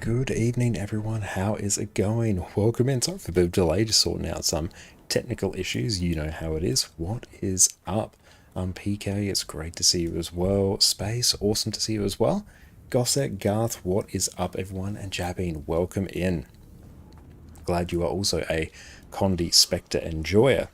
Good evening, everyone. How is it going? Welcome in. Sorry for a bit of delay, just sorting out some technical issues. You know how it is. What is up? PK, it's great to see you as well. Space, awesome to see you as well. Gossett, Garth, what is up, everyone? And Jabin, welcome in. Glad you are also a Condi Specter enjoyer.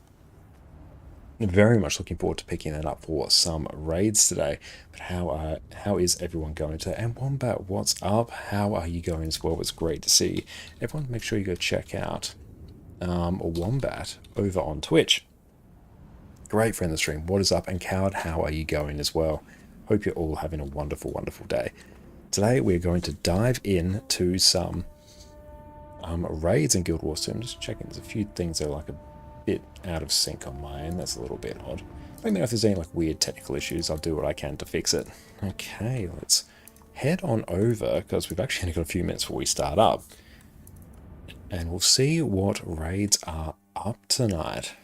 Very much looking forward to picking that up for some raids today. But how is everyone going today? And Wombat, what's up? How are you going as well? It's great to see everyone. Make sure you go check out Wombat over on Twitch. Great friend of the stream. What is up? And Coward, how are you going as well? Hope you're all having a wonderful, wonderful day. Today we're going to dive into some raids in Guild Wars 2. I'm just checking. There's a few things that are like a bit out of sync on my end. That's a little bit odd. Let me know if there's any like weird technical issues. I'll do what I can to fix it. Okay, let's head on over because we've actually only got a few minutes before we start up. And we'll see what raids are up tonight.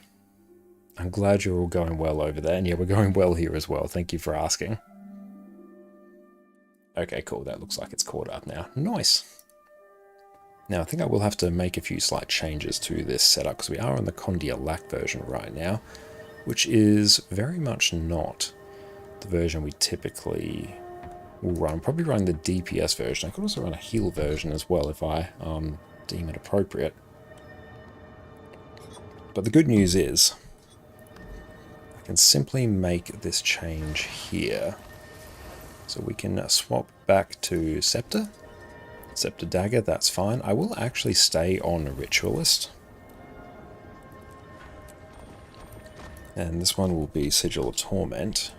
I'm glad you're all going well over there. And yeah, we're going well here as well. Thank you for asking. Okay, cool. That looks like it's caught up now. Nice. Now, I think I will have to make a few slight changes to this setup because we are on the Condi version right now, which is very much not the version we typically will run. Probably run the DPS version. I could also run a heal version as well if I deem it appropriate. But the good news is I can simply make this change here. So we can swap back to Specter. Scepter Dagger, that's fine. I will actually stay on Ritualist. And this one will be Sigil of Torment.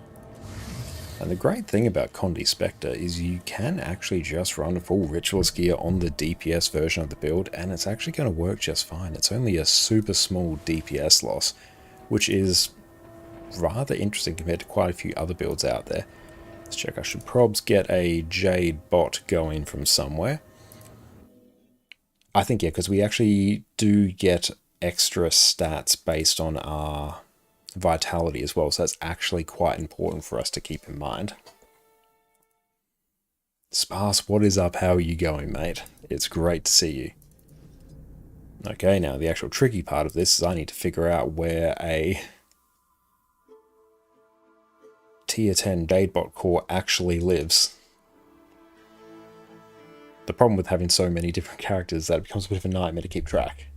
And the great thing about Condi Specter is you can actually just run full Ritualist gear on the DPS version of the build, and it's actually going to work just fine. It's only a super small DPS loss, which is rather interesting compared to quite a few other builds out there. Let's check. I should probs get a Jade bot going from somewhere. I think, yeah, because we actually do get extra stats based on our vitality as well. So that's actually quite important for us to keep in mind. Sparse, what is up? How are you going, mate? It's great to see you. Okay, now the actual tricky part of this is I need to figure out where a tier 10 Jadebot core actually lives. The problem with having so many different characters is that it becomes a bit of a nightmare to keep track.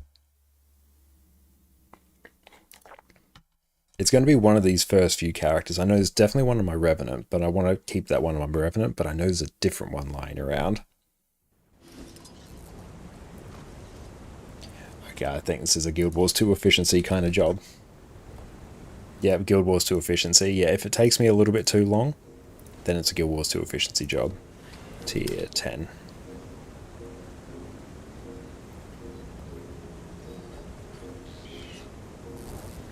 It's going to be one of these first few characters. I know there's definitely one of my Revenant, but I want to keep that one of my Revenant, but I know there's a different one lying around. Okay, I think this is a Guild Wars 2 efficiency kind of job. Yeah, Guild Wars 2 efficiency. Yeah, if it takes me a little bit too long, then it's a Guild Wars 2 efficiency job. Tier 10.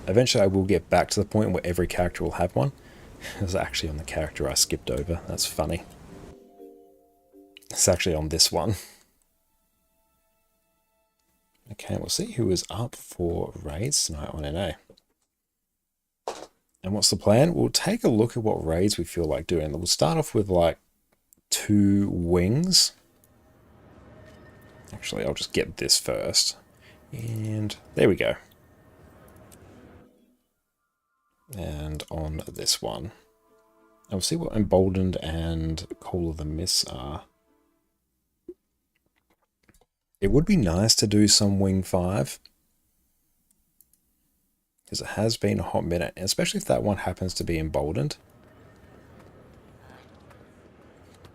Eventually I will get back to the point where every character will have one. It was actually on the character I skipped over. That's funny. It's actually on this one. Okay, we'll see who is up for raids tonight on NA. And what's the plan? We'll take a look at what raids we feel like doing. We'll start off with like 2 wings. Actually, I'll just get this first. And there we go. And on this one. And we'll see what Emboldened and Call of the Mists are. It would be nice to do some Wing 5. Because it has been a hot minute. Especially if that one happens to be Emboldened.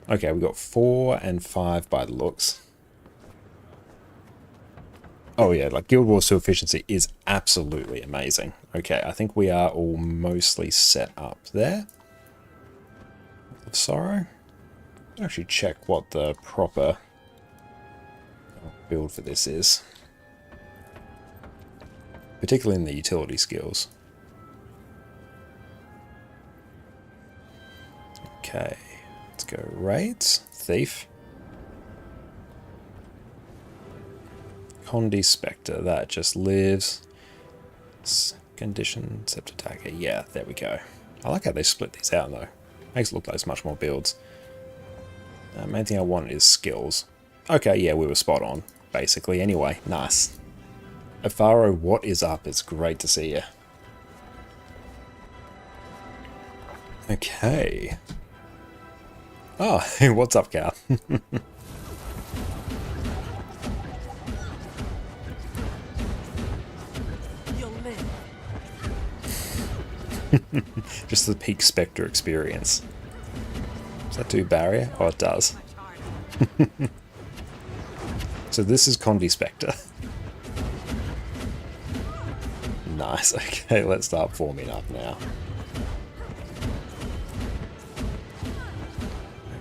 Okay, we got 4 and 5 by the looks. Oh yeah, like Guild Wars 2 efficiency is absolutely amazing. Okay, I think we are all mostly set up there. Of Sorrow. I'll actually check what the proper build for this is. Particularly in the utility skills. Okay, let's go raids. Thief. Condi Specter, that just lives. Condition, Scepter Dagger. Yeah, there we go. I like how they split these out though. Makes it look like there's much more builds. Main thing I want is skills. Okay, yeah, we were spot on, basically. Anyway, nice. Afaro, what is up? It's great to see you. Okay. Oh, what's up, Cal? Just the peak Specter experience. Does that do barrier? Oh, it does. So this is Condi Specter. Nice. Okay, let's start forming up now.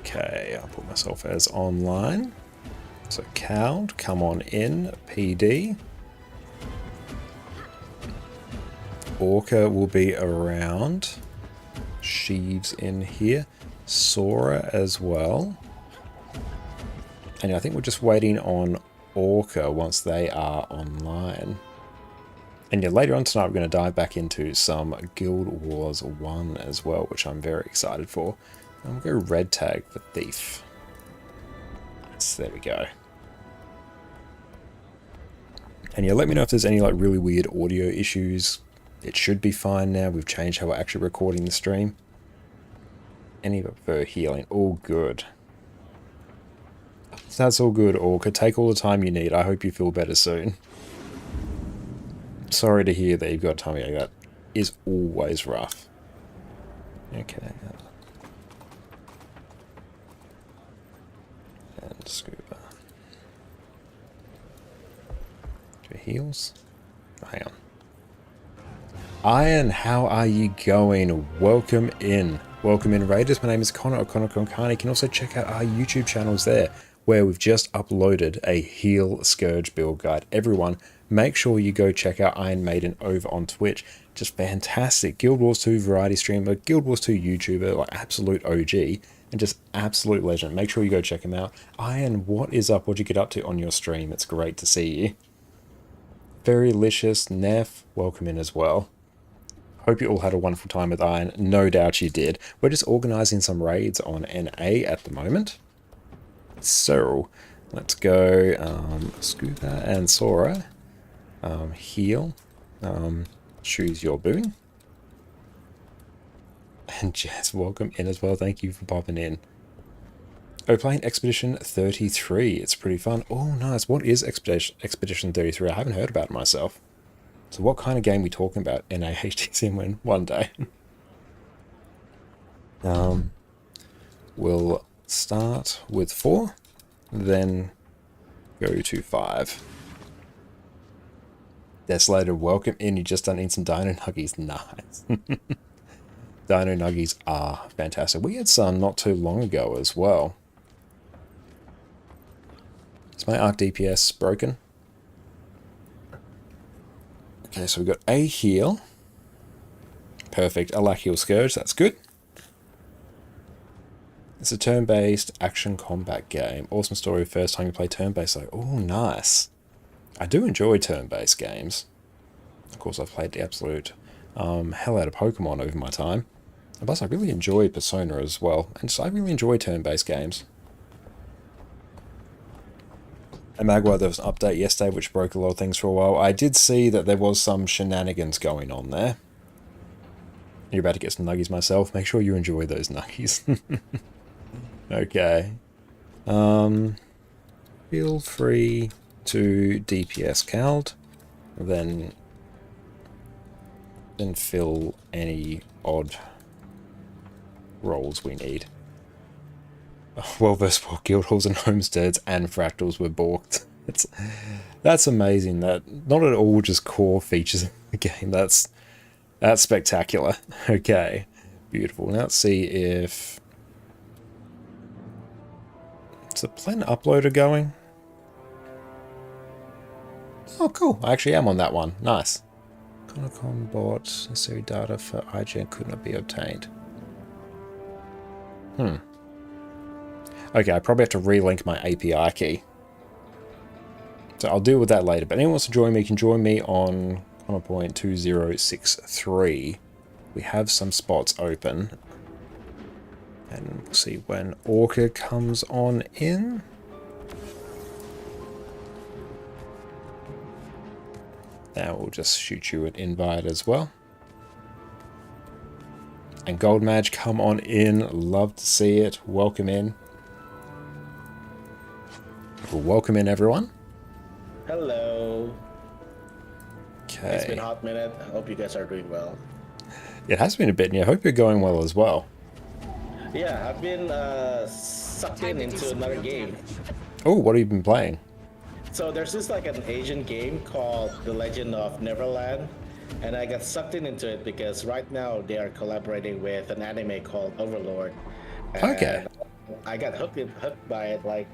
Okay, I'll put myself as online. So Cowd, come on in. PD. Orca will be around. Sheaves in here. Sora as well. And I think we're just waiting on Orca once they are online. And yeah, later on tonight we're going to dive back into some Guild Wars 1 as well, which I'm very excited for. And we'll go red tag for Thief. Nice, there we go. And yeah, let me know if there's any like really weird audio issues. It should be fine now. We've changed how we're actually recording the stream. Any for healing, all good. That's all good, Orca. Take all the time you need. I hope you feel better soon. Sorry to hear that you've got a tummy ache. That is always rough. Okay. And scuba. Do heals? Oh, hang on. Iron, how are you going? Welcome in. Welcome in, Raiders. My name is Connor or ConnorConCarne. You can also check out our YouTube channels there, where we've just uploaded a Heal Scourge build guide. Everyone, make sure you go check out Iron Maiden over on Twitch. Just fantastic. Guild Wars 2 variety streamer, Guild Wars 2 YouTuber, like absolute OG, and just absolute legend. Make sure you go check him out. Iron, what is up? What'd you get up to on your stream? It's great to see you. Very Licious, Neff, welcome in as well. Hope you all had a wonderful time with Iron. No doubt you did. We're just organising some raids on NA at the moment. So, let's go Scuba and Sora. Heal. Choose your boon. And Jess, welcome in as well. Thank you for popping in. Oh, playing Expedition 33. It's pretty fun. Oh, nice. What is Expedition 33? I haven't heard about it myself. So what kind of game are we talking about? NAHTC one day. We'll start with 4, then go to 5. Desolator, welcome in. You just done eating some Dino Nuggies. Nice. Dino Nuggies are fantastic. We had some not too long ago as well. Is my ArcDPS broken? Okay, so we've got a heal. Perfect. A lack heal Scourge. That's good. It's a turn-based action combat game. Awesome story. First time you play turn-based. Like, oh, nice. I do enjoy turn-based games. Of course, I've played the absolute hell out of Pokemon over my time. And plus, I really enjoy Persona as well. And so I really enjoy turn-based games. And Magua, there was an update yesterday which broke a lot of things for a while. I did see that there was some shenanigans going on there. You're about to get some nuggies myself. Make sure you enjoy those nuggies. Okay. Feel free to DPS Cald. Then fill any odd rolls we need. Well versed for guild halls and homesteads and fractals were balked. That's amazing. That not at all just core features of the game. That's spectacular. Okay, beautiful. Now let's see if is the Plan Uploader going. Oh, cool. I actually am on that one. Nice. ConnorConCarne bought necessary data for IGN could not be obtained. Okay, I probably have to relink my API key. So I'll deal with that later. But anyone wants to join me can join me on ConnorPoint2063. We have some spots open. And we'll see when Orca comes on in. Now we'll just shoot you an invite as well. And Gold Madge, come on in. Love to see it. Welcome in. Well, welcome in, everyone. Hello. Okay. It's been a hot minute. I hope you guys are doing well. It has been a bit, and I hope you're going well as well. Yeah, I've been sucked into another game. Oh, what have you been playing? So there's this like an Asian game called The Legend of Neverland, and I got sucked into it because right now they are collaborating with an anime called Overlord. And Okay. I got hooked by it like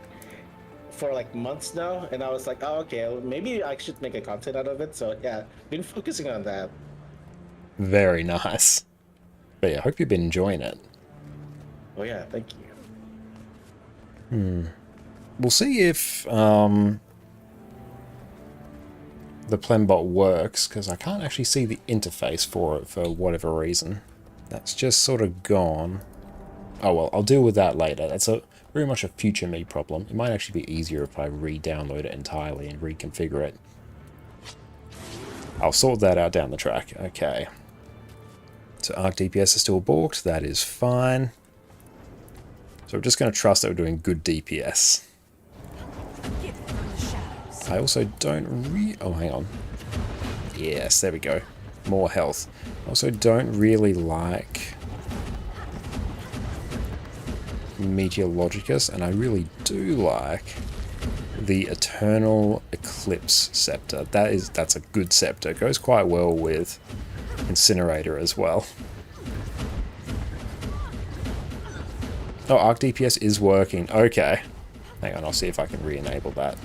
for like months now, and I was like, oh, okay, maybe I should make a content out of it. So yeah, been focusing on that. Very nice. But yeah, I hope you've been enjoying it. Oh yeah, thank you. We'll see if the Plembot works, because I can't actually see the interface for it for whatever reason. That's just sort of gone. Oh well, I'll deal with that later. That's very much a future me problem. It might actually be easier if I re-download it entirely and reconfigure it. I'll sort that out down the track. Okay. So ArcDPS is still balked. That is fine. So we're just going to trust that we're doing good DPS. I also don't oh, hang on. Yes, there we go. More health. I also don't really like Meteorologicus, and I really do like the Eternal Eclipse Scepter. That's a good scepter. It goes quite well with Incinerator as well. Oh, ArcDPS is working. Okay. Hang on, I'll see if I can re-enable that.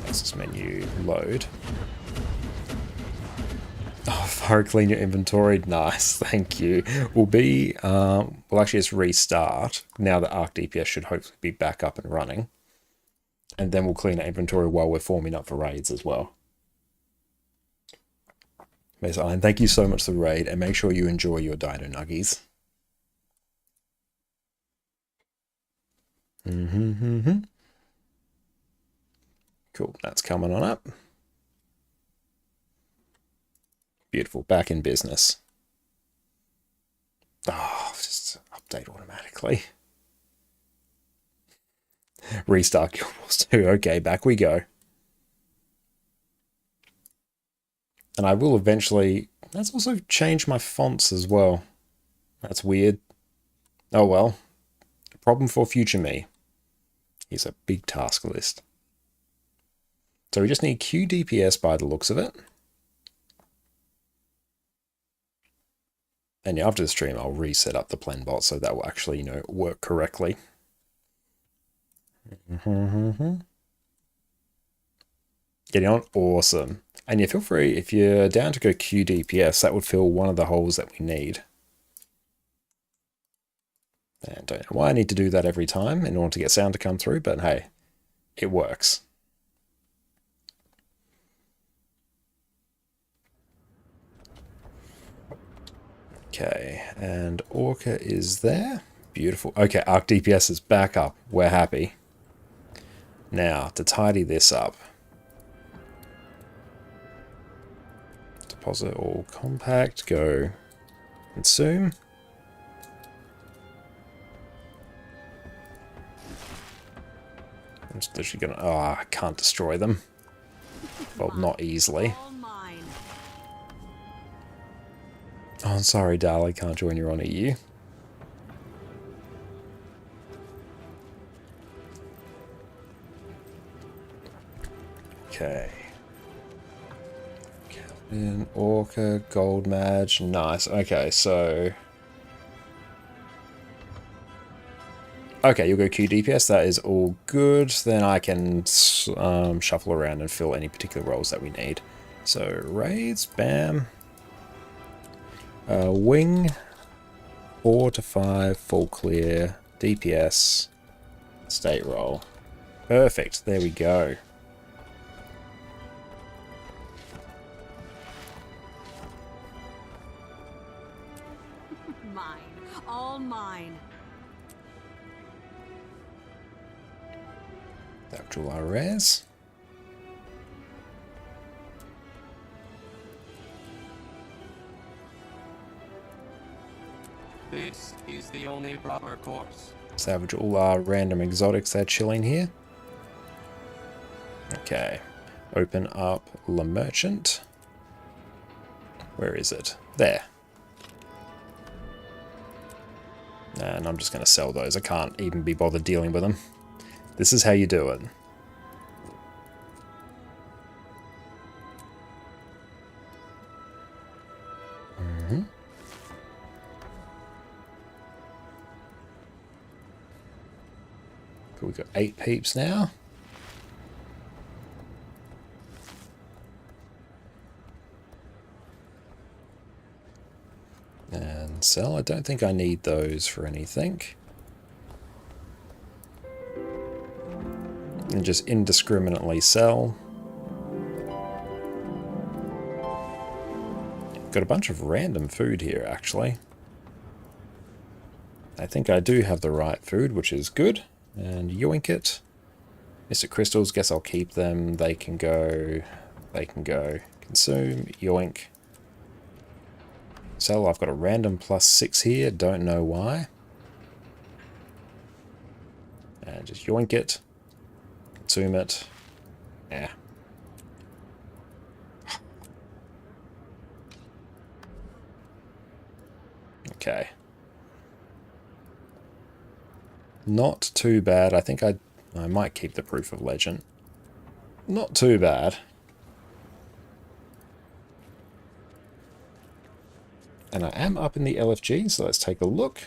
Access menu, load. Oh, fire clean your inventory. Nice, thank you. We'll actually just restart now that ArcDPS should hopefully be back up and running. And then we'll clean our inventory while we're forming up for raids as well. Miss Island, thank you so much for the raid, and make sure you enjoy your Dino Nuggies. Cool, that's coming on up. Beautiful, back in business. Oh, just update automatically. Restart Guild Wars 2. Okay, back we go. And I will eventually... That's also changed my fonts as well. That's weird. Oh well. A problem for future me. Here's a big task list. So we just need QDPS by the looks of it. And yeah, after the stream, I'll reset up the Plembot so that will actually, work correctly. Getting on? Awesome. And yeah, feel free, if you're down to go QDPS, that would fill one of the holes that we need. And don't know why I need to do that every time in order to get sound to come through, but hey, it works. Okay, and Orca is there. Beautiful. Okay, ArcDPS is back up. We're happy. Now, to tidy this up. Deposit all compact, go consume. I'm just literally gonna, oh, I can't destroy them. Well, not easily. Oh, I'm sorry, Dal, I can't join you on EU. Okay. Captain, Orca, Gold Madge, nice. Okay, so... Okay, you'll go QDPS, that is all good. Then I can shuffle around and fill any particular roles that we need. So, raids, bam. Wing, 4 to 5, full clear, DPS, state roll. Perfect, there we go. Mine, all mine. Actual res. This is the only proper course. Salvage all our random exotics that are chilling here. Okay. Open up Le Merchant. Where is it? There. And I'm just going to sell those. I can't even be bothered dealing with them. This is how you do it. Cool, we've got 8 peeps now. And sell. I don't think I need those for anything. And just indiscriminately sell. Got a bunch of random food here, actually. I think I do have the right food, which is good. And yoink it. Mr. Crystals, guess I'll keep them. They can go. They can go. Consume, yoink. So I've got a random +6 here, don't know why. And just yoink it. Consume it. Yeah. Okay. Not too bad. I think I might keep the Proof of Legend. Not too bad. And I am up in the LFG, so let's take a look.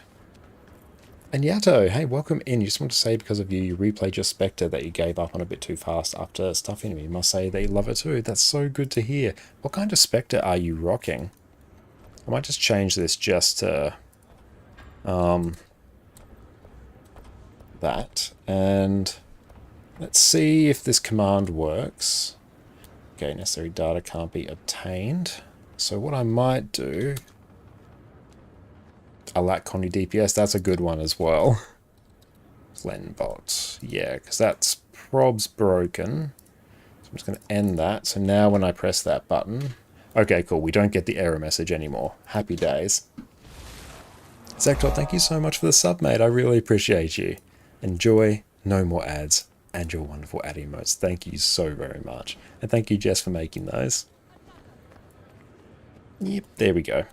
And Yato, hey, welcome in. You just want to say because of you replayed your Specter that you gave up on a bit too fast after stuffing me. Must say that you love it too. That's so good to hear. What kind of Specter are you rocking? I might just change this just to that. And let's see if this command works. Okay, necessary data can't be obtained. So what I might do... I like Condi DPS, that's a good one as well. Flenbot, yeah, because that's prob's broken. So I'm just going to end that. So now when I press that button... Okay, cool, we don't get the error message anymore. Happy days. Zector, thank you so much for the sub, mate. I really appreciate you. Enjoy, no more ads, and your wonderful ad emotes. Thank you so very much. And thank you, Jess, for making those. Yep, there we go.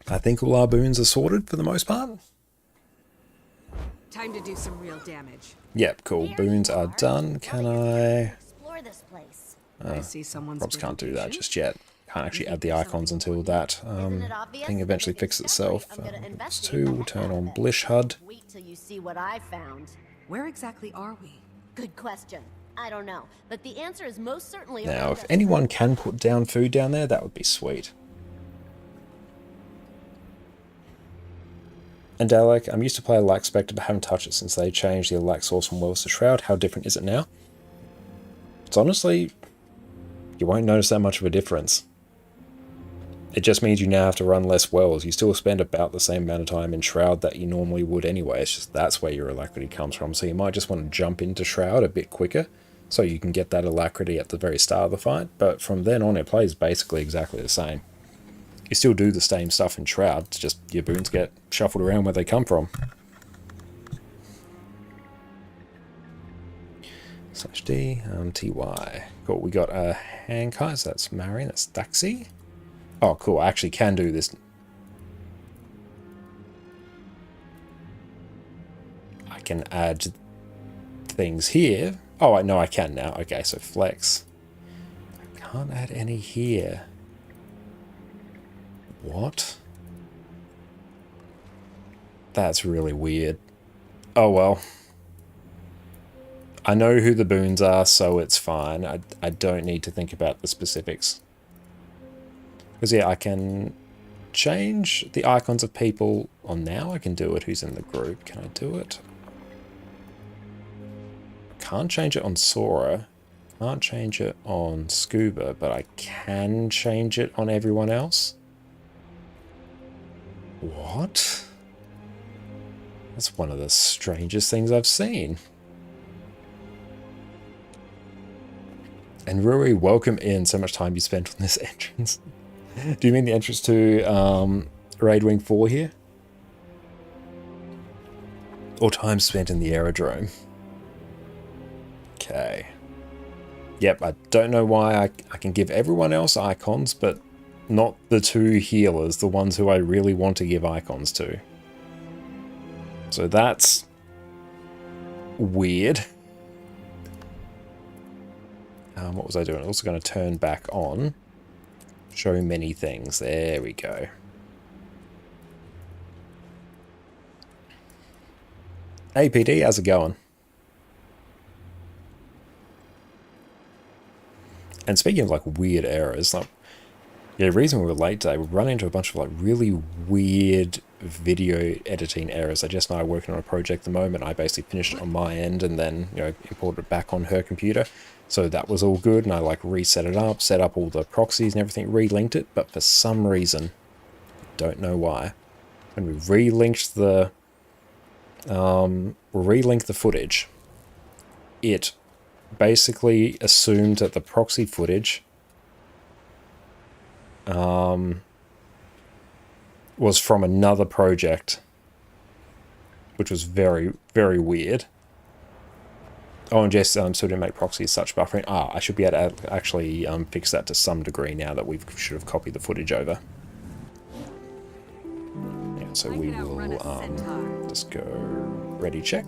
I think all our boons are sorted for the most part. Time to do some real damage. Yep, cool. Boons are done. Can I... Explore this place. I see someone's Probs can't do that dedication. just yet. Can't actually add the icons until that thing eventually fixes itself. It's 2, we'll turn on Blish HUD. Wait till you see what I found. Where exactly are we? Good question. I don't know, but the answer is most certainly. Now, around if us. anyone can put down food down there, that would be sweet. And Dalek, I'm used to play a like Specter, but haven't touched it since they changed the like source from Wells to Shroud. How different is it now? It's honestly, you won't notice that much of a difference. It just means you now have to run less wells. You still spend about the same amount of time in Shroud that you normally would anyway. It's just that's where your alacrity comes from. So you might just want to jump into Shroud a bit quicker so you can get that alacrity at the very start of the fight. But from then on, it plays basically exactly the same. You still do the same stuff in Shroud, it's just your boons get shuffled around where they come from. /D, TY. Cool, we got a Hankai, so that's Marion, that's Daxi. Oh, cool, I actually can do this. I can add things here. Oh, no, I can now. Okay, so flex. I can't add any here. What? That's really weird. Oh well. I know who the boons are, so it's fine. I don't need to think about the specifics. Because yeah, I can change the icons of people. Oh, now I can do it. Who's in the group? Can I do it? Can't change it on Sora. Can't change it on Scuba, but I can change it on everyone else. What? That's one of the strangest things I've seen. And Rui, welcome in. So much time you spent on this entrance. Do you mean the entrance to Raid Wing 4 here? Or time spent in the aerodrome? Okay. Yep, I don't know why I can give everyone else icons, but not the two healers, the ones who I really want to give icons to. So that's weird. What was I doing? I'm also going to turn back on. Show many things. There we go. Hey PD, how's it going? And speaking of like weird errors, like yeah, the reason we were late today, we run into a bunch of like really weird video editing errors. I just know I'm working on a project at the moment. I basically finished it on my end and then, you know, imported it back on her computer. So that was all good, and I like reset it up, set up all the proxies and everything, relinked it, but for some reason, don't know why, when we relinked the footage, it basically assumed that the proxy footage was from another project, which was very, very weird. Oh, and Jess still didn't make proxies such buffering. I should be able to actually fix that to some degree now that we should have copied the footage over. Yeah, so we will just go ready check.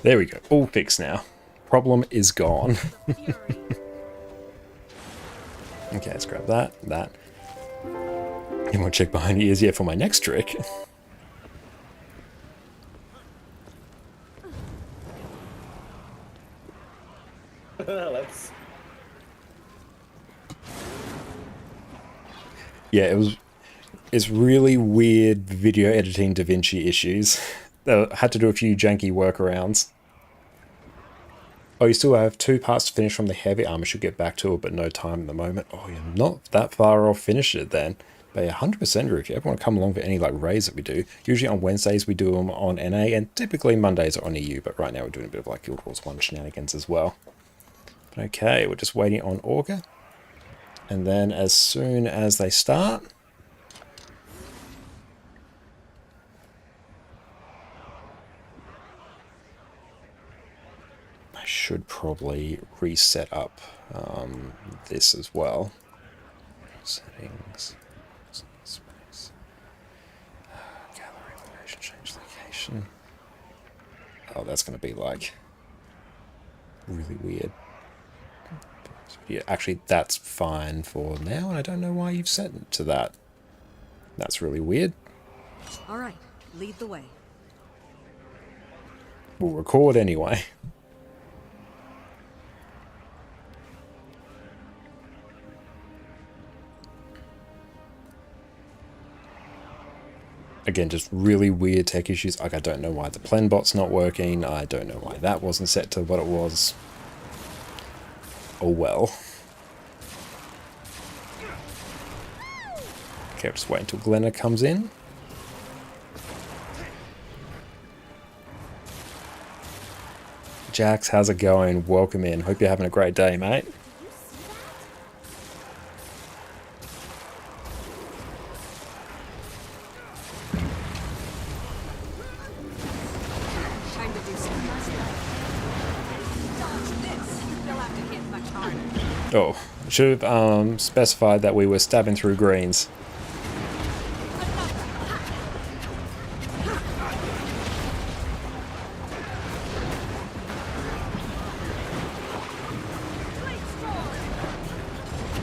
There we go, all fixed now. Problem is gone. Okay, let's grab that. You want to check behind the ears here for my next trick? Let's. Yeah, it's really weird video editing DaVinci issues. I had to do a few janky workarounds. Oh, you still have 2 parts to finish from the heavy armor. Should get back to it, but no time at the moment. Oh, you're not that far off finish it then. But yeah, 100% Drew, if you ever want to come along for any like raids that we do, usually on Wednesdays we do them on NA, and typically Mondays are on EU, but right now we're doing a bit of like Guild Wars 1 shenanigans as well. But okay, we're just waiting on Augur. And then as soon as they start, I should probably reset up this as well. Settings, space, gallery location, change location. Oh, that's going to be like really weird. Yeah, actually, that's fine for now, and I don't know why you've set it to that. That's really weird. All right, lead the way. We'll record anyway. Again, just really weird tech issues. Like, I don't know why the Plenbot's not working. I don't know why that wasn't set to what it was. Oh well. Okay, just wait until Glenna comes in. Jax, how's it going? Welcome in. Hope you're having a great day, mate. Time to do some dodge this. They'll have to hit much harder. Oh, should have specified that we were stabbing through greens.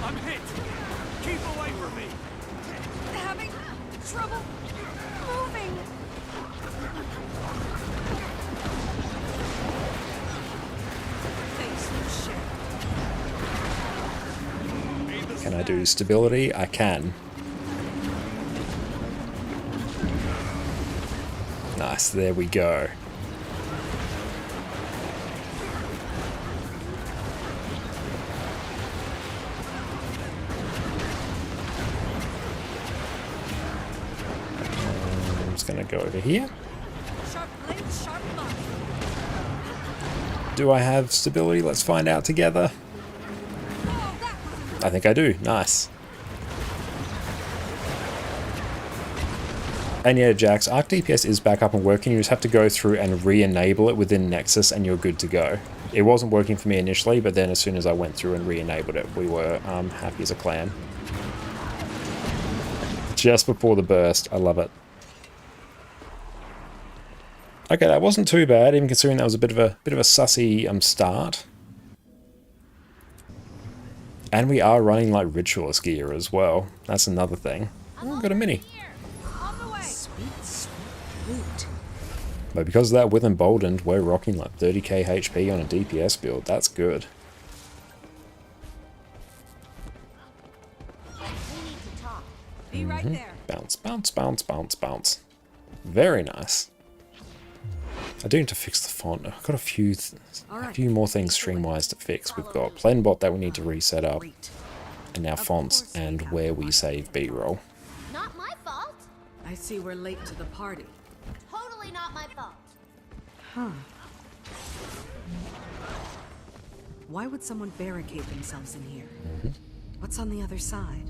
I'm hit! Keep away from me! Having trouble I do stability? I can. Nice, there we go. I'm just gonna go over here. Sharp blades, sharp mark. Do I have stability? Let's find out together. Oh, that was I think I do. Nice. And yeah, Jax, ArcDPS is back up and working. You just have to go through and re-enable it within Nexus and you're good to go. It wasn't working for me initially, but then as soon as I went through and re-enabled it, we were happy as a clan. Just before the burst. I love it. Okay, that wasn't too bad, even considering that was a bit of a sussy start. And we are running like ritualist gear as well. That's another thing. Oh, we've got a mini. on the way. Sweet, sweet loot. But because of that, with Emboldened, we're rocking like 30k HP on a DPS build. That's good. We need to talk. Be right there. Bounce, bounce, bounce, bounce, bounce. Very nice. I do need to fix the font. I've got a few more things stream-wise to fix. We've got Plenbot that we need to reset up, Great. and now fonts and where we save B-roll. Not my fault. I see we're late to the party. Totally not my fault. Huh. Why would someone barricade themselves in here? What's on the other side?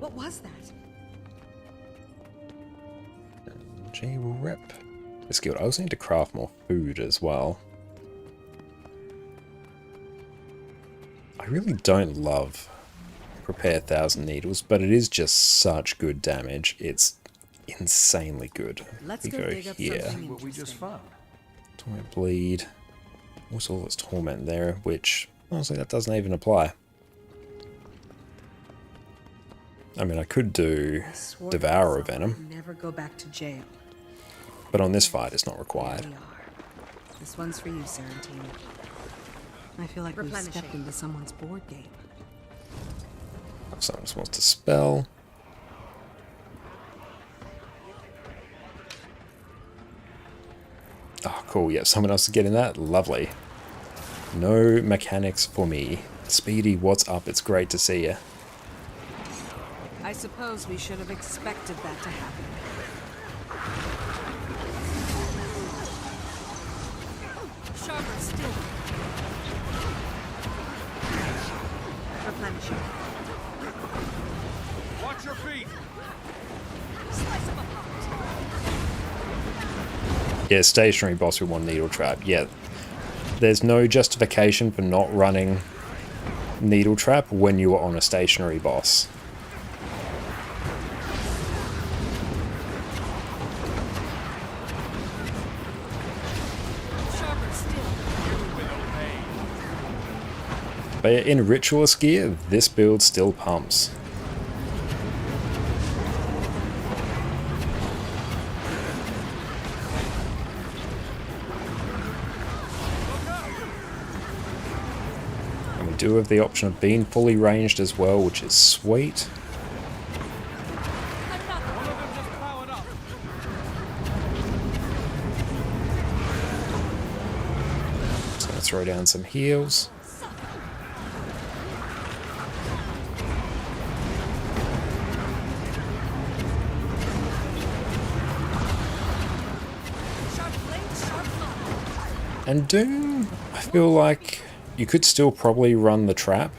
What was that? G-Rep. It's good. I also need to craft more food as well. I really don't love Prepare 1,000 Needles, but it is just such good damage. It's insanely good. Let's We go dig up here. something What we just interesting. found. Torment Bleed. Also, there's Torment there, which honestly that doesn't even apply. I mean, I could do I swore Devourer to myself Venom, I'd never go back to jail. but on this fight it's not Here required. we are. This one's for you, Sarantine. I feel like we've stepped into someone's board game. Someone just wants to spell. Oh, cool. Yeah, someone else is getting that. Lovely. No mechanics for me. Speedy, what's up? It's great to see you. I suppose we should have expected that to happen. Sharper still. Replenishing. Watch your feet. Slice them apart. Yeah, stationary boss with one needle trap. Yeah, there's no justification for not running needle trap when you are on a stationary boss. Sharper still. But yeah, in ritualist gear, this build still pumps. And we do have the option of being fully ranged as well, which is sweet. One of them just powered up. Just gonna throw down some heals. Sharp blade, sharp mark. And Doom, I feel like you could still probably run the trap.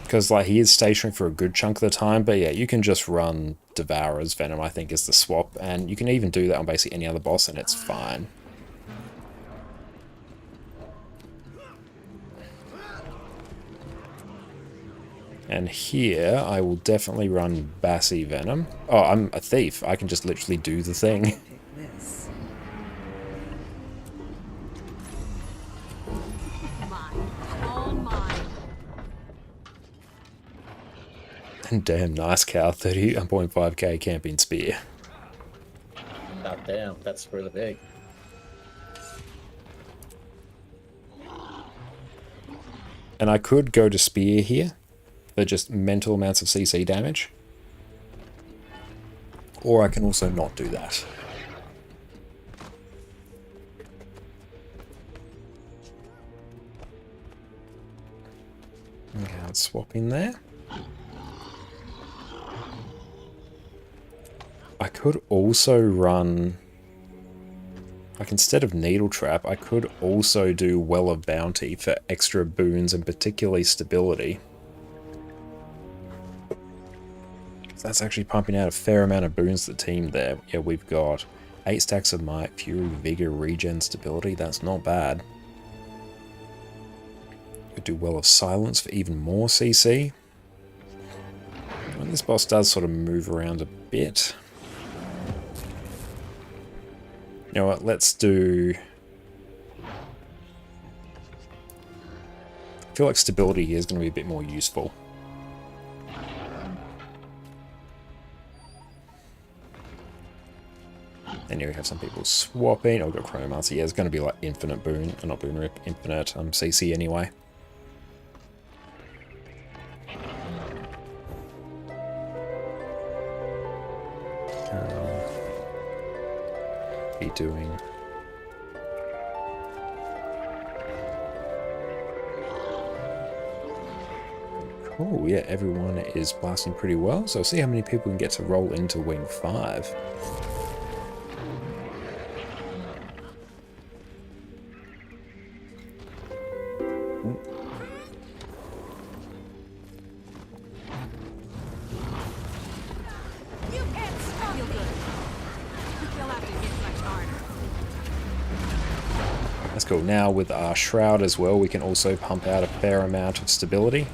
Because like he is stationary for a good chunk of the time, but yeah, you can just run Devourer's Venom, I think is the swap, and you can even do that on basically any other boss and it's fine. And here, I will definitely run Bassy Venom. Oh, I'm a thief. I can just literally do the thing. Take this. Mine. All mine. And damn, nice cow. 30.5k camping spear. God damn, that's really big. And I could go to Spear here for just mental amounts of CC damage. Or I can also not do that. Okay, let's swap in there. I could also run... Like, instead of Needle Trap, I could also do Well of Bounty for extra boons and particularly stability. That's actually pumping out a fair amount of boons to the team there. Yeah, we've got 8 stacks of Might, Fury, Vigor, Regen, Stability. That's not bad. Could do Well of Silence for even more CC. And this boss does sort of move around a bit. You know what, let's do... I feel like Stability here is going to be a bit more useful. And here we have some people swapping. Oh, we've got Chronomancer. Yeah, it's going to be like infinite boon, not boon rip, infinite CC anyway. Be doing. Cool, yeah, everyone is blasting pretty well. So see how many people can get to roll into Wing 5. That's cool. Now with our Shroud as well, we can also pump out a fair amount of stability.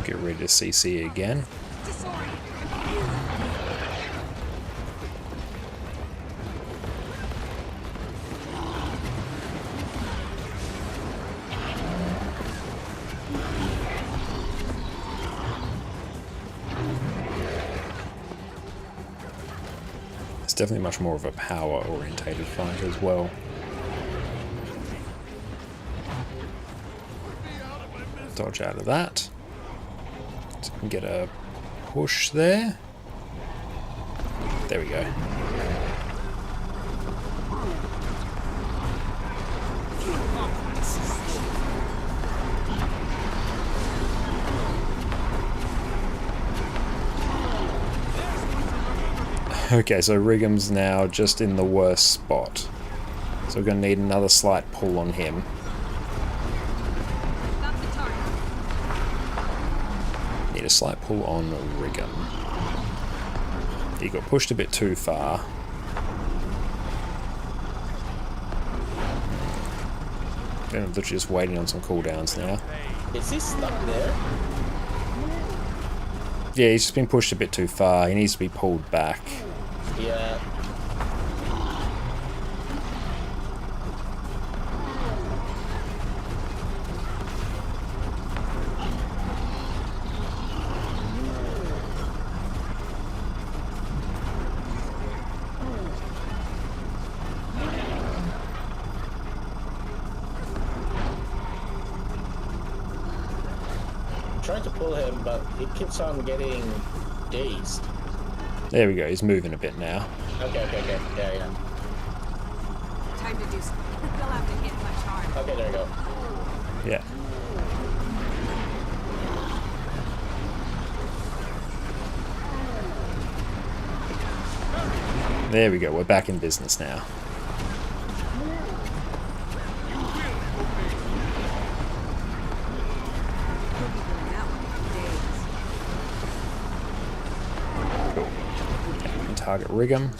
Get rid of CC again. It's definitely much more of a power-orientated fight as well. Dodge out of that. So we can get a push there. There we go. Okay, so Righam's now just in the worst spot. So we're going to need another slight pull on him. Need a slight pull on Righam. He got pushed a bit too far. They're just waiting on some cooldowns now. Is he stuck there? Yeah, he's just been pushed a bit too far. He needs to be pulled back. Yeah. Trying to pull him, but he keeps on getting dazed. There we go, he's moving a bit now. Okay. Yeah. Time to do something. You'll have to hit much harder. Okay, there you go. Yeah. There we go, we're back in business now. Cool. Okay, we can target Righam.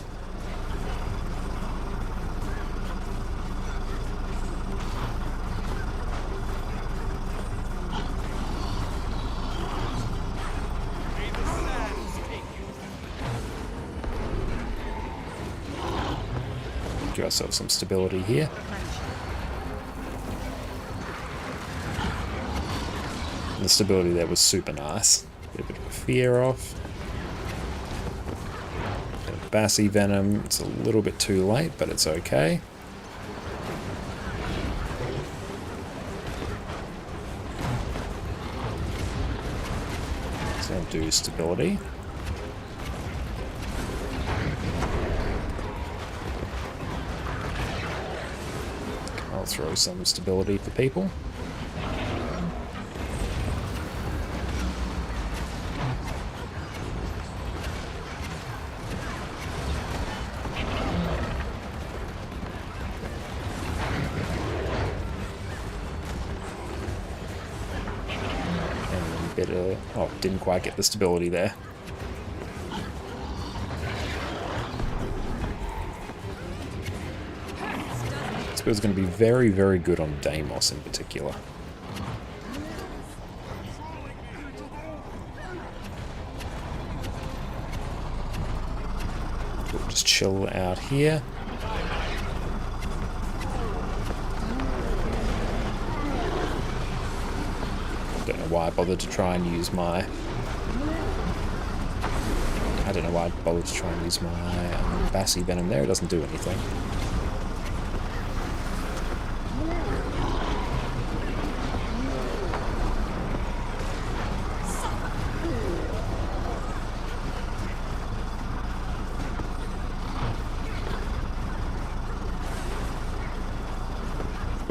Give ourselves some stability here. The stability there was super nice. Get a bit of a fear off. Bassy Venom, it's a little bit too late, but it's okay. So I'll do stability. I'll throw some stability for people. Oh, didn't quite get the stability there. This build's going to be very, very good on Deimos in particular. We'll just chill out here. Don't know why I bothered to try and use my... I don't know why I bothered to try and use my Bassy Venom there. It doesn't do anything.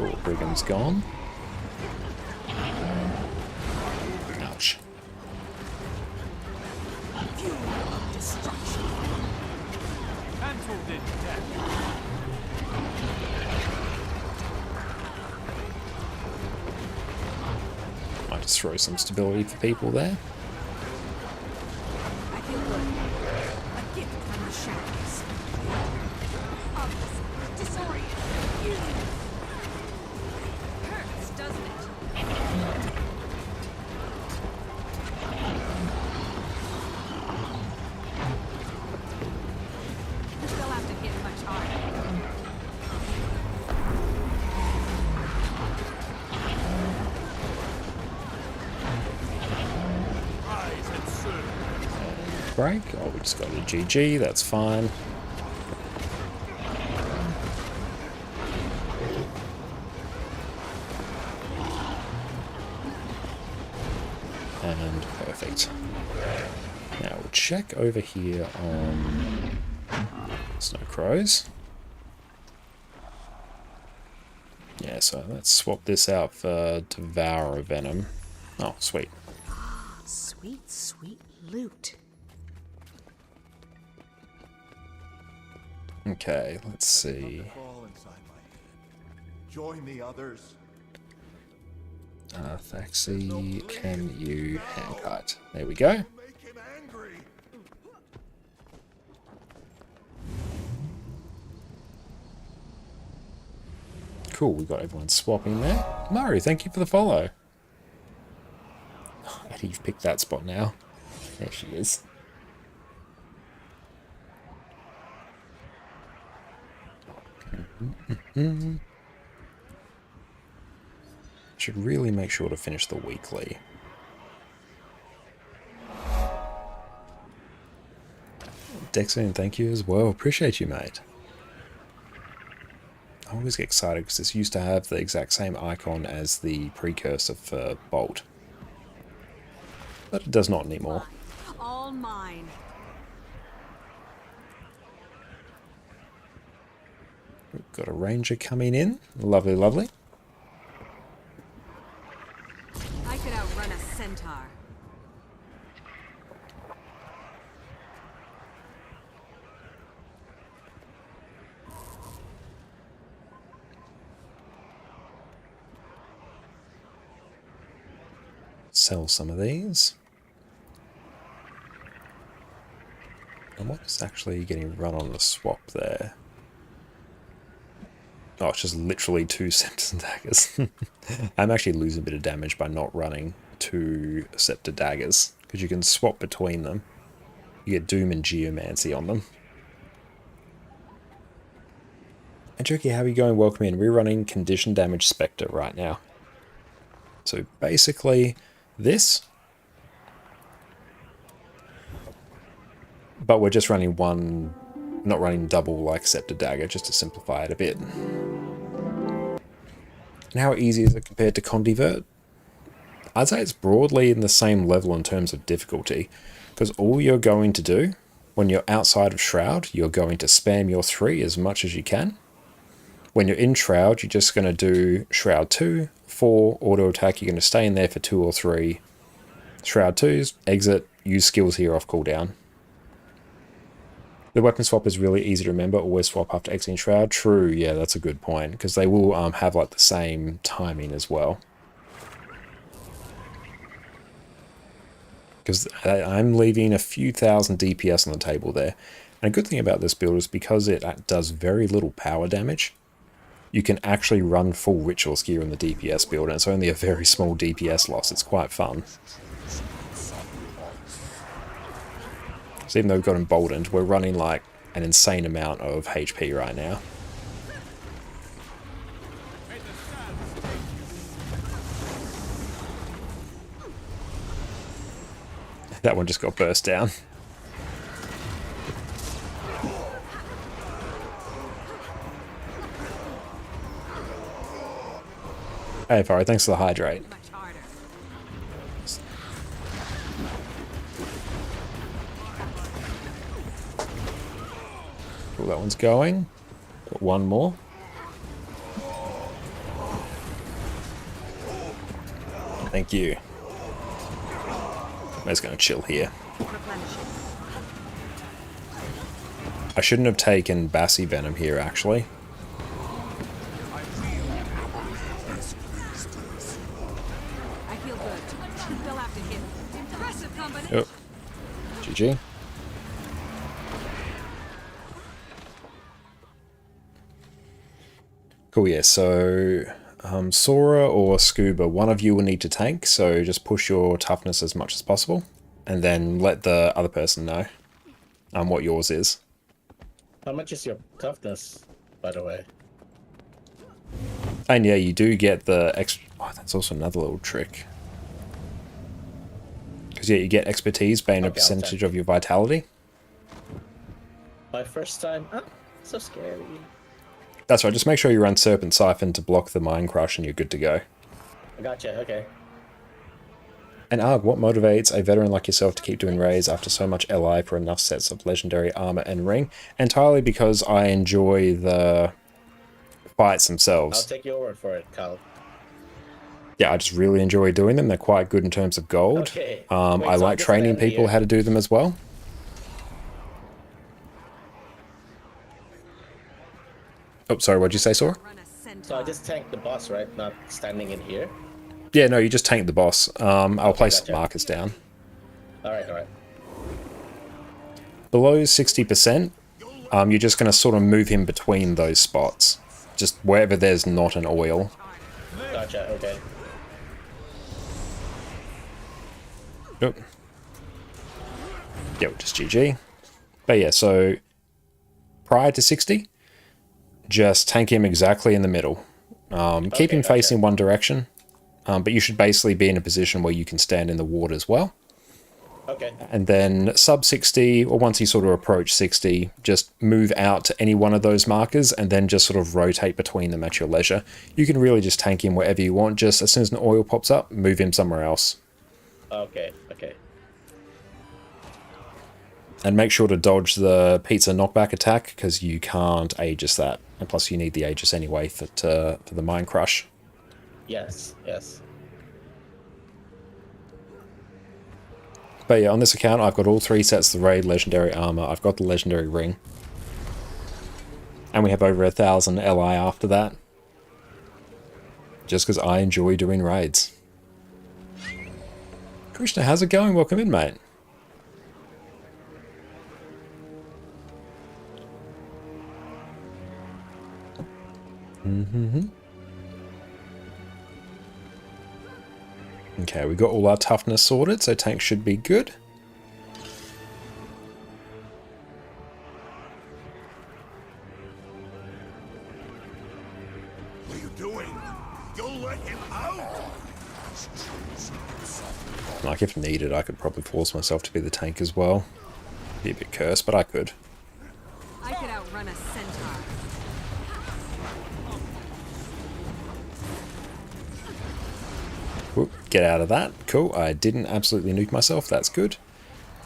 Oh, Brigham's gone. Ouch. Cancelled in death. Might just throw some stability for people there. I feel good. A gift from the shadows. Obvious. Disorient. Hurts, doesn't it? They'll have to hit much harder. Rise and serve. Break. Oh, we just got a GG. That's fine. And perfect. Now we'll check over here on Snow Crows. Yeah, so let's swap this out for Devourer Venom. Oh, sweet. Sweet, sweet loot. Okay, let's see. Fall inside my head. Join the others. Thaxi, can you handkite? There we go. Make him angry. Cool, we got everyone swapping there. Mario, thank you for the follow. Oh, Eddie, you've picked that spot now. There she is. Should really make sure to finish the weekly. Dexter, thank you as well. Appreciate you, mate. I always get excited because this used to have the exact same icon as the precursor for Bolt. But it does not anymore. All mine. We've got a ranger coming in. Lovely, lovely. I could outrun a centaur. Sell some of these. And what is actually getting run on the swap there? Oh, it's just literally 2 scepters and daggers. I'm actually losing a bit of damage by not running 2 scepter daggers, because you can swap between them. You get Doom and Geomancy on them. And Jokey, how are you going? Welcome in. We're running condition damage Specter right now. So basically this, but we're just running one, not running double like Scepter Dagger, just to simplify it a bit. And how easy is it compared to Condivert? I'd say it's broadly in the same level in terms of difficulty, because all you're going to do when you're outside of Shroud, you're going to spam your 3 as much as you can. When you're in Shroud, you're just going to do Shroud 2, 4, auto attack. You're going to stay in there for 2 or 3. Shroud 2s, exit, use skills here off cooldown. The weapon swap is really easy to remember. Always swap after exiting Shroud. True, yeah, that's a good point, because they will have like the same timing as well. Because I'm leaving a few thousand DPS on the table there. And a good thing about this build is because it does very little power damage, you can actually run full Rituals gear in the DPS build, and it's only a very small DPS loss. It's quite fun. So even though we've got Emboldened, we're running like an insane amount of HP right now. That one just got burst down. Hey, Fari, thanks for the hydrate. Cool, that one's going. Got one more. Thank you. I'm just going to chill here. I shouldn't have taken Bassi Venom here, actually. Oh, GG. Cool, yeah, so Sora or Scuba, one of you will need to tank, so just push your toughness as much as possible, and then let the other person know what yours is. How much is your toughness, by the way? And yeah, you do get the extra... Oh, that's also another little trick. Because yeah, you get expertise being a percentage of your vitality. My first time? Ah, so scary. That's right, just make sure you run Serpent Siphon to block the Mind Crush and you're good to go. I gotcha, okay. And Arg, what motivates a veteran like yourself to keep doing raids after so much LI for enough sets of legendary armor and ring? Entirely because I enjoy the fights themselves. I'll take your word for it, Kyle. Yeah, I just really enjoy doing them. They're quite good in terms of gold. Okay. I like training people how to do them as well. Oh, sorry, what'd you say, Sora? So I just tanked the boss, right? Not standing in here? Yeah, no, you just tank the boss. I'll place the markers down. Alright, alright. Below 60%, you're just going to sort of move him between those spots. Just wherever there's not an oil. Gotcha, okay. Yep. Yep, just GG. But yeah, so prior to 60, just tank him exactly in the middle. Keep him facing one direction, but you should basically be in a position where you can stand in the water as well. Okay. And then sub 60, or once you sort of approach 60, just move out to any one of those markers and then just sort of rotate between them at your leisure. You can really just tank him wherever you want. Just as soon as an oil pops up, move him somewhere else. Okay, okay. And make sure to dodge the pizza knockback attack, because you can't Aegis that. And plus you need the Aegis anyway for the Mind Crush. Yes, yes. But yeah, on this account, I've got all 3 sets of the raid legendary armor. I've got the legendary ring. And we have over 1,000 LI after that. Just because I enjoy doing raids. Krishna, how's it going? Welcome in, mate. Okay, we got all our toughness sorted, so tank should be good. doing? You'll let him out? Like, if needed, I could probably force myself to be the tank as well. Be a bit cursed, but I could. I could outrun a centaur. Whoop, get out of that. Cool, I didn't absolutely nuke myself, that's good.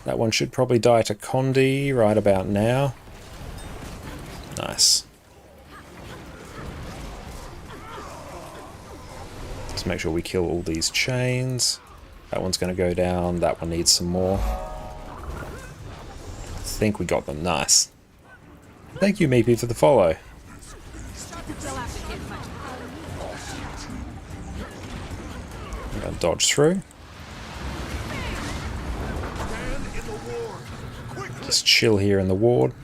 That one should probably die to Condi right about now. Nice. Let's make sure we kill all these chains. That one's going to go down, that one needs some more. I think we got them, nice. Thank you, Meepy, for the follow. I'm going to dodge through. Just chill here in the ward.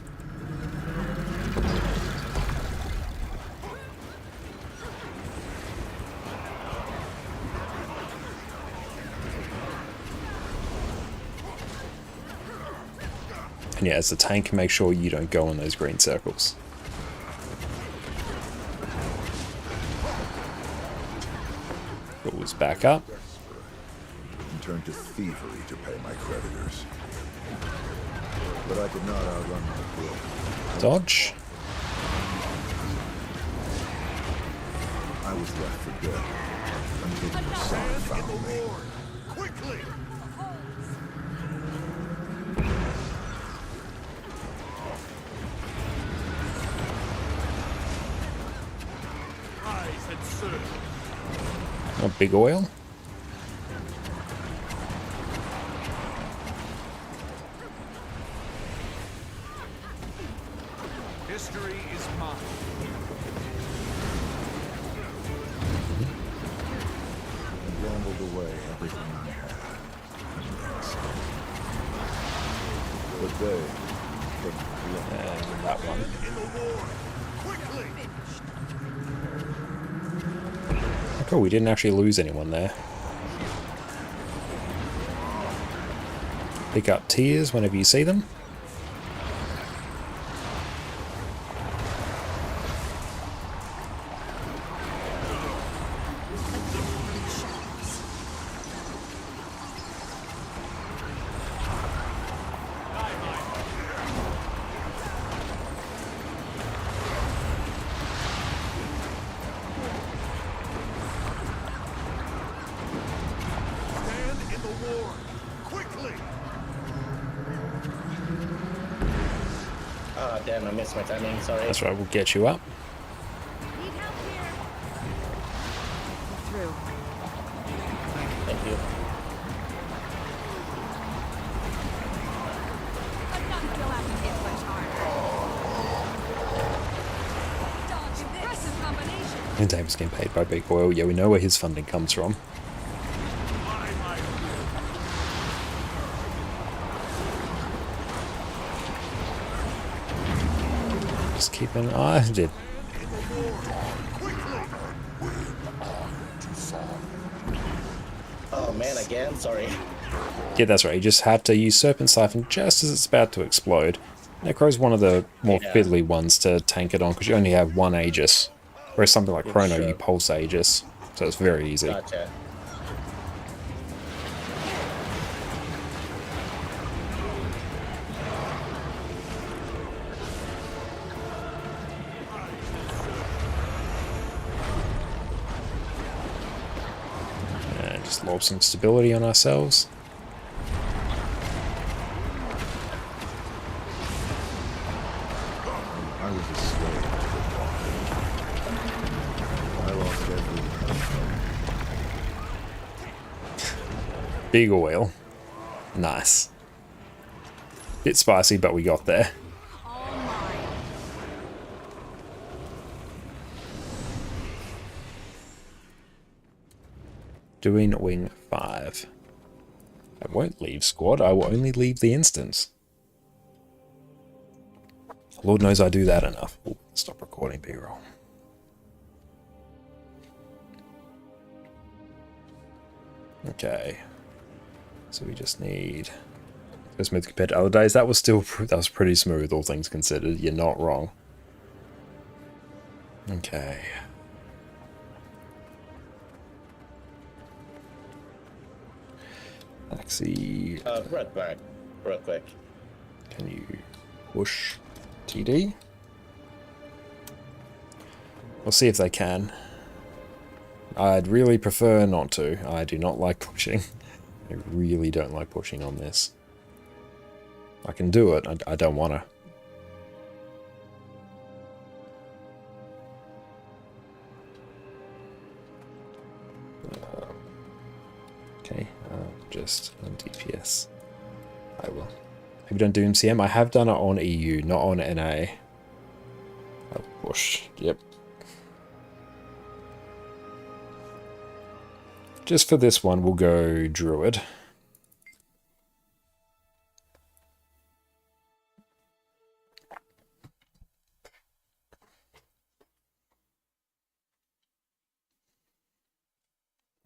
And yeah, as a tank, make sure you don't go in those green circles. Goes back up. And turned to thievery to pay my creditors. But I did not outrun my guilt. Dodge. I was left for dead until the sun found me. Quickly! Rise and serve. A big oil. History is mine. And gambled away everything I had. But they couldn't And that one. in the war. Quickly! Cool, we didn't actually lose anyone there. Pick up tears whenever you see them. Stand in the war. Quickly! Ah, damn, I missed my timing, sorry. That's right, we'll get you up. Need help here. Through. Thank you. You'll have to hit much harder. Dodge impressive combination. And Dave's getting paid by Big Oil. Yeah, we know where his funding comes from. Just keep an eye on it. Oh man, again? Sorry. Yeah, that's right. You just have to use Serpent Siphon just as it's about to explode. Necro's one of the more fiddly ones to tank it on because you only have one Aegis. Whereas something like Chrono, sure. you pulse Aegis. So it's very easy. Gotcha. And just lob some stability on ourselves. I was a slave to the bondage. I lost everything. Big oil. Nice. Bit spicy, but we got there. All mine. Doing wing 5. I won't leave squad, I will only leave the instance. Lord knows I do that enough. Ooh, stop recording B-roll. Okay. So we just need... Go smooth compared to other days. That was pretty smooth, all things considered. You're not wrong. Okay. Axie, real quick. can you push TD? We'll see if they can. I'd really prefer not to. I do not like pushing. I really don't like pushing on this. I can do it, I don't want to. Okay, just on DPS. I will. Have you done Doom CM? I have done it on EU, not on NA. I'll push. Yep. Just for this one, we'll go Druid.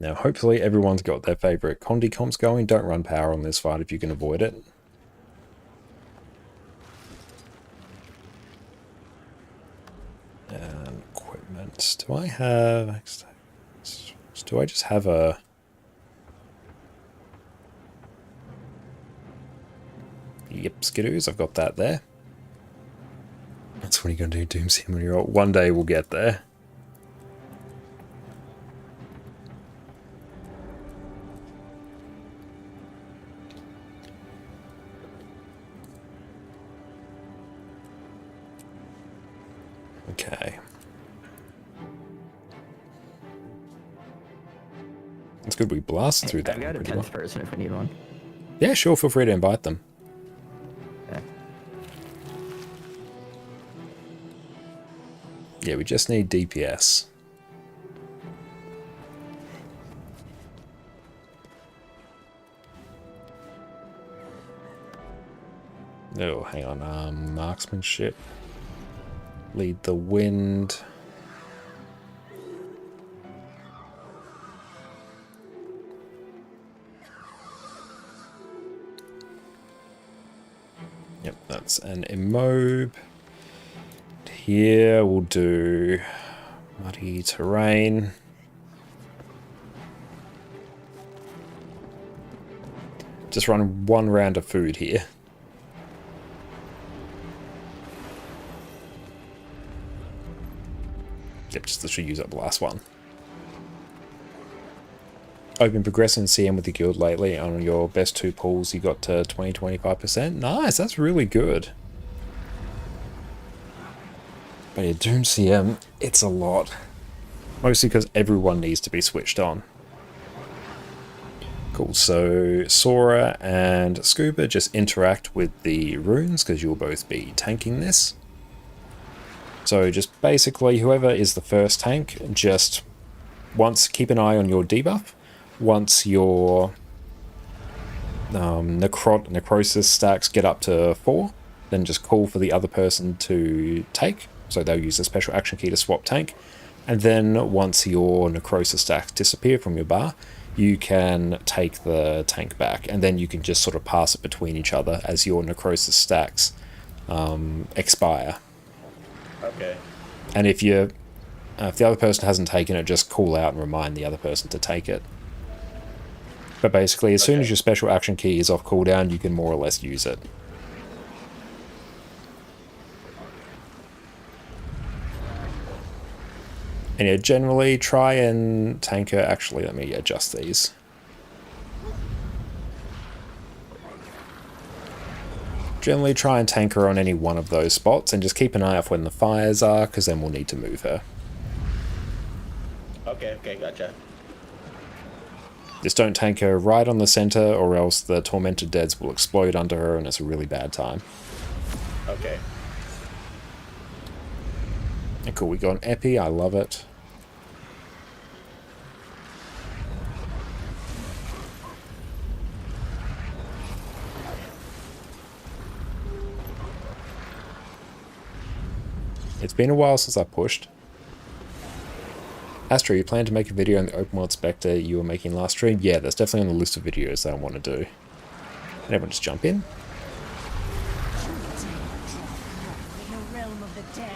Now, hopefully everyone's got their favourite Condi comps going. Don't run power on this fight if you can avoid it. And equipment. Do I have... Do I just have a... Yep, Skidoos, I've got that there. That's what you're going to do, Doomsday, when you're old. One day we'll get there. Okay. It's good we blasted through that. I've got a 10th person if we need one. Yeah, sure, feel free to invite them. Okay. Yeah, we just need DPS. Oh, hang on. Marksmanship. Lead the wind. Yep, that's an immob. Here we'll do muddy terrain. Just run one round of food here. Yep, just literally use up the last one. I've been progressing CM with the guild lately. On your best 2 pulls, you got to 20-25%. Nice, that's really good. But yeah, Doom CM, it's a lot. Mostly because everyone needs to be switched on. Cool, so Sora and Scuba just interact with the runes because you'll both be tanking this. So just basically whoever is the first tank, just keep an eye on your debuff. Once your necrosis stacks get up to 4, then just call for the other person to take. So they'll use a special action key to swap tank. And then once your necrosis stacks disappear from your bar, you can take the tank back. And then you can just sort of pass it between each other as your necrosis stacks expire. Okay. And if the other person hasn't taken it, just call out and remind the other person to take it. But basically, as soon as your special action key is off cooldown, you can more or less use it. And yeah, generally try and tank her. Actually, let me adjust these. Generally try and tank her on any one of those spots, and just keep an eye out when the fires are, because then we'll need to move her. Okay, gotcha. Just don't tank her right on the center, or else the Tormented Deads will explode under her, and it's a really bad time. Okay. And cool, we got an Epi, I love it. It's been a while since I pushed. Astro, you plan to make a video on the open world Specter you were making last stream? Yeah, that's definitely on the list of videos that I want to do. And everyone just jump in. The realm of the dead.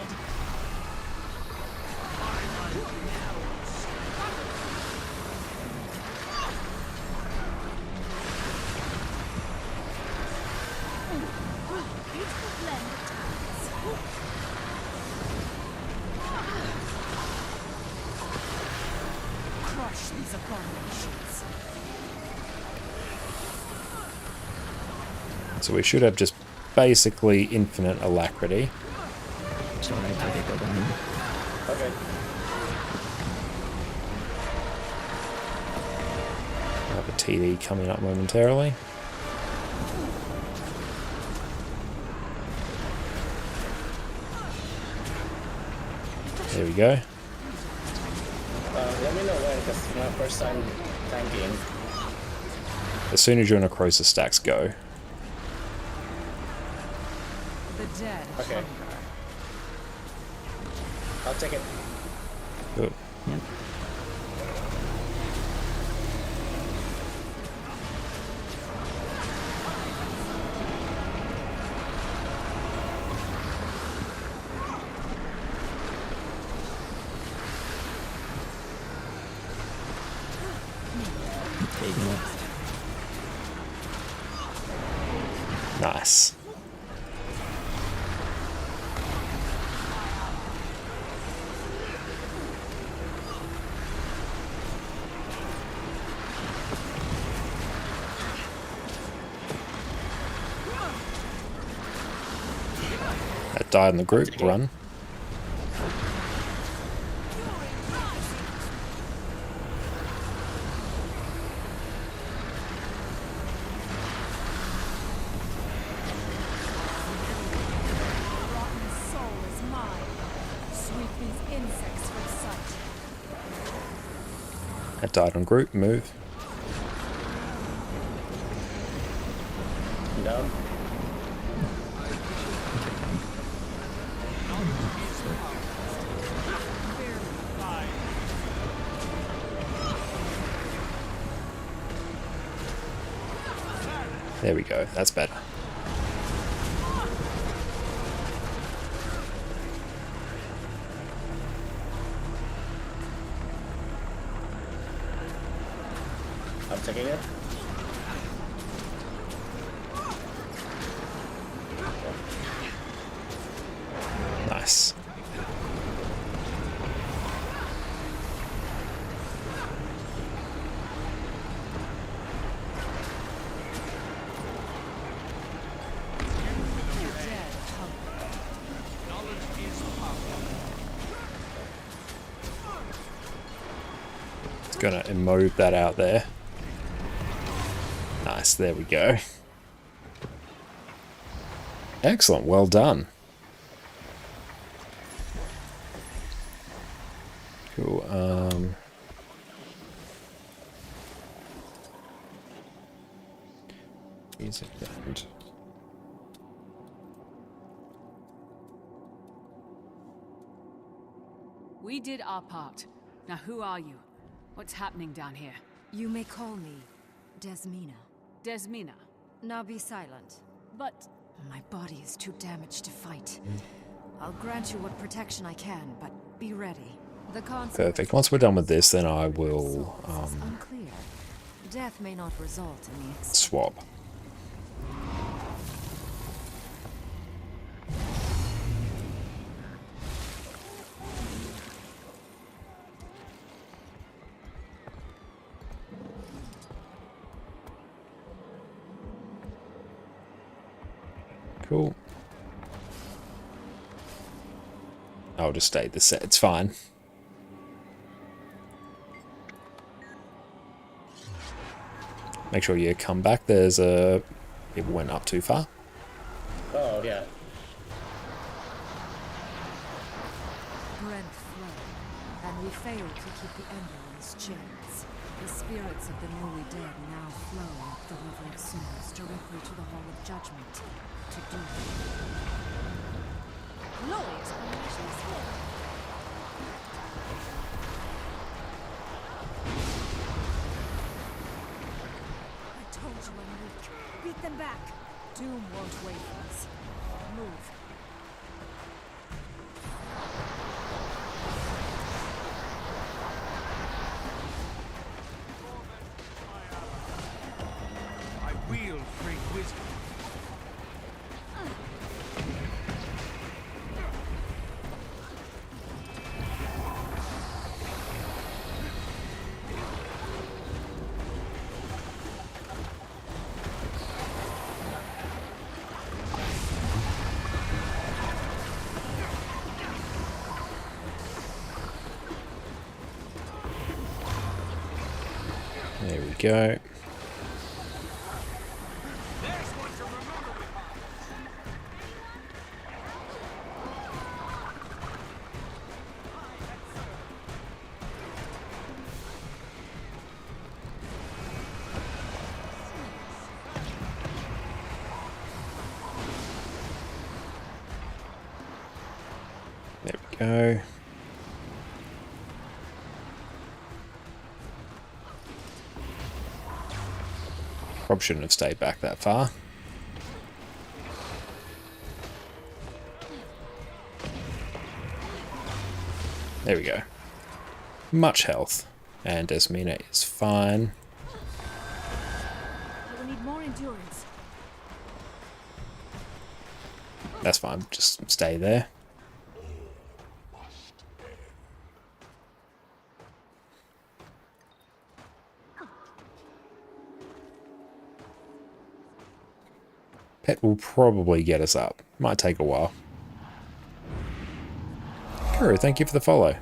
crush these abominations. So we should have just basically infinite alacrity. So I take it go down. Okay. I have a TD coming up momentarily. There we go. Let me know when, because it's my first time tanking. As soon as you're in a Croesus stacks, go. The dead. Okay. I'll take it. Good. Yep. Taking it. Nice. That died in the group run. Rotten soul is mine. Sweep these insects from sight. That died on group. Move. Down. There we go. That's better. I'm taking it. Nice. It's gonna emote that out there. Nice, there we go. Excellent, well done. Cool, music band. We did our part. Now who are you? What's happening down here? You may call me Desmina. Desmina. Now be silent. But My body is too damaged to fight. I'll grant you what protection I can, but be ready. The consequences Perfect. Once we're done with this, then I of will souls is unclear. Death may not result in the expected. swap. Cool. I'll just stay the set. It's fine. Make sure you come back. There's a... It went up too far. Oh, yeah. Breath flow, and we fail to keep the ember in its chains. The spirits of the newly dead now flow up the river of souls directly to the hall of judgment. To do glorious combinations here. I told you I'm weak. Beat them back. Doom won't wait for us. Move. I wield great wisdom. There we go. There we go. Probably shouldn't have stayed back that far. There we go. Much health. And Esmina is fine. I will need more endurance. That's fine. Just stay there. Pet will probably get us up. Might take a while. Kuro, thank you for the follow.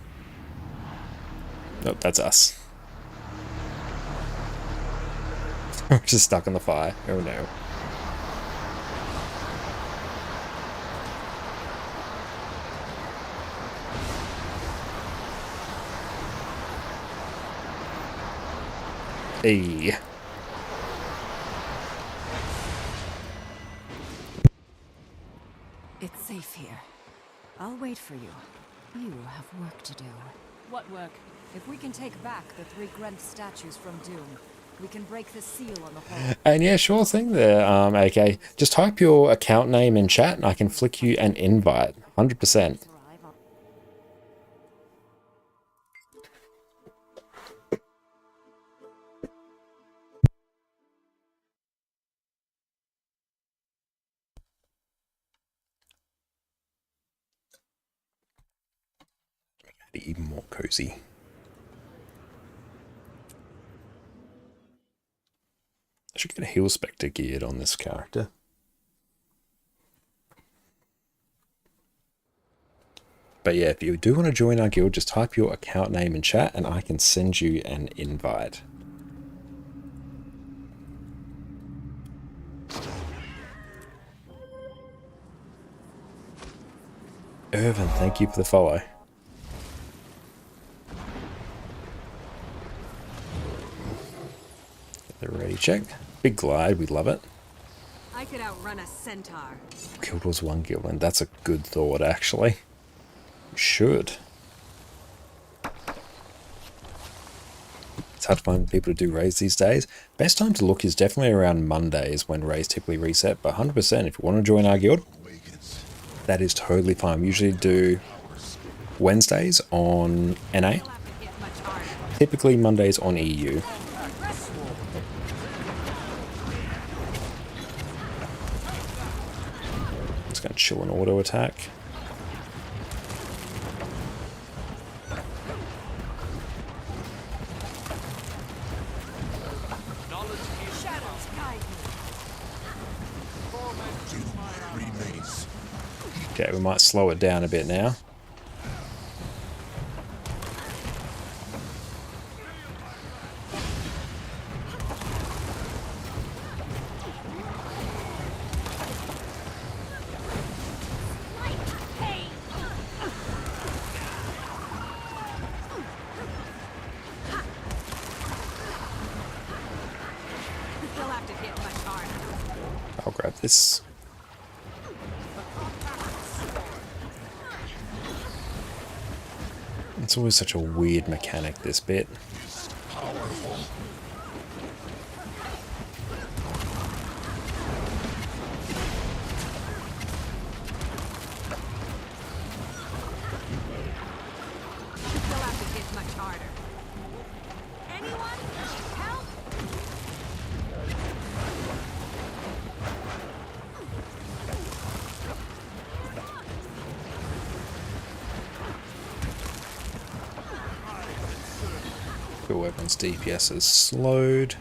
Nope, that's us. We're just stuck in the fire. Oh no. Hey. It's safe here. I'll wait for you. You have work to do. What work? If we can take back the 3 Grenth statues from Doom, we can break the seal on the whole. And yeah, sure thing there, AK. Just type your account name in chat and I can flick you an invite. 100%. Be even more cozy. I should get a heal Specter geared on this character. But yeah, if you do want to join our guild, just type your account name in chat and I can send you an invite. Irvin, thank you for the follow. The ready check. Big glide, we love it. I could outrun a centaur. Guild Wars 1 Guildland, that's a good thought actually. Should. It's hard to find people to do raids these days. Best time to look is definitely around Mondays when raids typically reset, but 100% if you want to join our guild, that is totally fine. We usually do Wednesdays on NA, typically Mondays on EU. Just going to chill an auto attack. Okay, we might slow it down a bit now. I'll grab this. It's always such a weird mechanic, this bit. Weapons DPS is slowed.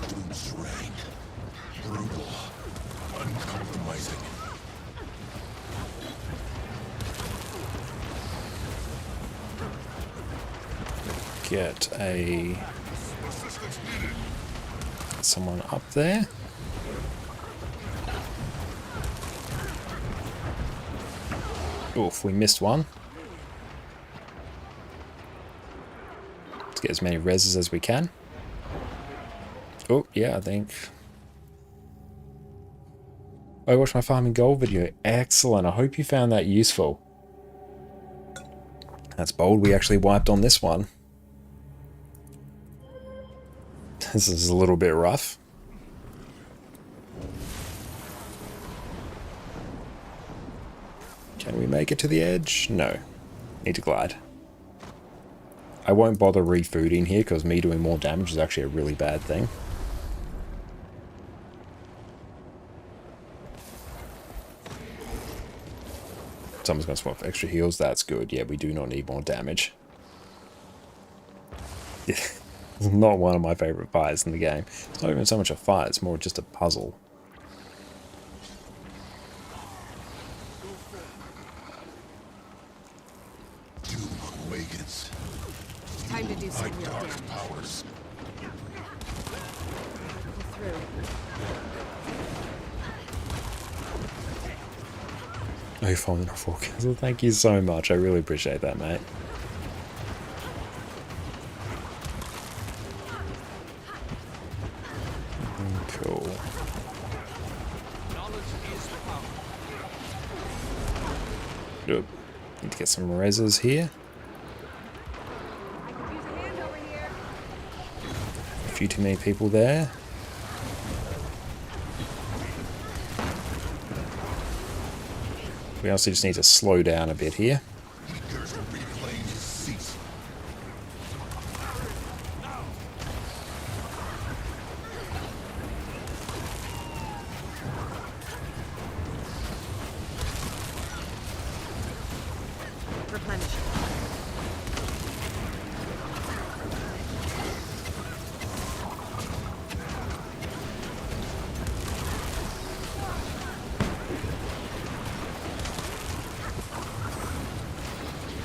Doom's reign. Brutal. Uncompromising. get someone up there. Oof, we missed one. Let's get as many reses as we can. Oh, yeah, I think. I watched my farming gold video. Excellent. I hope you found that useful. That's bold. We actually wiped on this one. This is a little bit rough. Can we make it to the edge? No. Need to glide. I won't bother refooding here because me doing more damage is actually a really bad thing. Someone's going to swap for extra heals. That's good. Yeah, we do not need more damage. Yeah, it's not one of my favorite fights in the game. It's not even so much a fight, it's more just a puzzle. Time to do some real damage. Powers. Through. Oh, you're falling off 4 kills. Well, thank you so much. I really appreciate that, mate. Cool. Yep. Need to get some reses here. A few too many people there. We also just need to slow down a bit here.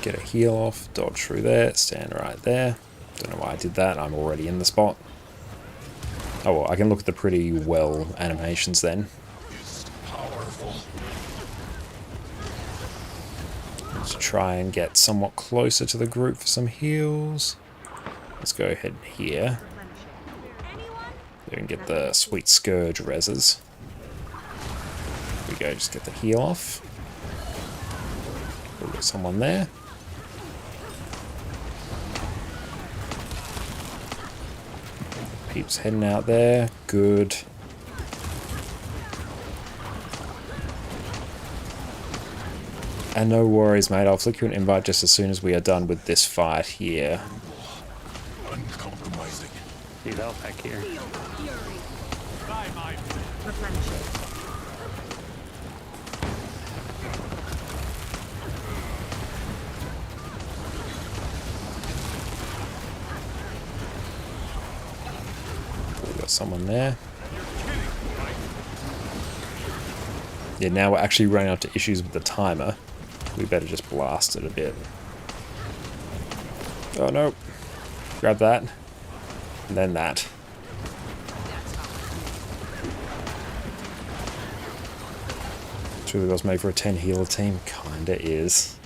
Get a heal off, dodge through there, stand right there. Don't know why I did that, I'm already in the spot. Oh well, I can look at the pretty well animations then. Let's try and get somewhat closer to the group for some heals. Let's go ahead here. We can get the sweet Scourge reses. Here we go, just get the heal off. We've got someone there. Peeps heading out there. Good. And no worries, mate. I'll flick you an invite just as soon as we are done with this fight here. Uncompromising. Need help back here. We've got someone there. Yeah, now we're actually running into issues with the timer. We better just blast it a bit. Oh no. Grab that. And then that. It really was made for a 10 healer team. Kinda is.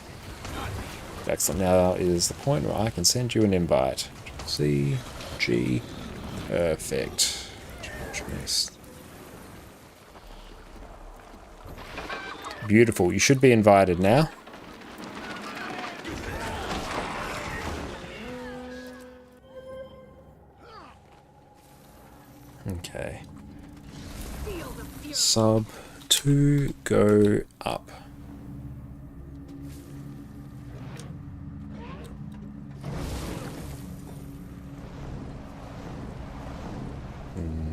Excellent. Now is the point where I can send you an invite. C, G, perfect. Beautiful. You should be invited now. Okay. Sub 2 go up.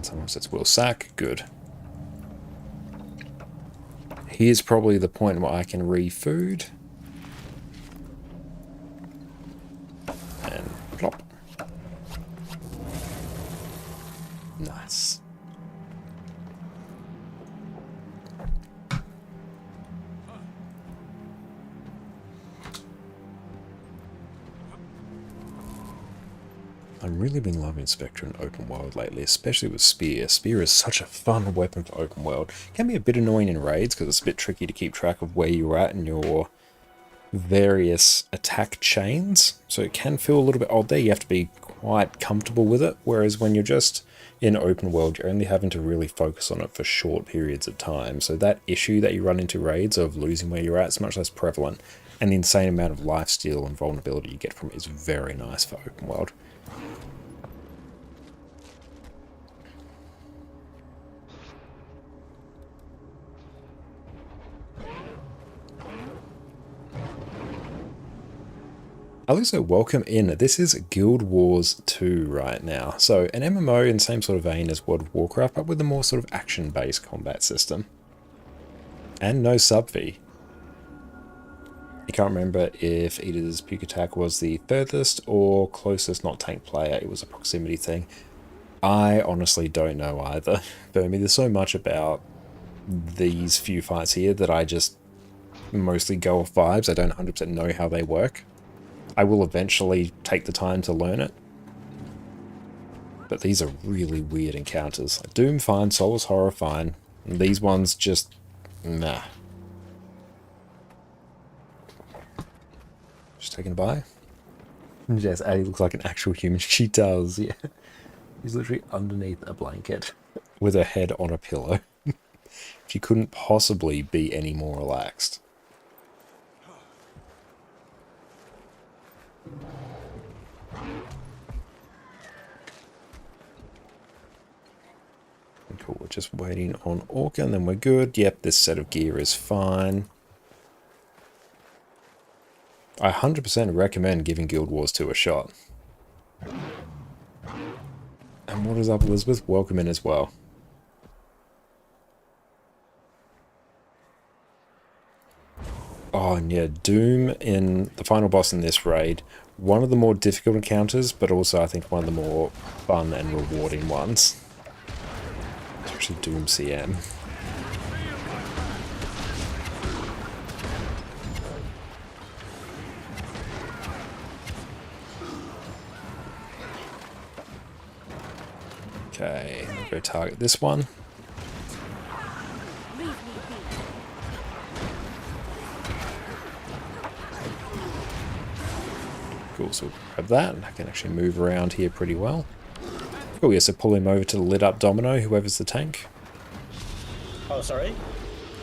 Someone says we'll sack. Good. Here's probably the point where I can refood. And plop. Nice. I've really been loving Spectre in open world lately, especially with Spear. Spear is such a fun weapon for open world. It can be a bit annoying in raids because it's a bit tricky to keep track of where you're at in your various attack chains. So it can feel a little bit odd there. You have to be quite comfortable with it. Whereas when you're just in open world, you're only having to really focus on it for short periods of time. So that issue that you run into raids of losing where you're at is much less prevalent. And the insane amount of lifesteal and vulnerability you get from it is very nice for open world. Also, welcome in. This is Guild Wars 2 right now. So an MMO in the same sort of vein as World of Warcraft, but with a more sort of action-based combat system. And no sub-V. I can't remember if Eater's Puke Attack was the furthest or closest not tank player. It was a proximity thing. I honestly don't know either. But I mean, there's so much about these few fights here that I just mostly go off vibes. I don't 100% know how they work. I will eventually take the time to learn it. But these are really weird encounters. Doom fine, Soulless Horror fine. And these ones just... nah. Just taking a bye. Yes, Addie looks like an actual human. She does, yeah. She's literally underneath a blanket with her head on a pillow. She couldn't possibly be any more relaxed. Cool, we're just waiting on Orca and then we're good. Yep, this set of gear is fine. I 100% recommend giving Guild Wars 2 a shot. And what is up, Elizabeth? Welcome in as well. Oh, and yeah, Doom in the final boss in this raid. One of the more difficult encounters, but also I think one of the more fun and rewarding ones. Especially Doom CM. Okay, I'll go target this one. Cool, so we'll grab that, and I can actually move around here pretty well. Oh yeah, so pull him over to the lit up domino, whoever's the tank. Oh, sorry?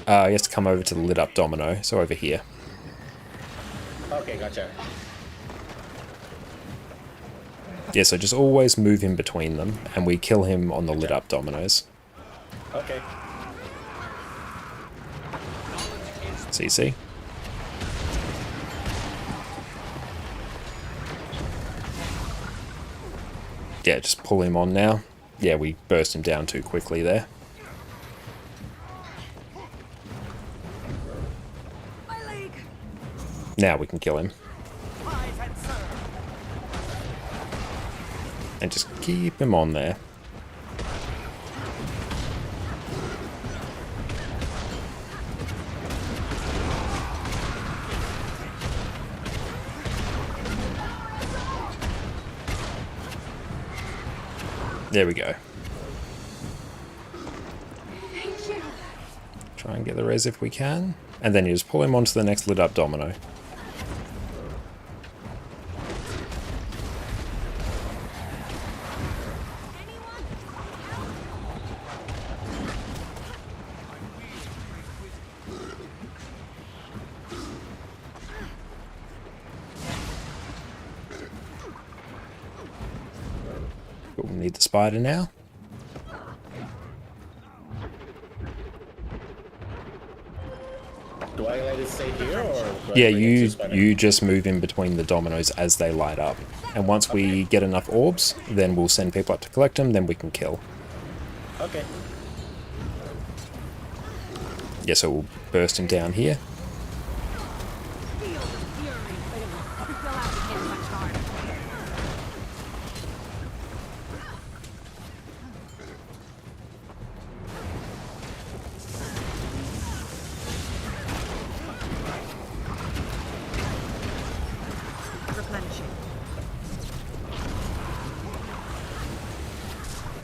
He has to come over to the lit up domino, so over here. Okay, gotcha. Yeah, so just always move him between them, and we kill him on the lit up dominoes. Okay. CC. Yeah, just pull him on now. Yeah, we burst him down too quickly there. Now we can kill him. And just keep him on there. There we go. Try and get the res if we can. And then you just pull him onto the next lit up domino. But we need the spider now. Do I let it stay here, or do I Yeah, bring it to spider? you just move in between the dominoes as they light up. And once we get enough orbs, then we'll send people up to collect them, then we can kill. Okay. Yeah, so we'll burst him down here.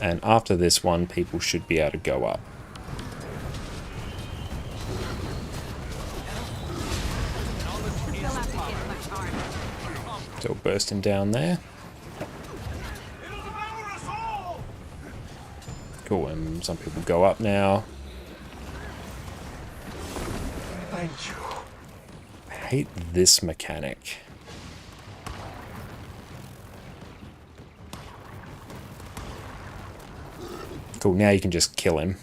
And after this one, people should be able to go up. Still bursting down there. Cool, and some people go up now. Thank you. I hate this mechanic. Cool, now you can just kill him.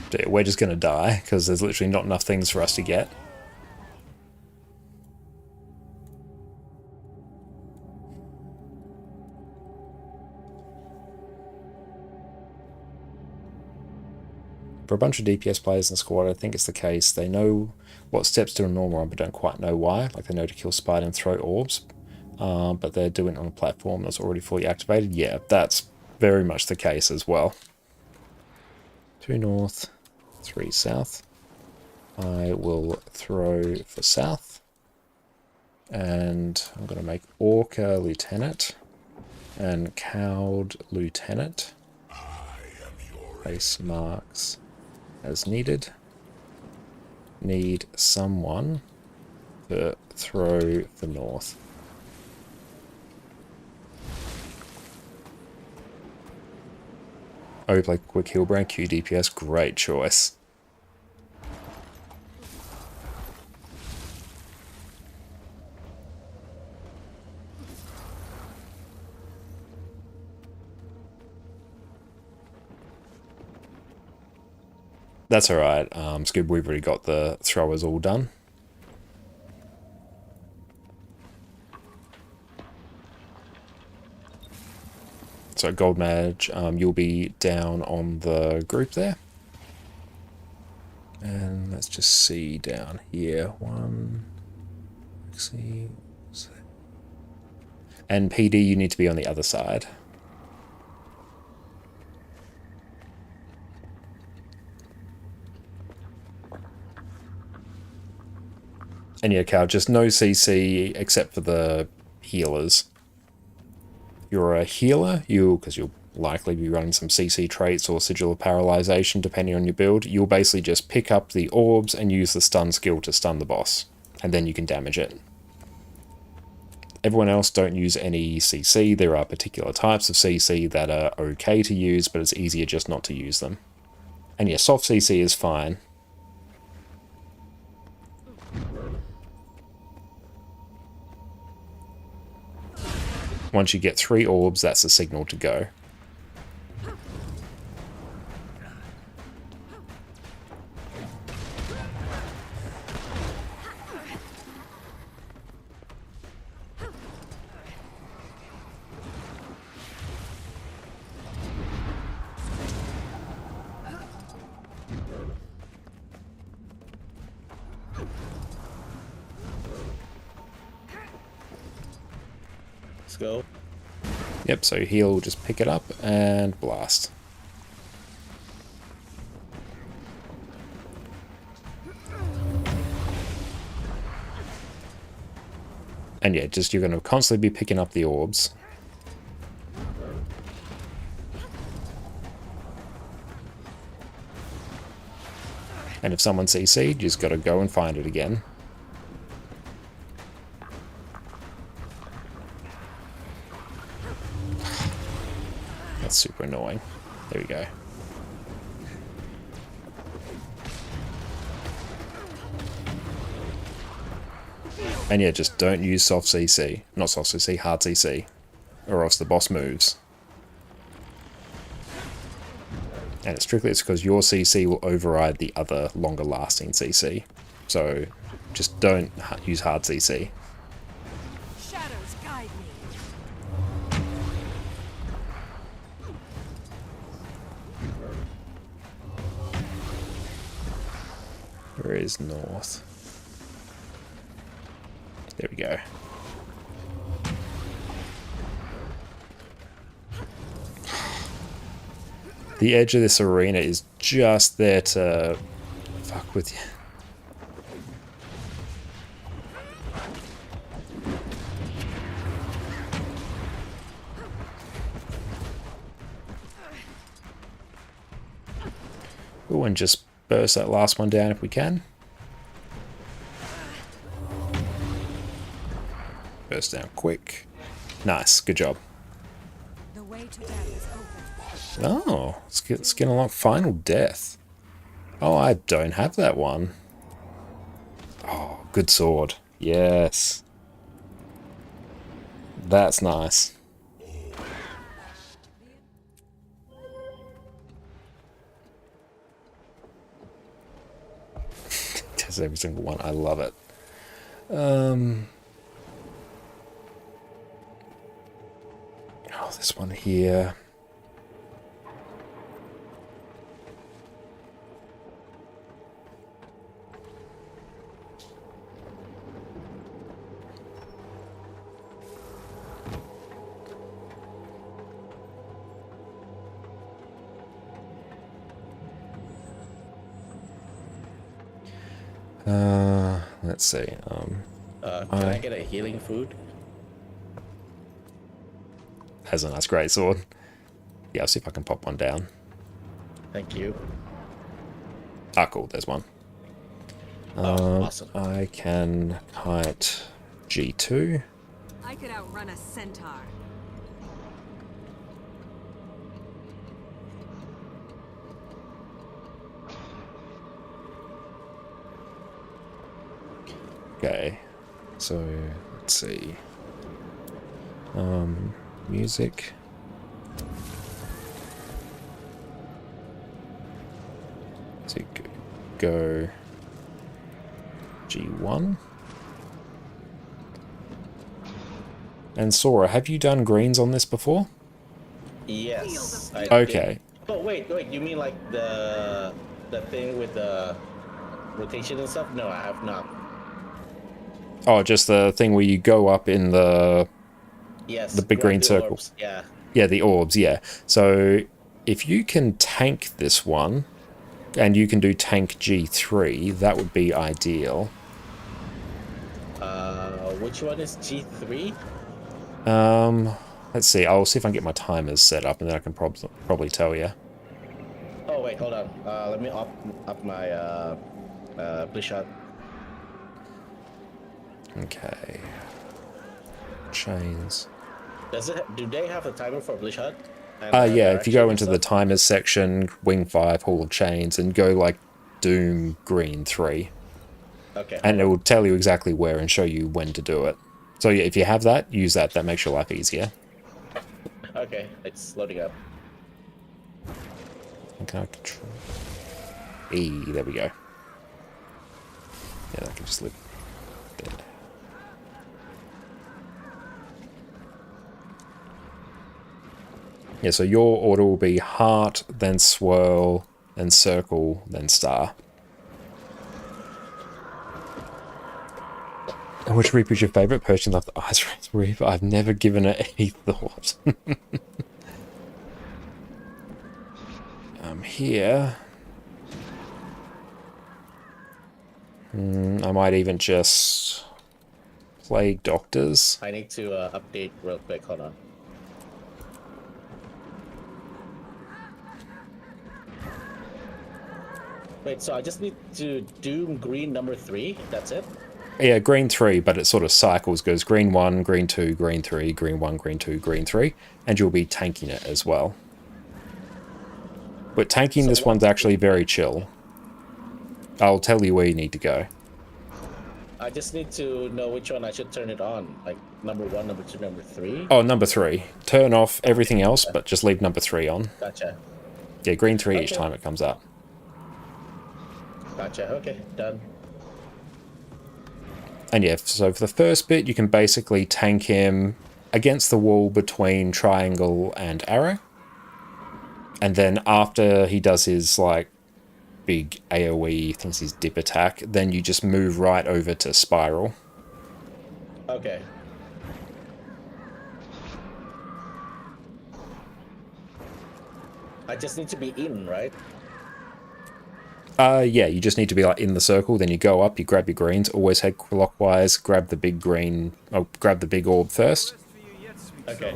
So yeah, we're just going to die, because there's literally not enough things for us to get. For a bunch of DPS players in the squad, I think it's the case. They know what steps to a normal run, but don't quite know why. Like, they know to kill Spider and throw orbs, but they're doing it on a platform that's already fully activated. Yeah, that's very much the case as well. 2 north, 3 south. I will throw for south. And I'm going to make Orca Lieutenant and Cowed Lieutenant. Place marks as needed. Need someone to throw for north. Oh, we play Quick Heal Brand, QDPS, great choice. That's alright, Scoob, we've already got the throwers all done. So Gold Mage, you'll be down on the group there. And let's just see down here. 1, see. And PD, you need to be on the other side. And yeah, Cal, just no CC except for the healers. You're a healer, because you'll likely be running some CC traits or Sigil of Paralyzation depending on your build. You'll basically just pick up the orbs and use the stun skill to stun the boss, and then you can damage it. Everyone else don't use any CC. There are particular types of CC that are okay to use, but it's easier just not to use them. And yeah, soft CC is fine. Once you get 3 orbs, that's the signal to go. Let's go. Yep, so heal will just pick it up and blast. And yeah, just you're going to constantly be picking up the orbs. And if someone CC'd, you just got to go and find it again. That's super annoying. There we go. And yeah, just don't use soft CC. Not soft CC, hard CC. Or else the boss moves. And it's because your CC will override the other longer lasting CC. So just don't use hard CC. Shadows guide me. Where is north? There we go. The edge of this arena is just there to fuck with you. Oh, and just burst that last one down if we can. Burst down quick. Nice, good job. The way to death is open. Oh, let's get along. Final death. Oh, I don't have that one. Oh, good sword. Yes. That's nice. Does every single one. I love it. Oh, this one here. Let's see. Can I get a healing food? Has a nice great sword. Yeah, I'll see if I can pop one down. Thank you. Ah, cool. There's one. Awesome. I can kite G2. I could outrun a centaur. Okay, so let's see. Music. So go G1. And Sora, have you done greens on this before? Yes. I Okay. did. Oh wait. You mean like the thing with the rotation and stuff? No, I have not. Oh, just the thing where you go up in the Yes. the big green the circle. orbs, yeah. Yeah, the orbs, yeah. So if you can tank this one, and you can do tank G3, that would be ideal. Which one is G3? Let's see. I'll see if I can get my timers set up, and then I can probably tell you. Oh wait, hold on. Let me up my blue shot. Okay. Chains. Do they have a timer for blue shot? Yeah, if you go into the timers section, Wing 5, Hall of Chains, and go like Doom Green 3. Okay. And it will tell you exactly where and show you when to do it. So yeah, if you have that, use that. That makes your life easier. Okay, it's loading up. Can I control? E, there we go. Yeah, that can just live there. Yeah, so your order will be heart, then swirl, then circle, then star. And which Reaper is your favourite? Personally love the Ice Race Reaper. I've never given it any thought. Here. I might even just Plague Doctors. I need to update real quick. Hold on. Wait, so I just need to Doom Green number 3? That's it? Yeah, green 3, but it sort of cycles, goes green 1, green 2, green 3, green 1, green 2, green 3, and you'll be tanking it as well. But tanking this one's actually very chill. I'll tell you where you need to go. I just need to know which one I should turn it on. Like number 1, number 2, number 3? Oh, number 3. Turn off everything else, but just leave number 3 on. Gotcha. Yeah, green 3 each time it comes up. Gotcha. Okay, done. And yeah, so for the first bit, you can basically tank him against the wall between triangle and arrow. And then after he does his, like, big AoE, thinks his dip attack, then you just move right over to spiral. Okay. I just need to be in, right? Yeah, you just need to be like in the circle, then you go up, you grab your greens, always head clockwise, grab the big green, oh, grab the big orb first. Okay.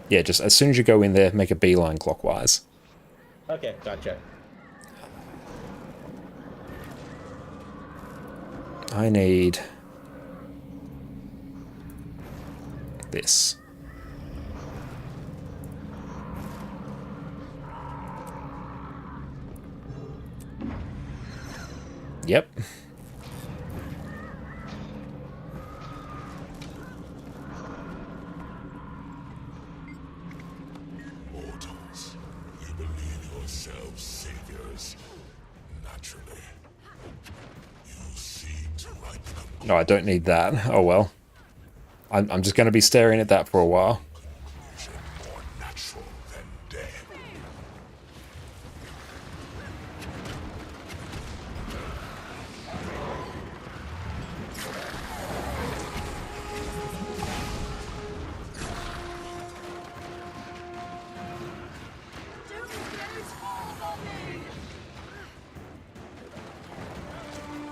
Yeah, just as soon as you go in there, make a beeline clockwise. Okay, gotcha. I need this. Yep. Mortals, you believe yourselves saviors. Naturally, you seek to right the No, I don't need that. Oh well. I'm just going to be staring at that for a while. conclusion more natural than death.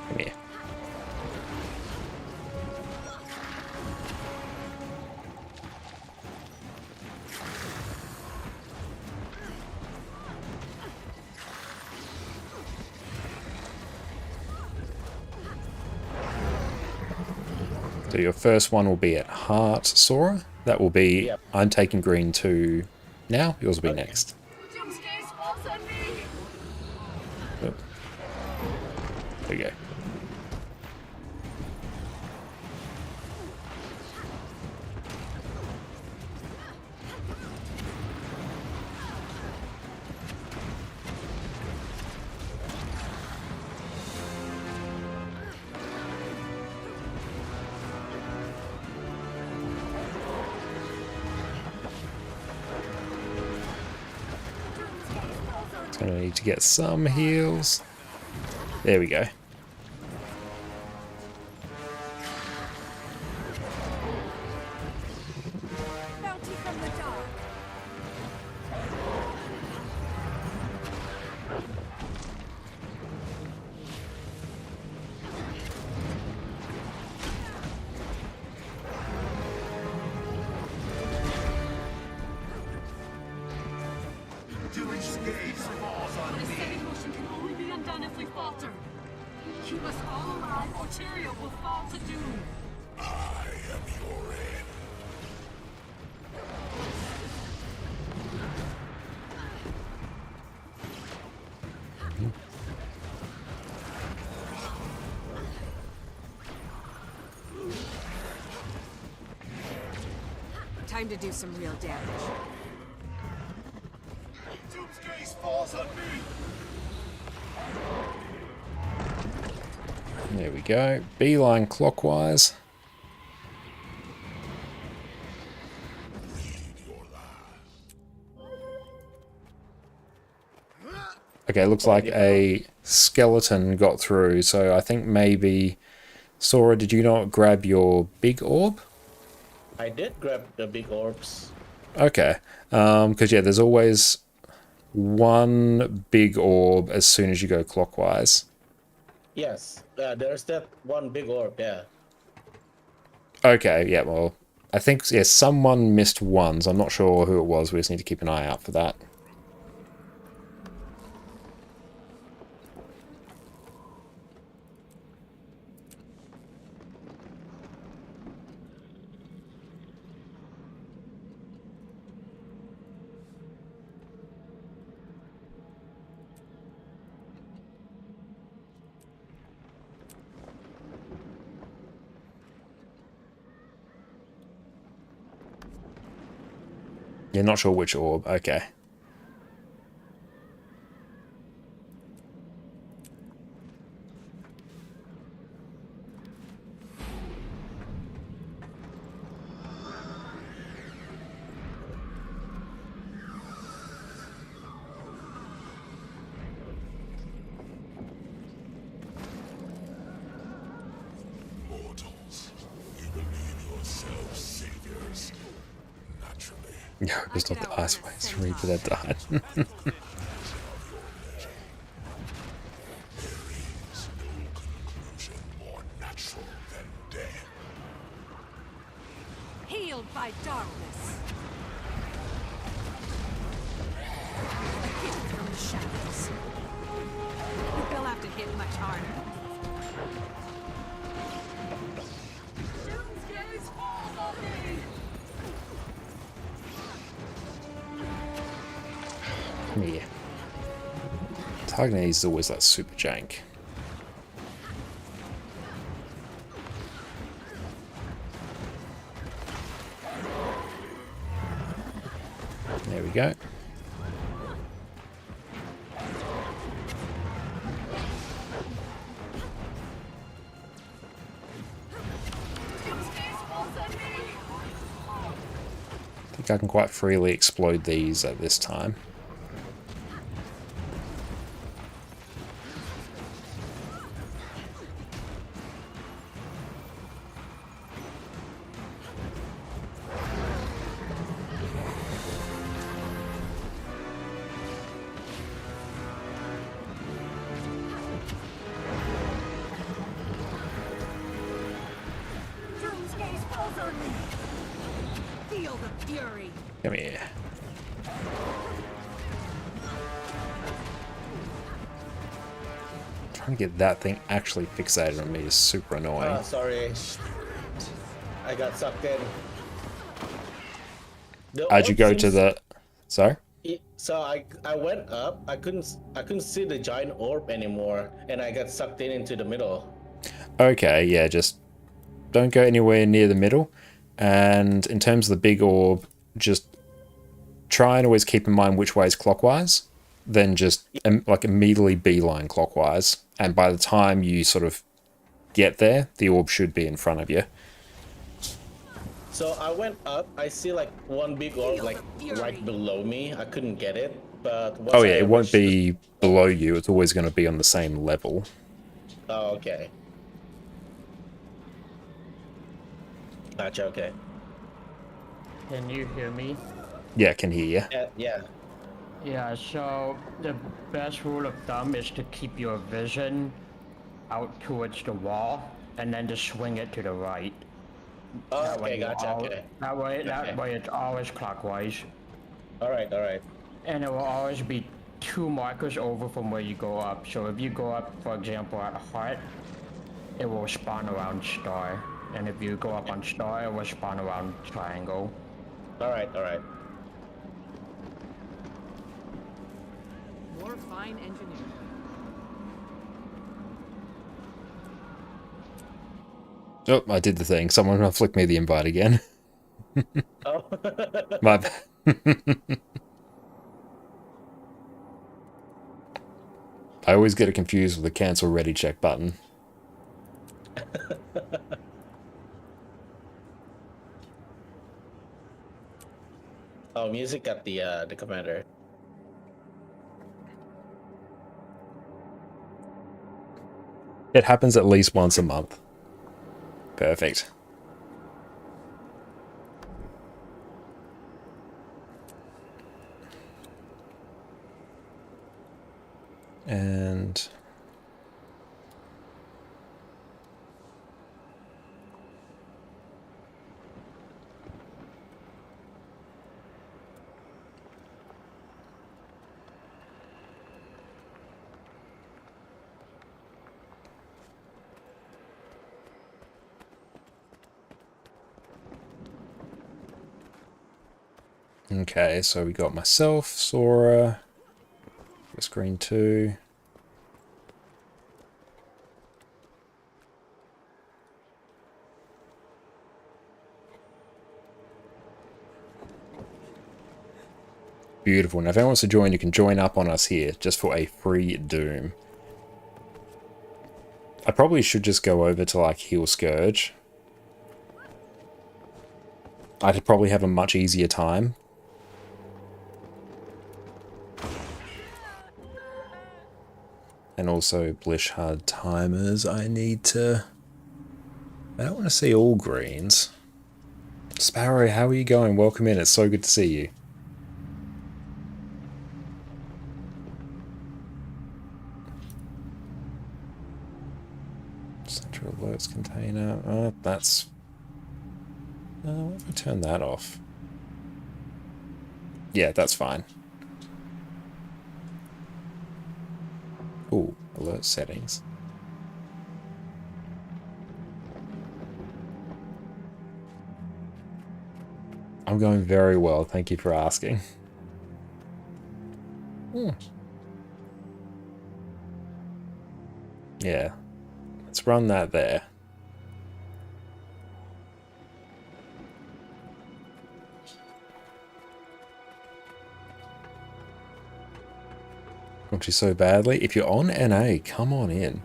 Come here. So your first one will be at Heart, Sora. That will be, Yep. I'm taking green 2 now. Yours will be Okay. next. Oh. There you go. It's going to need to get some heals. There we go. Bounty from the dark. Doom's gaze falls on The me. steady motion can only be undone if we falter. Keep us all alive, or Tyrael will fall to doom. I am your end. Time to do some real damage. Doom's gaze falls on me. There we go. Beeline clockwise. Okay, looks like a skeleton got through, so I think maybe... Sora, did you not grab your big orb? I did grab the big orbs. Okay, because yeah, there's always one big orb as soon as you go clockwise. Yes, there's that one big orb, yeah. Okay, yeah, well, I think, yeah, someone missed one, so I'm not sure who it was. We just need to keep an eye out for that. You're not sure which orb, okay. Mortals, you believe yourselves saviors. Naturally, Yeah, it was not the Ice Waves Reaper that died. More natural than death. Healed by darkness. A hit from the shadows. They'll have to hit much harder. Doomsday's falls on me! Yeah. Target is always like super jank. There we go. Doomsday's falls on me! I think I can quite freely explode these at this time. Doomsday's falls on me! Feel the fury. Come here. Trying to get that thing actually fixated on me is super annoying. Sorry. I got sucked in. The How'd you orb go to seems- the... Sorry? So I went up. I couldn't see the giant orb anymore, and I got sucked in into the middle. Okay, yeah, just don't go anywhere near the middle. And in terms of the big orb, just try and always keep in mind which way is clockwise. Then just like immediately beeline clockwise. And by the time you sort of get there, the orb should be in front of you. So I went up. I see like one big orb Feel like the fury. right below me. I couldn't get it, but once Oh yeah, I it won't reached the- be below you. It's always going to be on the same level. Oh, okay. Gotcha. Okay. Can you hear me? Yeah, I can hear you. Yeah. Yeah. Yeah, so the best rule of thumb is to keep your vision out towards the wall and then to swing it to the right. Oh, That way okay. you Gotcha. Okay. That way Okay. it's always clockwise. All right. All right. And it will always be 2 markers over from where you go up. So if you go up, for example, at heart, it will spawn around star. And if you go up on star, it will spawn around triangle. All right. All right. More fine engineering. Oh, I did the thing. Someone flicked me the invite again. Oh. My bad. I always get it confused with the cancel ready check button. Oh, music got the commander. It happens at least once a month. Perfect. And okay, so we got myself, Sora, screen 2. Beautiful. Now, if anyone wants to join, you can join up on us here, just for a free Doom. I probably should just go over to, like, Heal Scourge. I'd probably have a much easier time. And also, Blishard timers, I need to... I don't want to see all greens. Sparrow, how are you going? Welcome in. It's so good to see you. Central alerts container. That's... what if I turn that off? Yeah, that's fine. Ooh, alert settings. I'm going very well, thank you for asking. Yeah, let's run that there. Want you so badly? If you're on NA, come on in.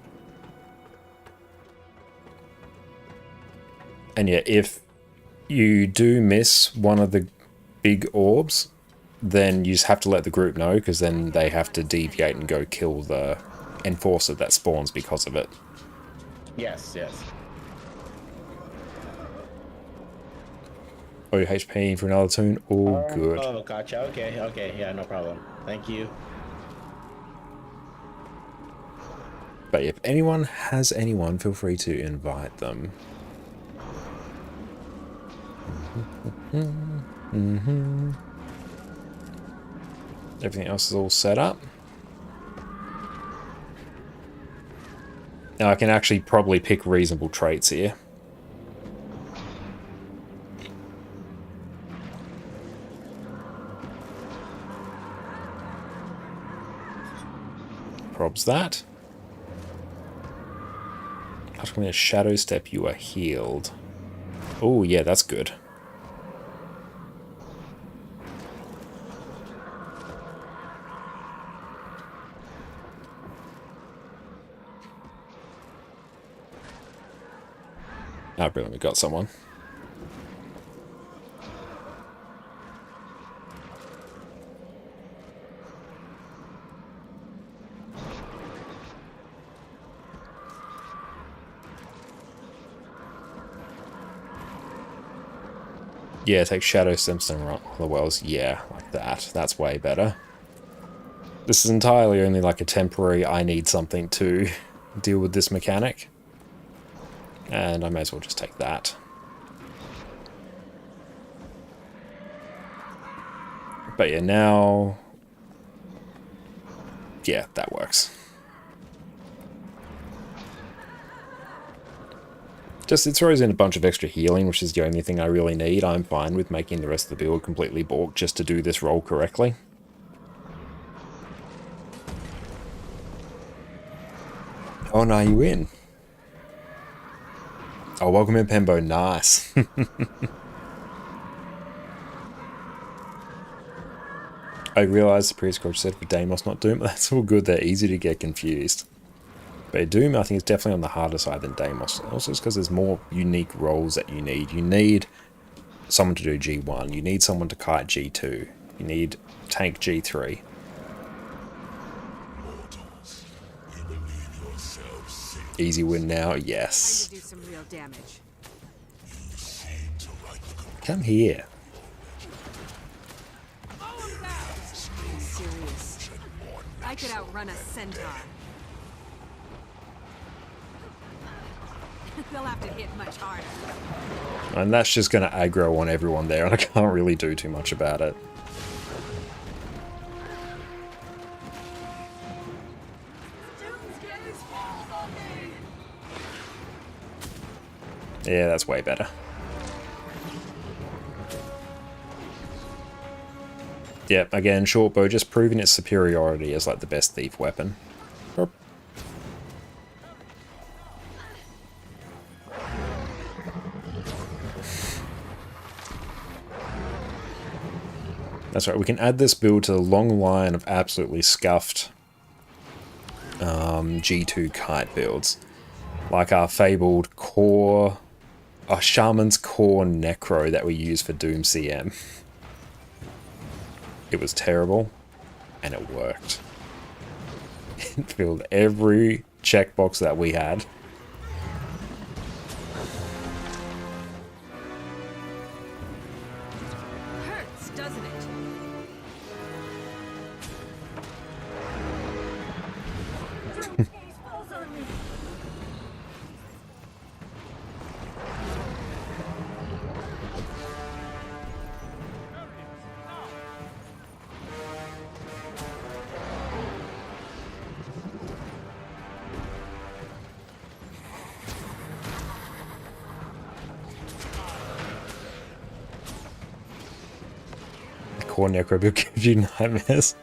And yeah, if you do miss one of the big orbs, then you just have to let the group know, because then they have to deviate and go kill the enforcer that spawns because of it. Yes, yes. Oh, your HP for another tune? All good. Oh, gotcha. Okay, okay. Yeah, no problem. Thank you. But if anyone has anyone, feel free to invite them. Everything else is all set up. Now I can actually probably pick reasonable traits here. Probs that. After a shadow step, you are healed. Oh yeah, that's good. Ah, brilliant, we got someone. Yeah, take Shadow Simpson on the wells. Yeah, like that. That's way better. This is entirely only like a temporary, I need something to deal with this mechanic. And I may as well just take that. But yeah, now... yeah, that works. Just, it throws in a bunch of extra healing, which is the only thing I really need. I'm fine with making the rest of the build completely balked just to do this roll correctly. Oh no, you win. Oh, welcome in, Pembo. Nice. I realised the previous coach said for Deimos, not Doom. That's all good. They're easy to get confused. But Doom, I think, is definitely on the harder side than Deimos. Also, it's because there's more unique roles that you need. You need someone to do G1. You need someone to kite G2. You need tank G3. Easy win now, yes. Do some real damage. Come here. Serious. I could outrun a centaur. They'll have to hit much harder. And that's just going to aggro on everyone there, and I can't really do too much about it. Yeah, that's way better. Yep, again, short bow just proving its superiority as like the best thief weapon. Burp. That's right, we can add this build to the long line of absolutely scuffed G2 kite builds. Like our fabled core, our Shaman's Core Necro that we use for Doom CM. It was terrible, and it worked. It filled every checkbox that we had. doesn't it? Core Necrobill gives you nightmares.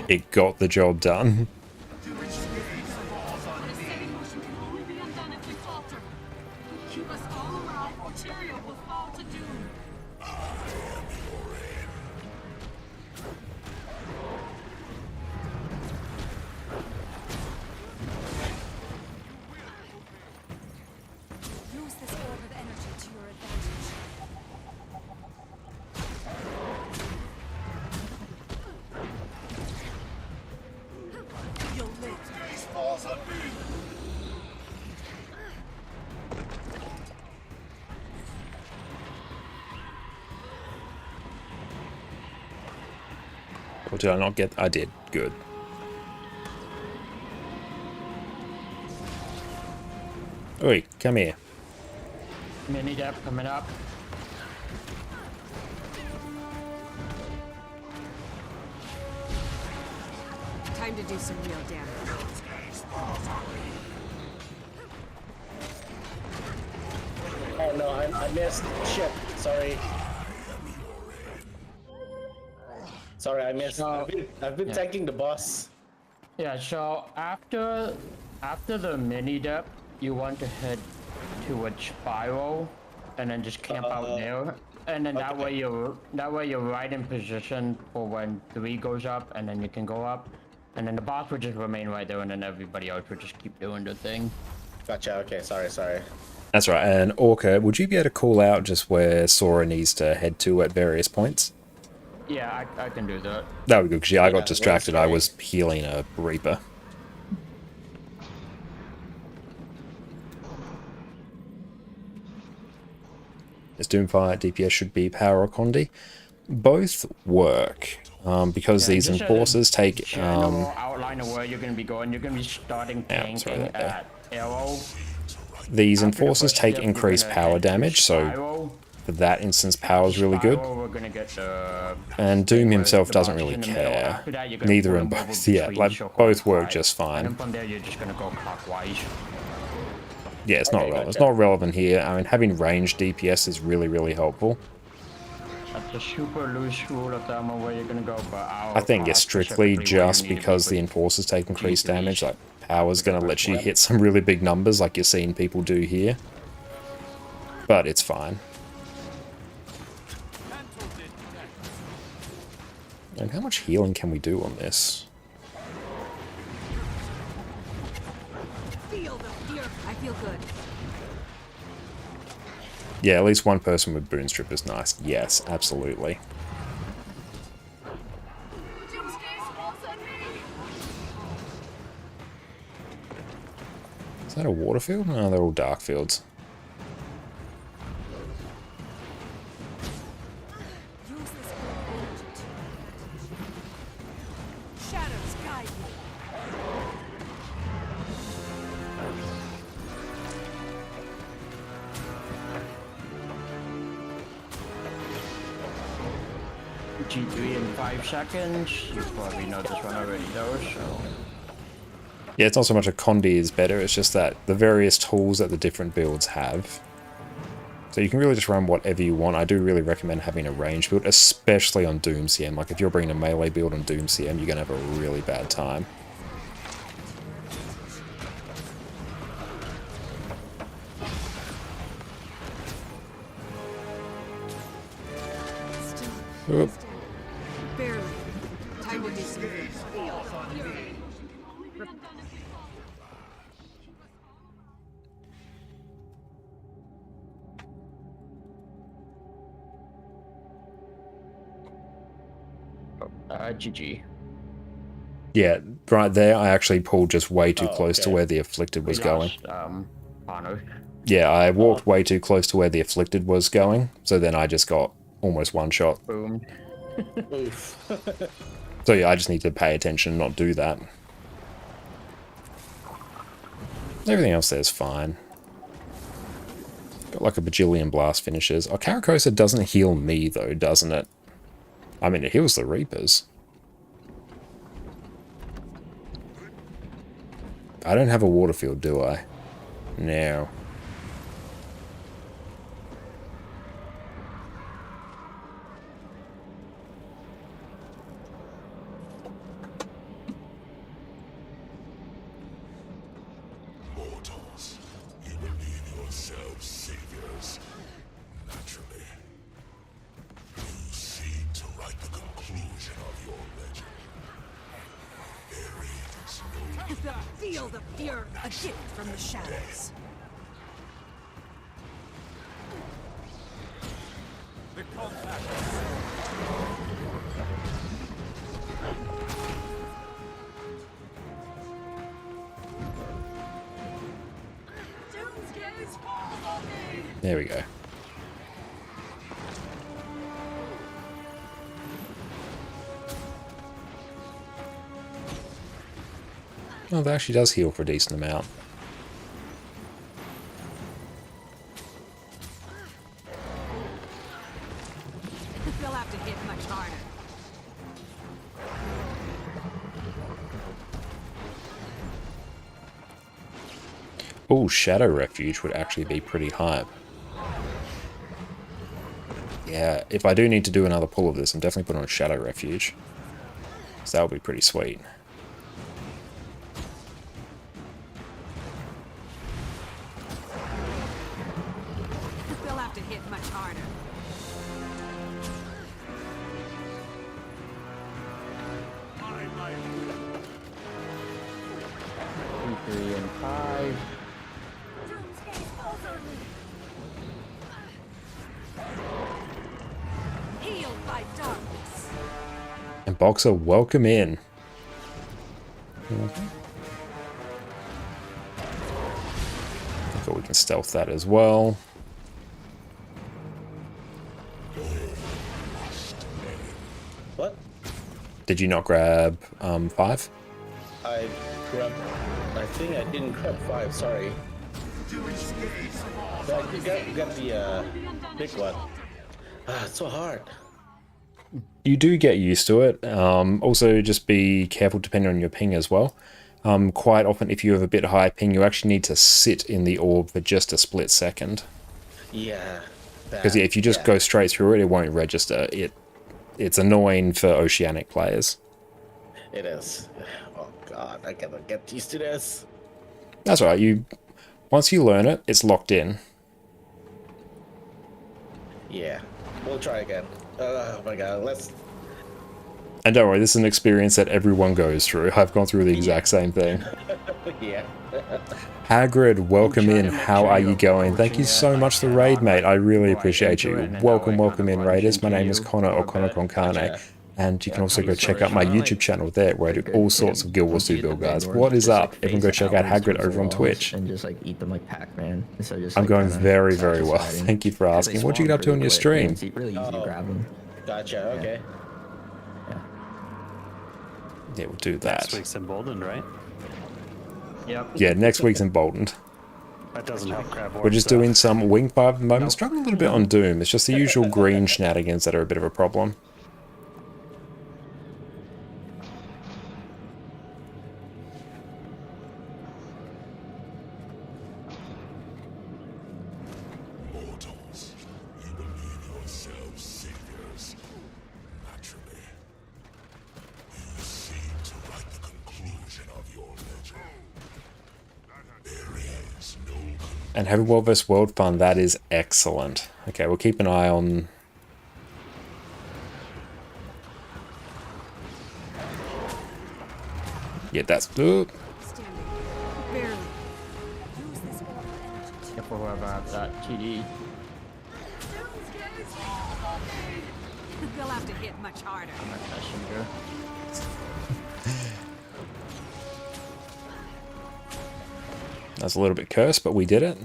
It got the job done. What is setting motion can only be undone if we falter. Keep us all alive, or Tyria will fall to doom. Use this orb of energy to your advantage. You'll live. Or did I not get? I did. Good. Oi, come here. Mini depth coming up. Time to do some real damage. Oh no, I missed. Shit. Sorry. Sorry, I missed. So- I've been tanking the boss. Yeah, so after the mini depth, you want to head towards Spiral, and then just camp out there, and then that way you're right in position for when 3 goes up, and then you can go up, and then the boss would just remain right there, and then everybody else would just keep doing their thing. Gotcha. Okay. Sorry. That's right. And Orca, would you be able to call out just where Sora needs to head to at various points? Yeah, I can do that. That would be good, because I got Yeah, distracted. that's I great. was healing a Reaper. This Doomfire DPS should be Power or Condi. Both work, because Yeah, these just a enforcers take... general outline of where you're gonna be going. You're gonna be starting Yeah, it's right tanking there. at Arrow. These After the enforcers first take step, you're increased gonna power head to damage, so Spiral. for that instance, power is really good. Spiral, we're gonna get the And Doom where himself the doesn't boss is really in the middle. care. After that, you're gonna Neither pull in them over both. Yeah, between like circle and both work fight. just And fine. then from there, you're just gonna go clockwise. Yeah, it's not Okay, relevant. It's gotcha. not relevant here. I mean, having ranged DPS is really, really helpful. That's a super loose rule of thumb of where you're gonna go, but I think it's strictly just because the enforcers take increased G3s. damage. Like, power's going to let you Yep. hit some really big numbers like you're seeing people do here. But it's fine. And how much healing can we do on this? Feel the fear. I feel good. Yeah, at least one person with Boon Strip is nice. Yes, absolutely. Is that a water field? No, they're all dark fields. Use this orb of energy to your advantage. Shadows guide you. G3 in 5 seconds. You probably know this one already though, so... Yeah, it's not so much a Condi is better, it's just that the various tools that the different builds have. So you can really just run whatever you want. I do really recommend having a range build, especially on Doom CM. Like, if you're bringing a melee build on Doom CM, you're going to have a really bad time. Still. Oop. Barely. Time to do some GG. Yeah, right there, I actually pulled just way too Oh, close to okay. where the Afflicted was going. Connor. Yeah, I walked way too close to where the Afflicted was going, so then I just got almost one shot. Boom. Oof. So yeah, I just need to pay attention and not do that. Everything else there's fine. Got like a bajillion blast finishes. Oh, Caracosa doesn't heal me though, doesn't it? I mean, it heals the Reapers. I don't have a water field, do I? No. Mortals, you believe yourselves saviors. Naturally, you seek to write the conclusion of your legend. There is no Feel the fear, a gift from the shadows. Doomsday's falling on me! There we go. Oh, that actually does heal for a decent amount. They'll have to hit much harder. Oh, Shadow Refuge would actually be pretty hype. Yeah, if I do need to do another pull of this, I'm definitely putting on Shadow Refuge. So that would be pretty sweet. They'll have to hit much harder. Two, 3, and 5. Doomsday's falls on me! Healed by darkness. And Boxer, welcome in. I thought we can stealth that as well. What? Did you not grab 5? I grabbed. I think I didn't grab 5. Sorry. But you got the big one. Ah, it's so hard. You do get used to it. Also, just be careful depending on your ping as well. Quite often, if you have a bit high ping, you actually need to sit in the orb for just a split second. Yeah. Because if you just go straight through it, it won't register. It's annoying for Oceanic players. It is. Oh god, I gotta get used to this. That's all right. Once you learn it, it's locked in. Yeah. We'll try again. Oh my god, let's. And don't worry, this is an experience that everyone goes through. I've gone through the exact same thing. Yeah. Hagrid, welcome in. How are you going? Thank you so much for the raid, mate. I really appreciate you. Welcome in, raiders. My name is Connor or ConnorConCarne. And you can also go check out my YouTube channel there, where I do all sorts of Guild Wars 2 build guides. What is up? Everyone go check out Hagrid over on Twitch. And just like eat them like Pac-Man. So just, I'm like, going kinda very, very well. satisfying. Thank you for asking. What'd you get up to on your stream? It's really easy to grab them. Gotcha, okay. Yeah, we'll do that. Next week's emboldened, right? Yep. Yeah, next week's emboldened. That doesn't help crab We're just doing some wing 5 at the moment. Struggling a little bit on Doom. It's just the usual green shenanigans that are a bit of a problem. mortals. You believe yourselves saviors. Naturally, you seek to write the conclusion of your legend. There is no And having World vs. World fun, that is excellent. Okay, we'll keep an eye on... Yeah, that's... Standing. Barely. Use this orb energy. Careful whoever has that TD. Doomsday's falls on me! They'll have to hit much harder. I'm a messenger. That's a little bit cursed, but we did it.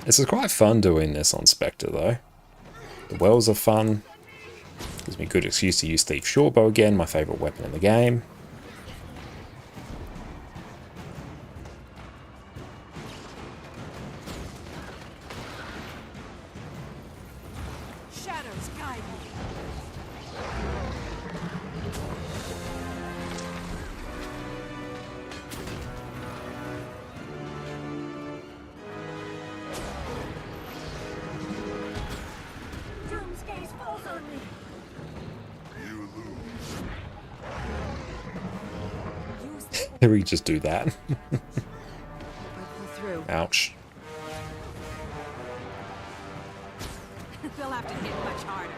This is quite fun doing this on Specter though. The wells are fun. Gives me a good excuse to use Thief Shortbow again, my favourite weapon in the game. Shadows guide me. Doom's gaze falls on me. You lose. Use the Here we just do that. I pull through. Ouch. They'll have to hit much harder.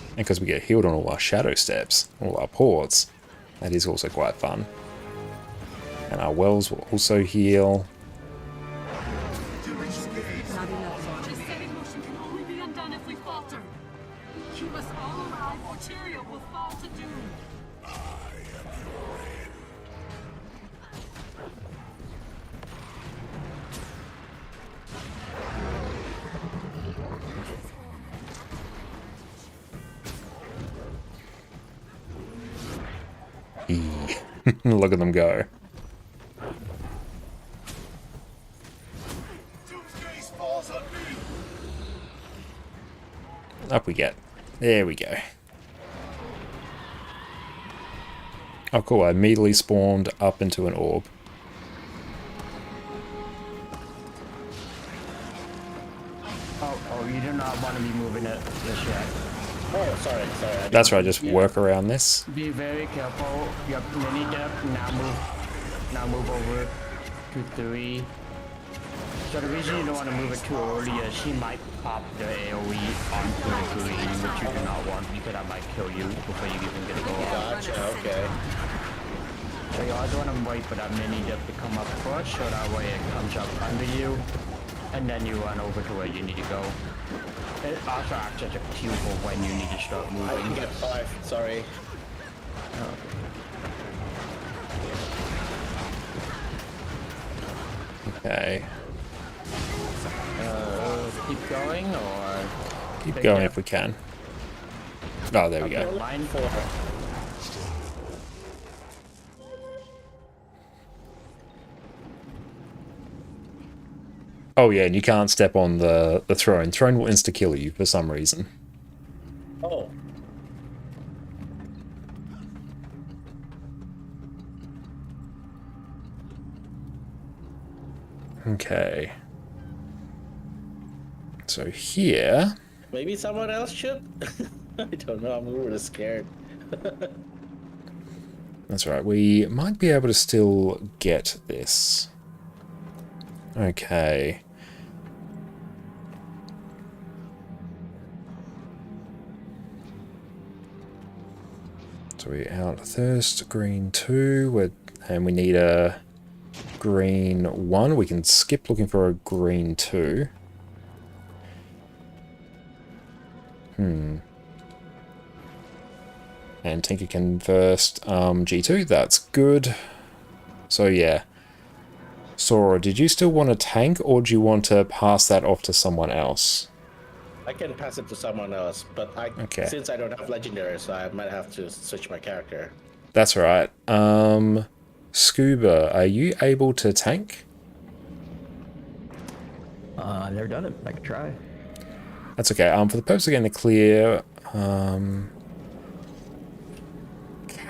And because we get healed on all our shadow steps, all our ports, that is also quite fun. And our wells will also heal. Not enough. This setting motion can only be undone if we falter. Keep us all alive, or Tyrael will fall to doom. Look at them go. Doom's gaze falls on me. Up we get. There we go. Oh cool, I immediately spawned up into an orb. Oh, you do not want to be moving it just yet. Oh, sorry. That's right, just work around this. Be very careful. You have mini depth. Now move over to 3. So the reason you don't want to move it too early is she might pop the AoE onto the green, which you do not want because that might kill you before you even get to go up. Gotcha, okay. So you always want to wait for that mini dip to come up first, so that way it comes up under you, and then you run over to where you need to go. It also acts as a cue for when you need to start I moving. can get 5, sorry. Okay. Keep going, or Keep take going it? if we can. Oh, there we go. Line 4. Oh yeah, and you can't step on the throne. Throne will insta-kill you for some reason. Oh. Okay. So here... Maybe someone else should? I don't know, I'm a little scared. That's right, we might be able to still get this. Okay. So we out thirst, green 2, and we need a green 1. We can skip looking for a green 2. And Tinker can first G2, that's good. So yeah. Sora, did you still want a tank, or do you want to pass that off to someone else? I can pass it to someone else, but Okay. since I don't have legendary, so I might have to switch my character. That's right. Scuba, are you able to tank? I've never done it. I could try. That's okay. For the purpose of getting the clear,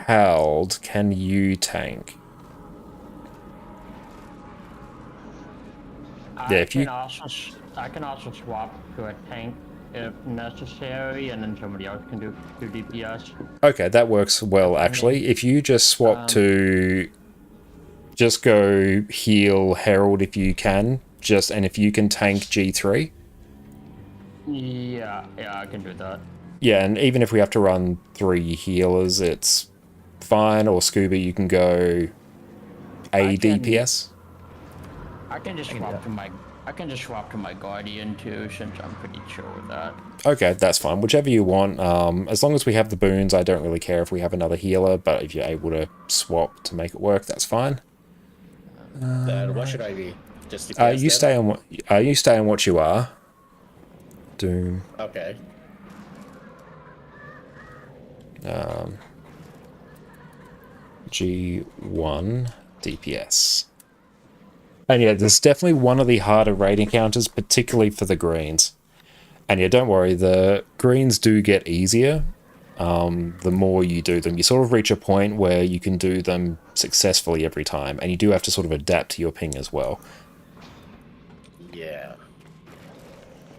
Cald, can you tank? Yeah, if you... I can also swap to a tank if necessary, and then somebody else can do DPS. Okay, that works well, actually. If you just swap to... Just go heal Herald if you can. And if you can tank G3. Yeah, I can do that. Yeah, and even if we have to run 3 healers, it's fine. Or Scuba, you can go ADPS. I can just swap to my I can just swap to my Guardian too, since I'm pretty chill with that. Okay, that's fine. Whichever you want. As long as we have the boons, I don't really care if we have another healer, but if you're able to swap to make it work, that's fine. Then what should I be? Just DPS You then? stay on what you stay on what you are. Doom. Okay. G1 DPS. And yeah, this is definitely one of the harder raid encounters, particularly for the greens. And yeah, don't worry, the greens do get easier the more you do them. You sort of reach a point where you can do them successfully every time, and you do have to sort of adapt to your ping as well. Yeah.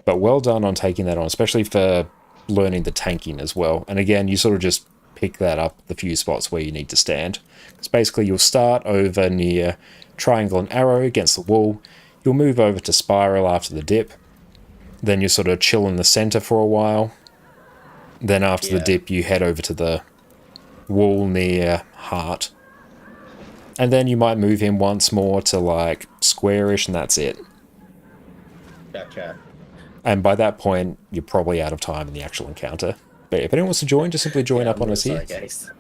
But well done on taking that on, especially for learning the tanking as well. And again, you sort of just pick that up the few spots where you need to stand. It's basically you'll start over near triangle and arrow against the wall. You'll move over to spiral after the dip. Then you sort of chill in the center for a while. Then after the dip, you head over to the wall near heart. And then you might move in once more to like squarish, and that's it. Gotcha. And by that point, you're probably out of time in the actual encounter. But if anyone wants to join, just simply join up on us here. Guys.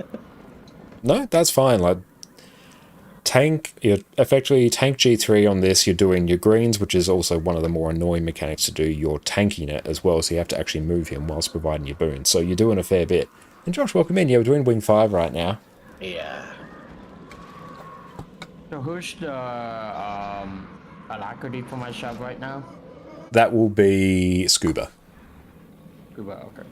No, that's fine. Like you're effectively tank G3 on this. You're doing your greens, which is also one of the more annoying mechanics to do. You're tanking it as well, so you have to actually move him whilst providing your boons. So you're doing a fair bit. And Josh, welcome in. Yeah, we're doing Wing 5 right now. Yeah. So who's the alacrity for my sub right now? That will be Scuba. Scuba, okay.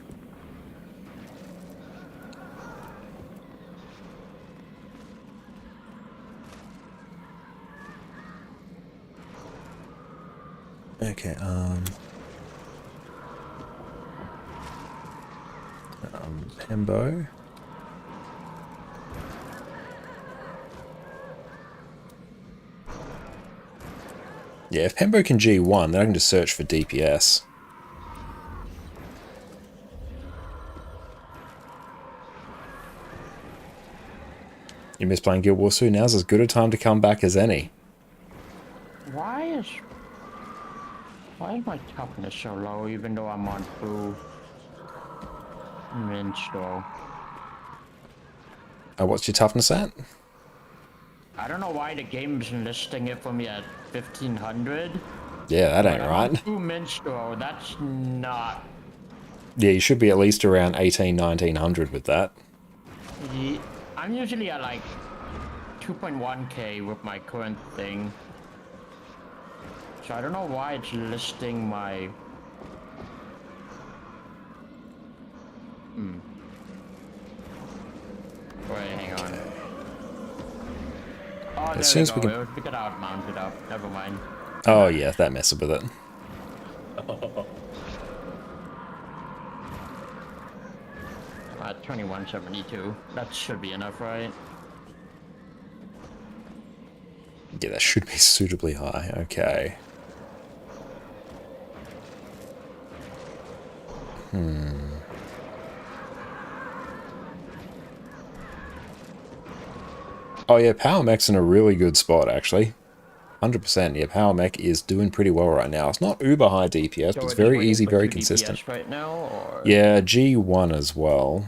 Okay, Hembo. Yeah, if Hembo can G1, then I can just search for DPS. You miss playing Guild Wars 2? Now's as good a time to come back as any. Why is my toughness so low even though I'm on full minstrel? What's your toughness at? I don't know why the game's listing it for me at 1500. Yeah, that ain't I'm right. on full minstrel, that's not... Yeah, you should be at least around 1900 with that. I'm usually at like 2.1k with my current thing. So I don't know why it's listing my... Wait, hang on. Oh, As soon as we can... It was because I mounted up. Never mind. Oh yeah, that messes with it. At 2172. That should be enough, right? Yeah, that should be suitably high. Okay. Oh yeah, Power Mech's in a really good spot, actually. 100%. Yeah, Power Mech is doing pretty well right now. It's not uber high DPS, but it's very easy, very consistent. Right now, or? Yeah, G1 as well.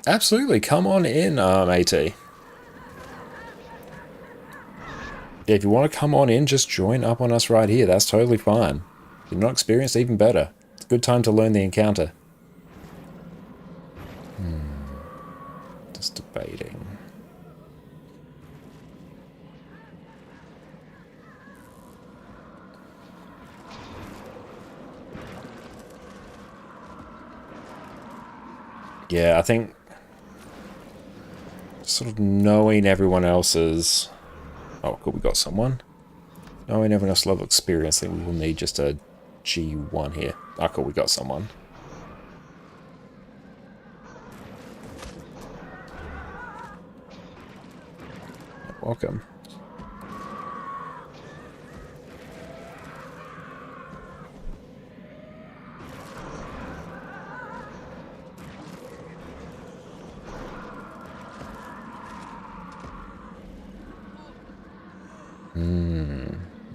Absolutely, come on in, AT. If you want to come on in, just join up on us right here. That's totally fine. If you're not experienced, even better. It's a good time to learn the encounter. Just debating. Yeah, I think sort of knowing everyone else's... Oh, cool, we got someone. Knowing everyone else's level of experience, I think we will need just a G1 here. Oh, cool, we got someone. Welcome.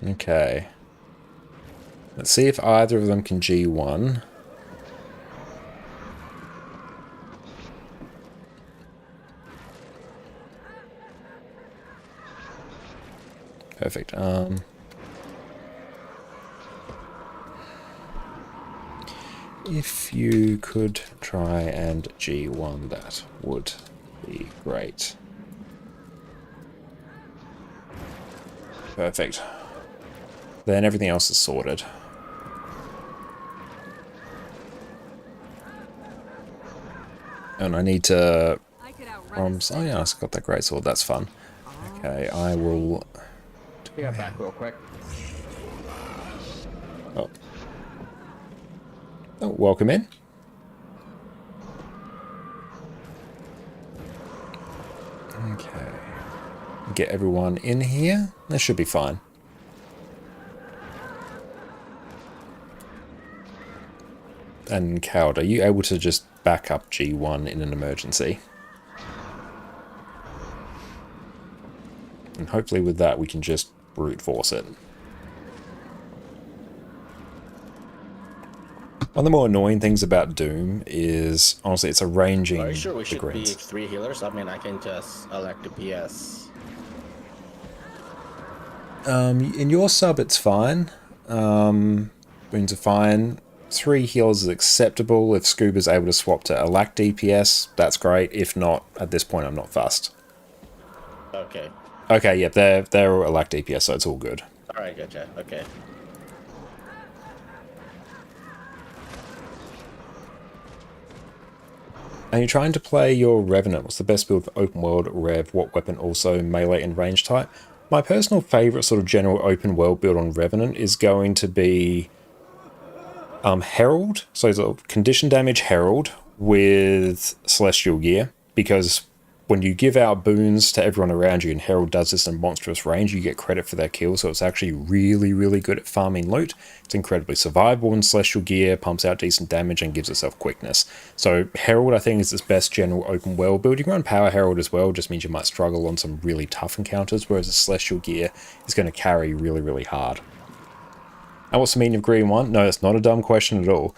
Okay. Let's see if either of them can G1. Perfect. If you could try and G1, that would be great. Perfect. Then everything else is sorted. And I need to... oh yeah, I got that great sword, that's fun. Okay, I will... Be right back real quick. Oh. Oh, welcome in. Okay. Get everyone in here. That should be fine. And Cowd, are you able to just back up G1 in an emergency? And hopefully with that we can just brute force it. One of the more annoying things about Doom is, honestly, it's arranging Are you sure we the should be greens. 3 healers? I mean, I can just ArcDPS. In your sub, it's fine. Boons are fine. 3 heals is acceptable. If Scuba's able to swap to ArcDPS, that's great. If not, at this point, I'm not fussed. Okay. Okay, yep, they're ArcDPS, so it's all good. Alright, gotcha. Okay. Are you trying to play your Revenant? What's the best build for open world, Rev? What weapon also melee and range type? My personal favourite sort of general open world build on Revenant is going to be Herald. So it's a condition damage Herald with Celestial Gear, because when you give out boons to everyone around you and Herald does this in monstrous range, you get credit for their kill, so it's actually really, really good at farming loot. It's incredibly survivable in Celestial Gear, pumps out decent damage and gives itself quickness. So Herald, I think, is its best general open world build. You can run Power Herald as well, just means you might struggle on some really tough encounters, whereas the Celestial Gear is going to carry really, really hard. And what's the meaning of green 1? No, that's not a dumb question at all.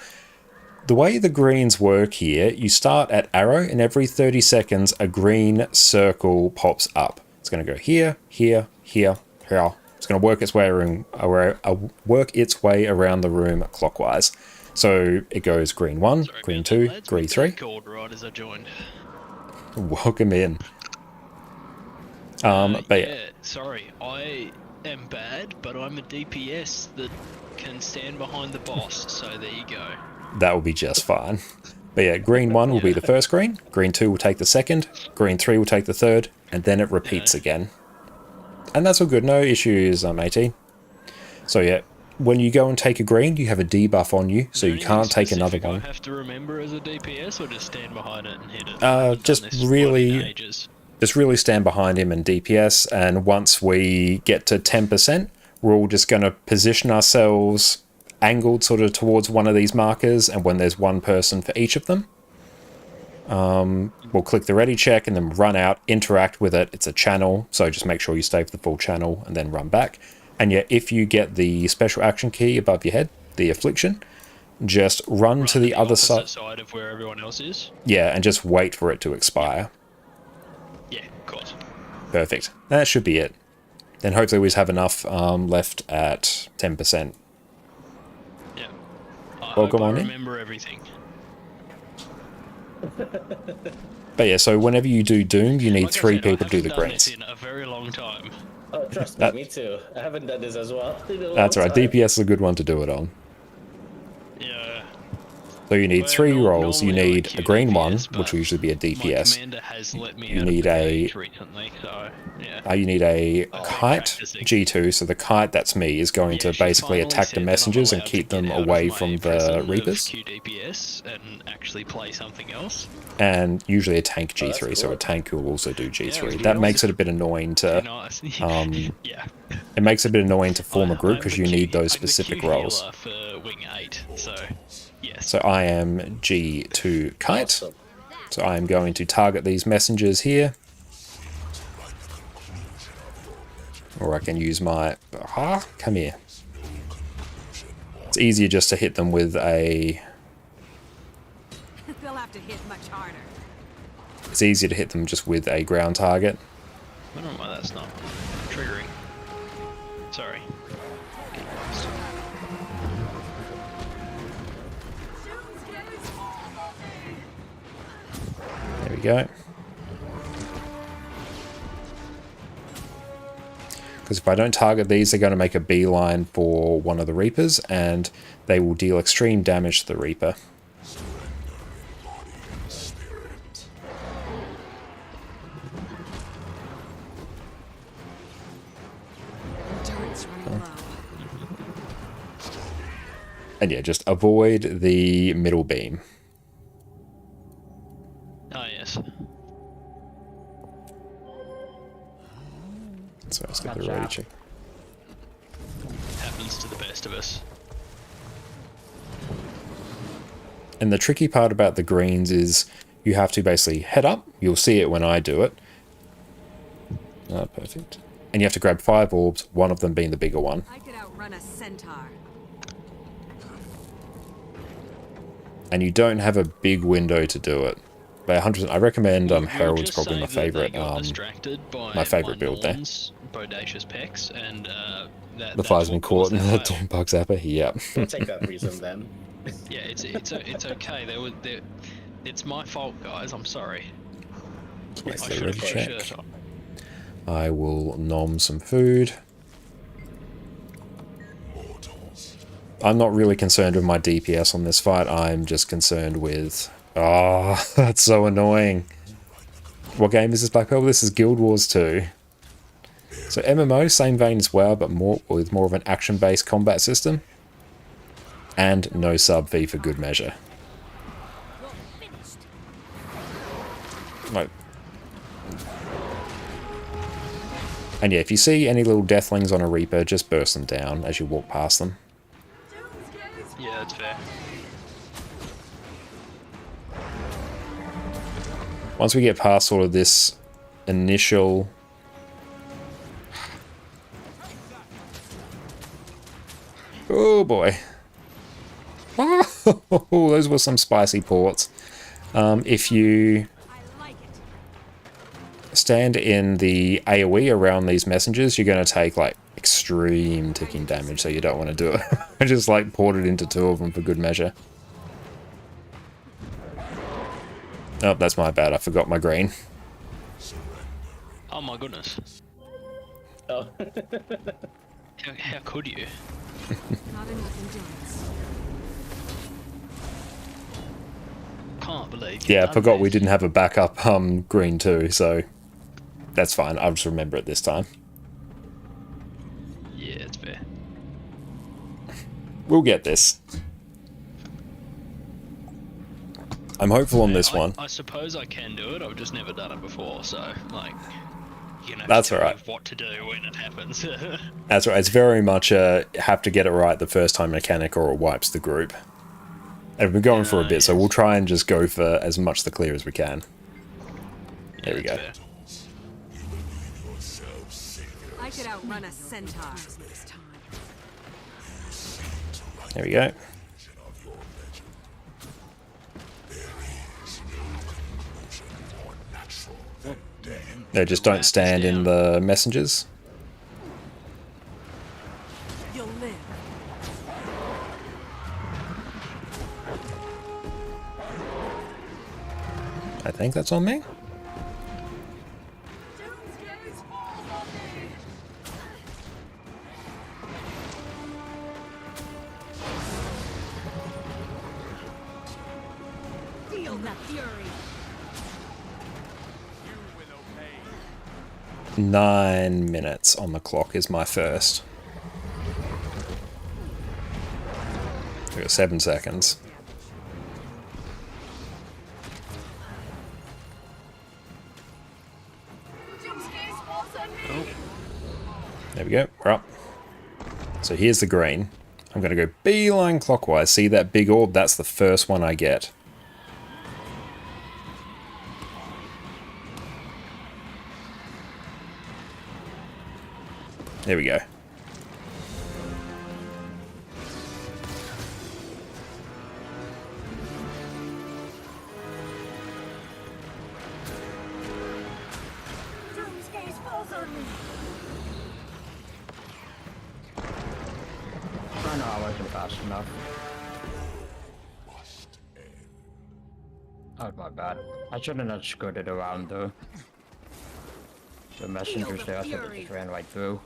The way the greens work here, you start at arrow, and every 30 seconds a green circle pops up. It's going to go here, here, here, here. It's going to work its way around the room clockwise. So it goes green 1, green 2, green 3. Called right as I joined. Welcome in. But yeah, sorry, I am bad, but I'm a DPS that can stand behind the boss. So there you go. That will be just fine. But yeah, green 1 will be the first green, green 2 will take the second, green 3 will take the third, and then it repeats again. And that's all good, no issues, 18. So yeah, when you go and take a green, you have a debuff on you, so you can't take another one. I have to remember as a DPS, or just stand behind it and hit it? Just really stand behind him and DPS, and once we get to 10%, we're all just going to position ourselves angled sort of towards one of these markers, and when there's one person for each of them, we'll click the ready check and then run out, interact with it. It's a channel, so just make sure you stay for the full channel and then run back. And yet, if you get the special action key above your head, the affliction, just run to the other side of where everyone else is. Yeah, and just wait for it to expire. Yeah, of course. Perfect. That should be it. Then hopefully we just have enough left at 10%. Yeah. Welcome on in. Remember everything. But yeah, so whenever you do Doom, you need Like I 3 said, people to do the I haven't done greens. this in a very long time. Oh, trust me, me too. I haven't done this as well. That's right, DPS is a good one to do it on. Yeah. So you need 3 rolls, you normally need a green one, which will usually be a My DPS. commander has let me You out need of the a cage recently, so yeah. You need a kite G2, so the kite, that's me, is going to basically attack the messengers and keep them away from the Reapers. QDPS and actually play something else. And usually a tank G3, so a tank will also do G3. That makes it a bit annoying to yeah. It makes it a bit annoying to form a group because you need those specific roles. For wing 8, so yes. So I am G2 kite. So I am going to target these messengers here. Or I can use my... come here. It's easier just to hit them with a... They'll have to hit much harder. It's easier to hit them just with a ground target. I don't know why that's not triggering. Sorry. There we go. Because if I don't target these, they're going to make a beeline for one of the Reapers, and they will deal extreme damage to the Reaper. Turret's running low. And yeah, just avoid the middle beam. Oh, yes. So let's get the Gotcha. ready check. Happens to the best of us. And the tricky part about the greens is you have to basically head up. You'll see it when I do it. Perfect. And you have to grab 5 orbs, one of them being the bigger one. I could outrun a centaur. And you don't have a big window to do it. But 100%, I recommend We'll Herald's just probably say my that they favorite. got distracted by My favorite build there. Norn's bodacious pecs, and The fire's been caught in the Dawnbug Zapper. Yep. We'll take that reason then. Yeah, it's okay. It's my fault, guys. I'm sorry. I Yes, should ready have put a check. shirt on. I will nom some food. I'm not really concerned with my DPS on this fight. I'm just concerned with... Oh, that's so annoying. What game is this, Black Pearl? This is Guild Wars 2. So MMO, same vein as WoW, but with more of an action-based combat system. And no sub-V for good measure. Like... And yeah, if you see any little deathlings on a Reaper, just burst them down as you walk past them. Yeah, that's fair. Once we get past sort of this initial... Oh boy. Oh, those were some spicy ports. If you stand in the AoE around these messengers, you're going to take like extreme ticking damage, so you don't want to do it. I just like ported into 2 of them for good measure. Oh, that's my bad. I forgot my green. Oh my goodness. Oh. How could you? Not enough endurance. Can't believe you. Yeah, I done forgot we this. didn't have a backup green too, so that's fine. I'll just remember it this time. Yeah, it's fair. We'll get this. I'm hopeful on this one. I suppose I can do it. I've just never done it before, so like, you know, That's all right. what to do when it happens. That's right. It's very much a have to get it right the first time mechanic, or it wipes the group. And we've been going for a bit, so we'll try and just go for as much the clear as we can. There we go. Fair. I could outrun a centaur. There we go. No, just don't stand in the messengers. You'll live. I think that's on me. Feel the fury. 9 minutes on the clock is my first. We got 7 seconds. There we go, we're up. So here's the green. I'm going to go beeline clockwise. See that big orb? That's the first one I get. There we go. Doom's gaze falls on me. I know I wasn't fast enough. Oh, my bad. I shouldn't have skirted around though. The messengers there, I should have just ran right through.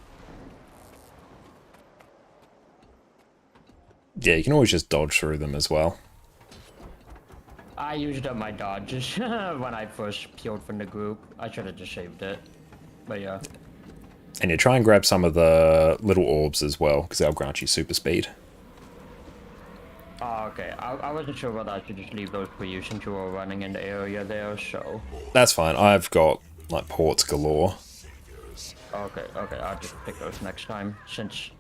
Yeah, you can always just dodge through them as well. I used up my dodges when I first peeled from the group. I should have just saved it. But yeah. And you try and grab some of the little orbs as well, because they'll grant you super speed. Oh, okay. I wasn't sure whether I should just leave those for you since you were running in the area there, so... That's fine. I've got, like, ports galore. Okay, I'll just pick those next time, since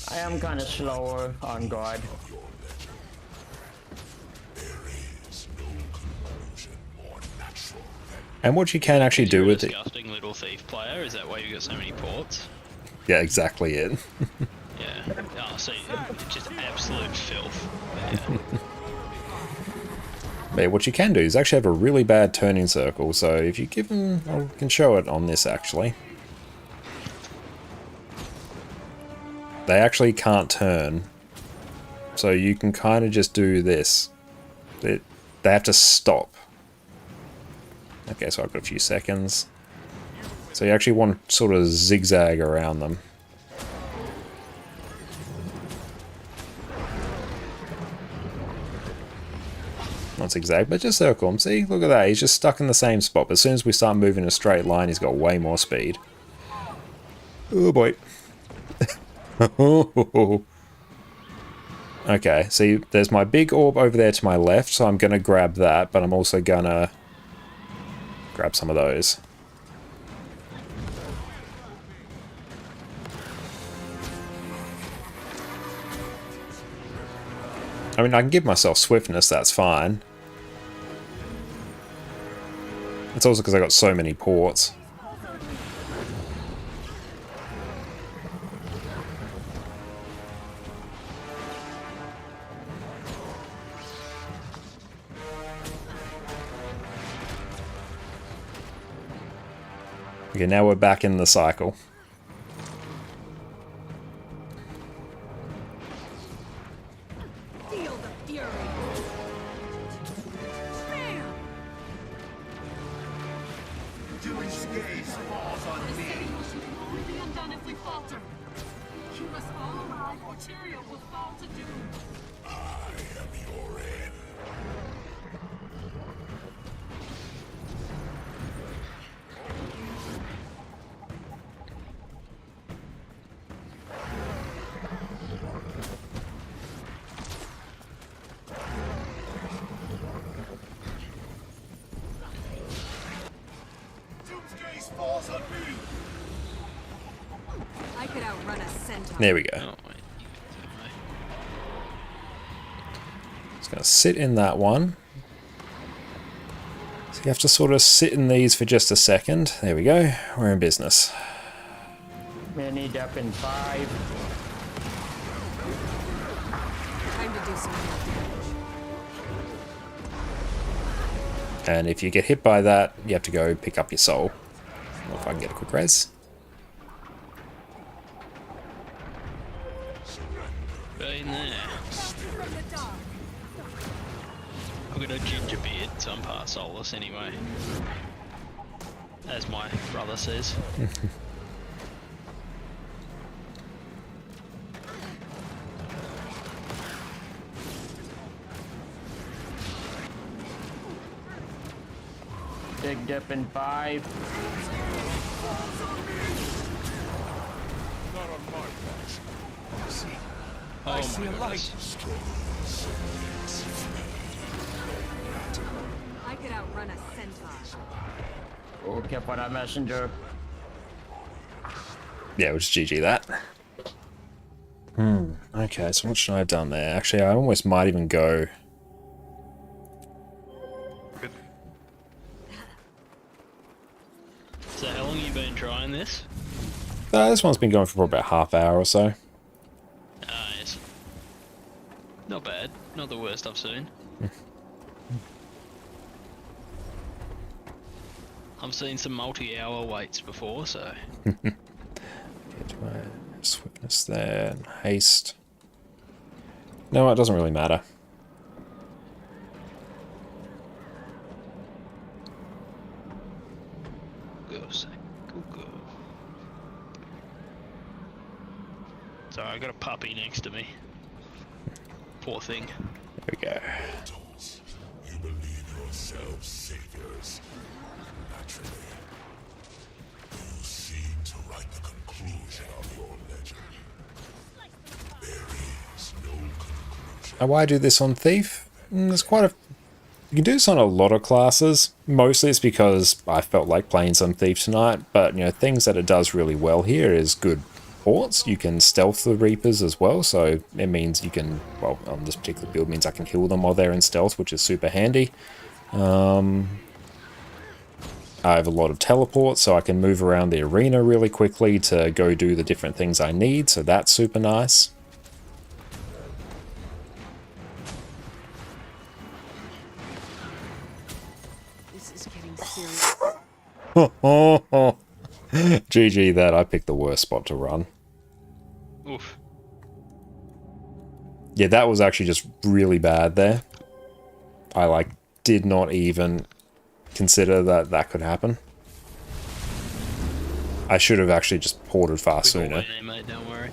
I am kind of slower on guard. And what you can actually do with it... Disgusting little thief player, is that why you got so many ports? Yeah, exactly it. Yeah. Oh, see, just absolute filth. Yeah. But what you can do is actually have a really bad turning circle, so if you give them... I can show it on this, actually. They actually can't turn. So you can kind of just do this. They have to stop. Okay, so I've got a few seconds. So you actually want to sort of zigzag around them. Not zigzag, but just circle him. See, look at that. He's just stuck in the same spot. But as soon as we start moving in a straight line, he's got way more speed. Oh boy. Okay, see, there's my big orb over there to my left, so I'm going to grab that, but I'm also going to grab some of those. I mean, I can give myself swiftness, that's fine. It's also because I got so many ports. Okay, now we're back in the cycle. Feel the fury. Bam! Doom's gaze falls on The me. setting motion can only be undone if we falter. Keep us all alive, or Tyrael will fall to doom. I am your end. Doom's gaze falls on me. I could outrun a centaur. There we go. Oh, wait. Just going to sit in that one. So you have to sort of sit in these for just a second. There we go. We're in business. Mini dep in 5. Time to do some more damage. And if you get hit by that, you have to go pick up your soul. I don't know if I can get a quick res. Been there. I've got a ginger beard, so I'm part soulless anyway. As my brother says. Big dip in 5. Not on my watch. See, Oh I see my a light. I could outrun a centaur. Oh, kept on that messenger. Yeah, we'll just GG that. Okay, so what should I have done there? Actually, I almost might even go... So how long have you been trying this? This one's been going for about half hour or so. Yes. Not bad. Not the worst I've seen. I've seen some multi-hour waits before, so... Get my swiftness there, and haste. No, it doesn't really matter. Go. Sorry, I got a puppy next to me. Poor thing. There we go. You believe yourselves saviors. Naturally, you seem to write the conclusion of your legend. There is no conclusion. Why do this on Thief? There's quite a... You can do this on a lot of classes. Mostly it's because I felt like playing some Thief tonight, but, you know, things that it does really well here is good ports. You can stealth the Reapers as well, so it means you can, well, on this particular build means I can kill them while they're in stealth, which is super handy. I have a lot of teleports, so I can move around the arena really quickly to go do the different things I need, so that's super nice. This is getting serious. GG that, I picked the worst spot to run. Oof. Yeah, that was actually just really bad there. I, like, did not even consider that that could happen. I should have actually just ported far sooner. Mate, don't worry.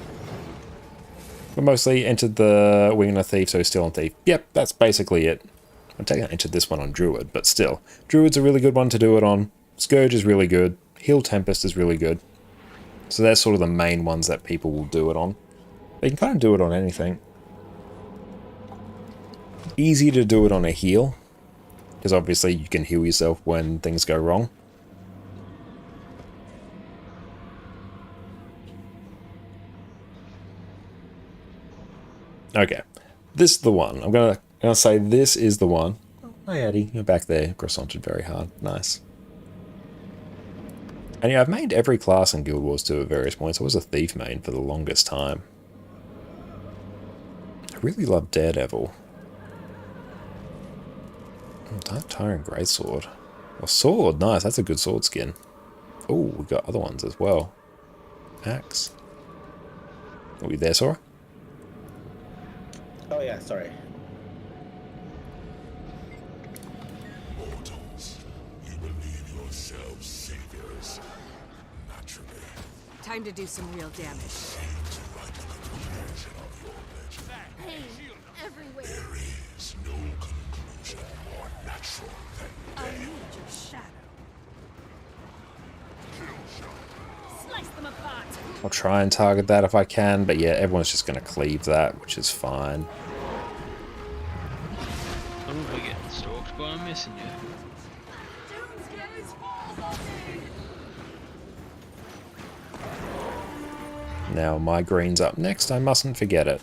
But mostly entered the Wing and a Thief, so still on Thief. Yep, that's basically it. I'm taking I entered this one on Druid, but still. Druid's a really good one to do it on. Scourge is really good. Heal Tempest is really good. So they're sort of the main ones that people will do it on. They can kind of do it on anything. Easy to do it on a heal, because obviously you can heal yourself when things go wrong. Okay, this is the one. I'm gonna say this is the one. Oh, hi Eddie, you're back there. Croissanted very hard. Nice. And yeah, I've mained every class in Guild Wars 2 at various points. I was a Thief main for the longest time. I really love Daredevil. Dark Tyrant Greatsword. Oh, sword, nice. That's a good sword skin. Oh, we've got other ones as well. Axe. Are we there, Sora? Oh yeah, sorry. Mortals, you believe yourselves saviors. Naturally, Time to do some real damage. seem to write the conclusion of your legend. Pain everywhere. There is no conclusion more natural than I death. need your shadow. Slice them apart. I'll try and target that if I can, but yeah, everyone's just going to cleave that, which is fine. I'm probably getting stalked by a messenger. Doom's gaze falls on me. Now my green's up next, I mustn't forget it.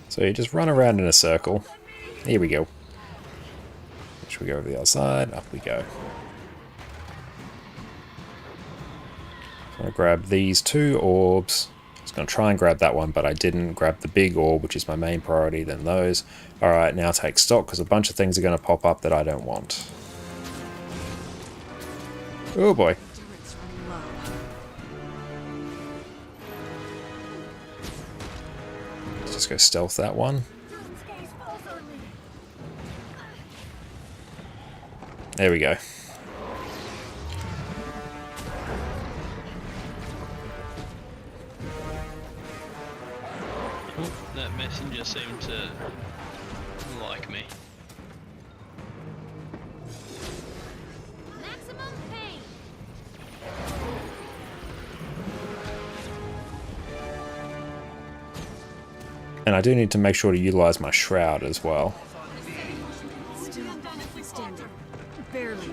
So you just run around in a circle. Here we go. Should we go over the other side? Up we go. I'm going to grab these two orbs. I was going to try and grab that one, but I didn't. Grab the big orb, which is my main priority, then those. Alright, now take stock, because a bunch of things are going to pop up that I don't want. Oh boy. Turret's running low. Let's just go stealth that one. Doom's gaze falls on me. There we go. Oh, that messenger seemed to like me. Maximum pain. And I do need to make sure to utilize my shroud as well. Still standing. Barely.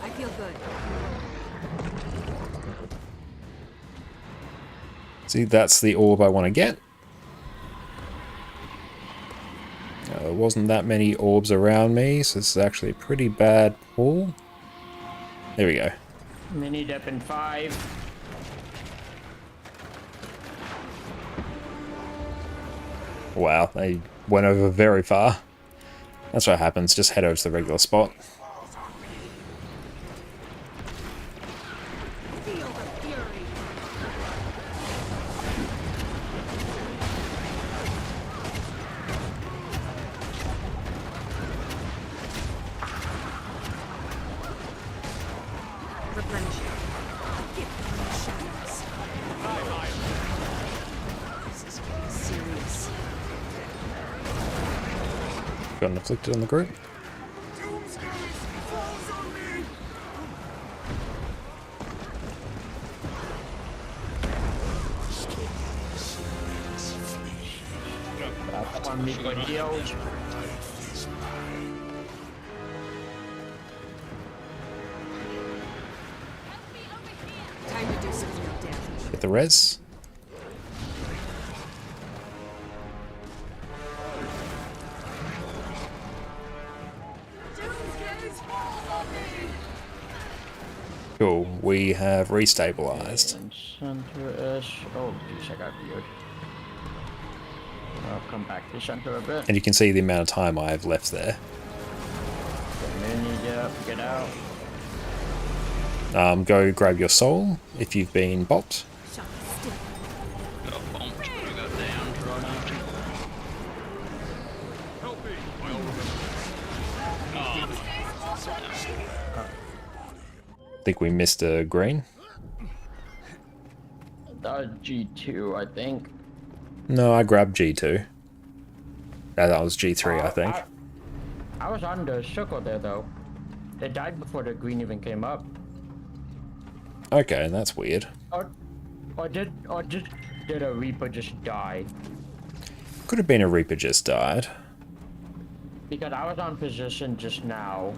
I feel good. See, that's the orb I want to get. There wasn't that many orbs around me, so this is actually a pretty bad pull. There we go. Mini dep in 5. Wow, they went over very far. That's what happens, just head over to the regular spot. Feel the fury. Replenish. Get from the shadows. This is getting serious. Got an afflicted on the group. On me for deal. Time to do some real damage. Get the res. Cool, we have restabilized. And center-ish. Oh, geez, I got weird. I'll come back to center a bit. And you can see the amount of time I have left there. Mini dep, get out. Go grab your soul if you've been bopped. Shot stick. Got bumped, but I got downed right after. I think we missed a green. That was G2, I think. No, I grabbed G2. That was G3, I think. I was on the circle there, though. They died before the green even came up. Okay, that's weird. Or did a Reaper just die? Could have been a Reaper just died. Because I was on position just now,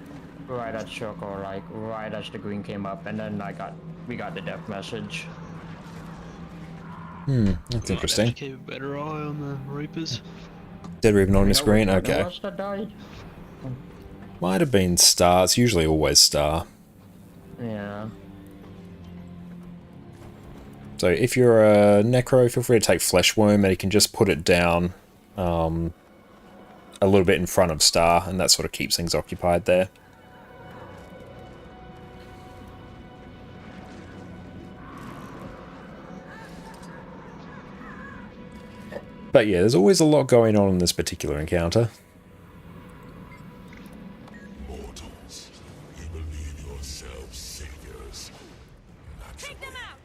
right at circle, like right as the green came up, and then we got the death message. That's interesting. Keep a better eye on the Reapers. Dead Reaper not on your You know screen? what Okay. else that died? Might have been Star. It's usually always Star. Yeah. So if you're a Necro, feel free to take Flesh Worm, and you can just put it down a little bit in front of Star, and that sort of keeps things occupied there. But yeah, there's always a lot going on in this particular encounter. Mortals, you believe yourselves saviors. Take them out.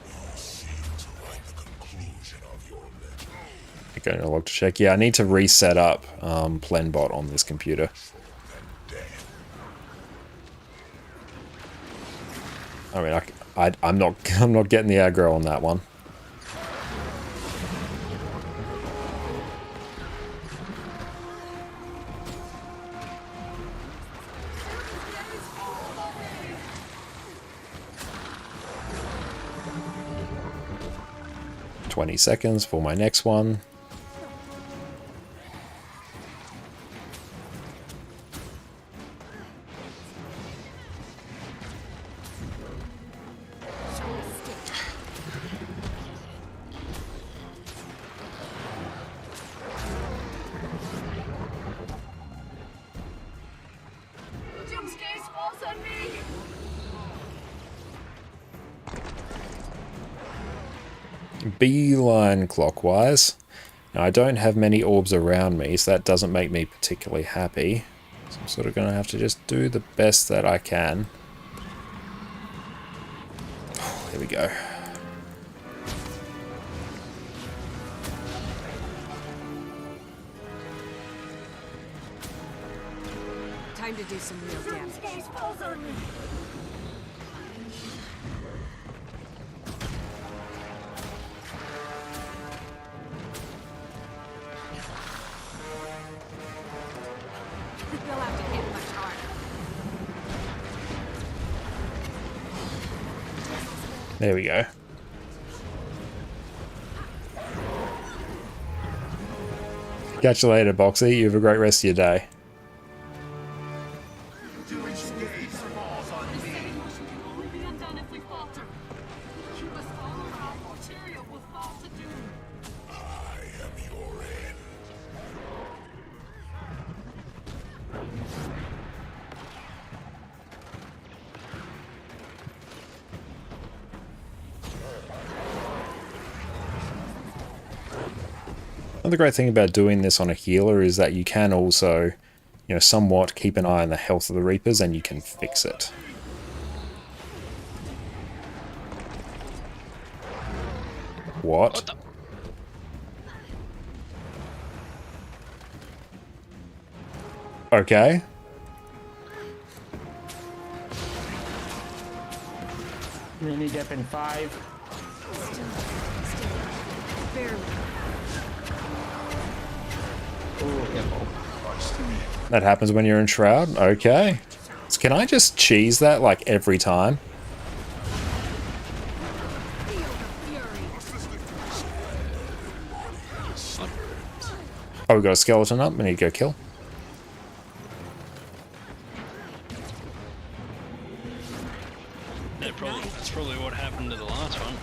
You seem to write the conclusion of your legend. Okay, I'll log to check. Yeah, I need to reset up Plenbot on this computer. I mean, I'm not getting the aggro on that one. $20 seconds for my next one. Doomsday falls on me! Beeline clockwise. Now, I don't have many orbs around me, so that doesn't make me particularly happy. So I'm sort of going to have to just do the best that I can. Here we go. Time to do some real damage. Doomsday falls on me! You'll have to hit much harder. There we go. Catch you later, Boxy. You have a great rest of your day. Another great thing about doing this on a healer is that you can also, you know, somewhat keep an eye on the health of the Reapers and you can fix it. What? Okay. Mini dip in 5. That happens when you're in Shroud? Okay. So can I just cheese that like every time? Oh, we got a skeleton up. We need to go kill. Yeah, that's probably what happened to the last one.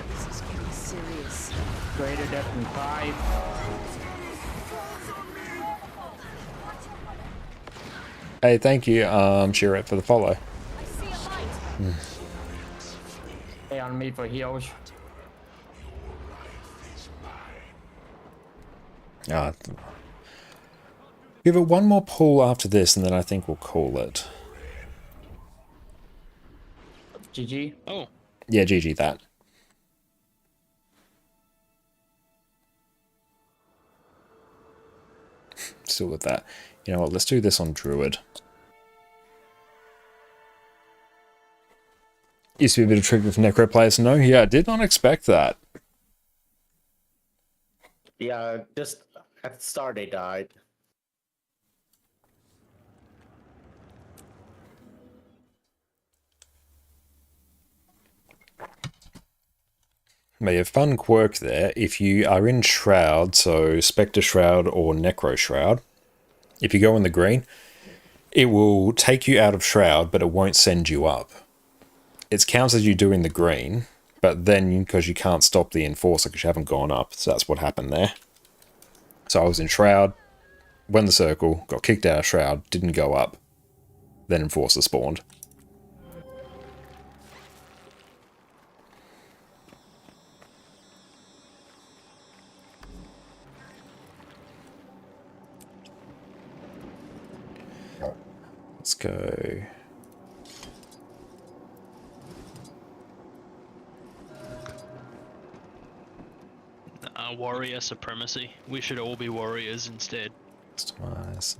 This is getting serious. Greater depth in 5. Hey, thank you, Shiret, for the follow. Stay on me for heals. Give it one more pull after this, and then I think we'll call it. GG. Oh. Yeah, GG that. Still with that. You know what, let's do this on Druid. Used to be a bit of trick with Necro players. No, yeah, I did not expect that. Yeah, just at the start they died. But yeah, fun quirk there. If you are in Shroud, so Specter Shroud or Necro Shroud, if you go in the green, it will take you out of Shroud, but it won't send you up. It counts as you doing the green, but then because you can't stop the Enforcer because you haven't gone up, so that's what happened there. So I was in Shroud, went the circle, got kicked out of Shroud, didn't go up, then Enforcer spawned. Let's go. Warrior supremacy. We should all be warriors instead. Customize.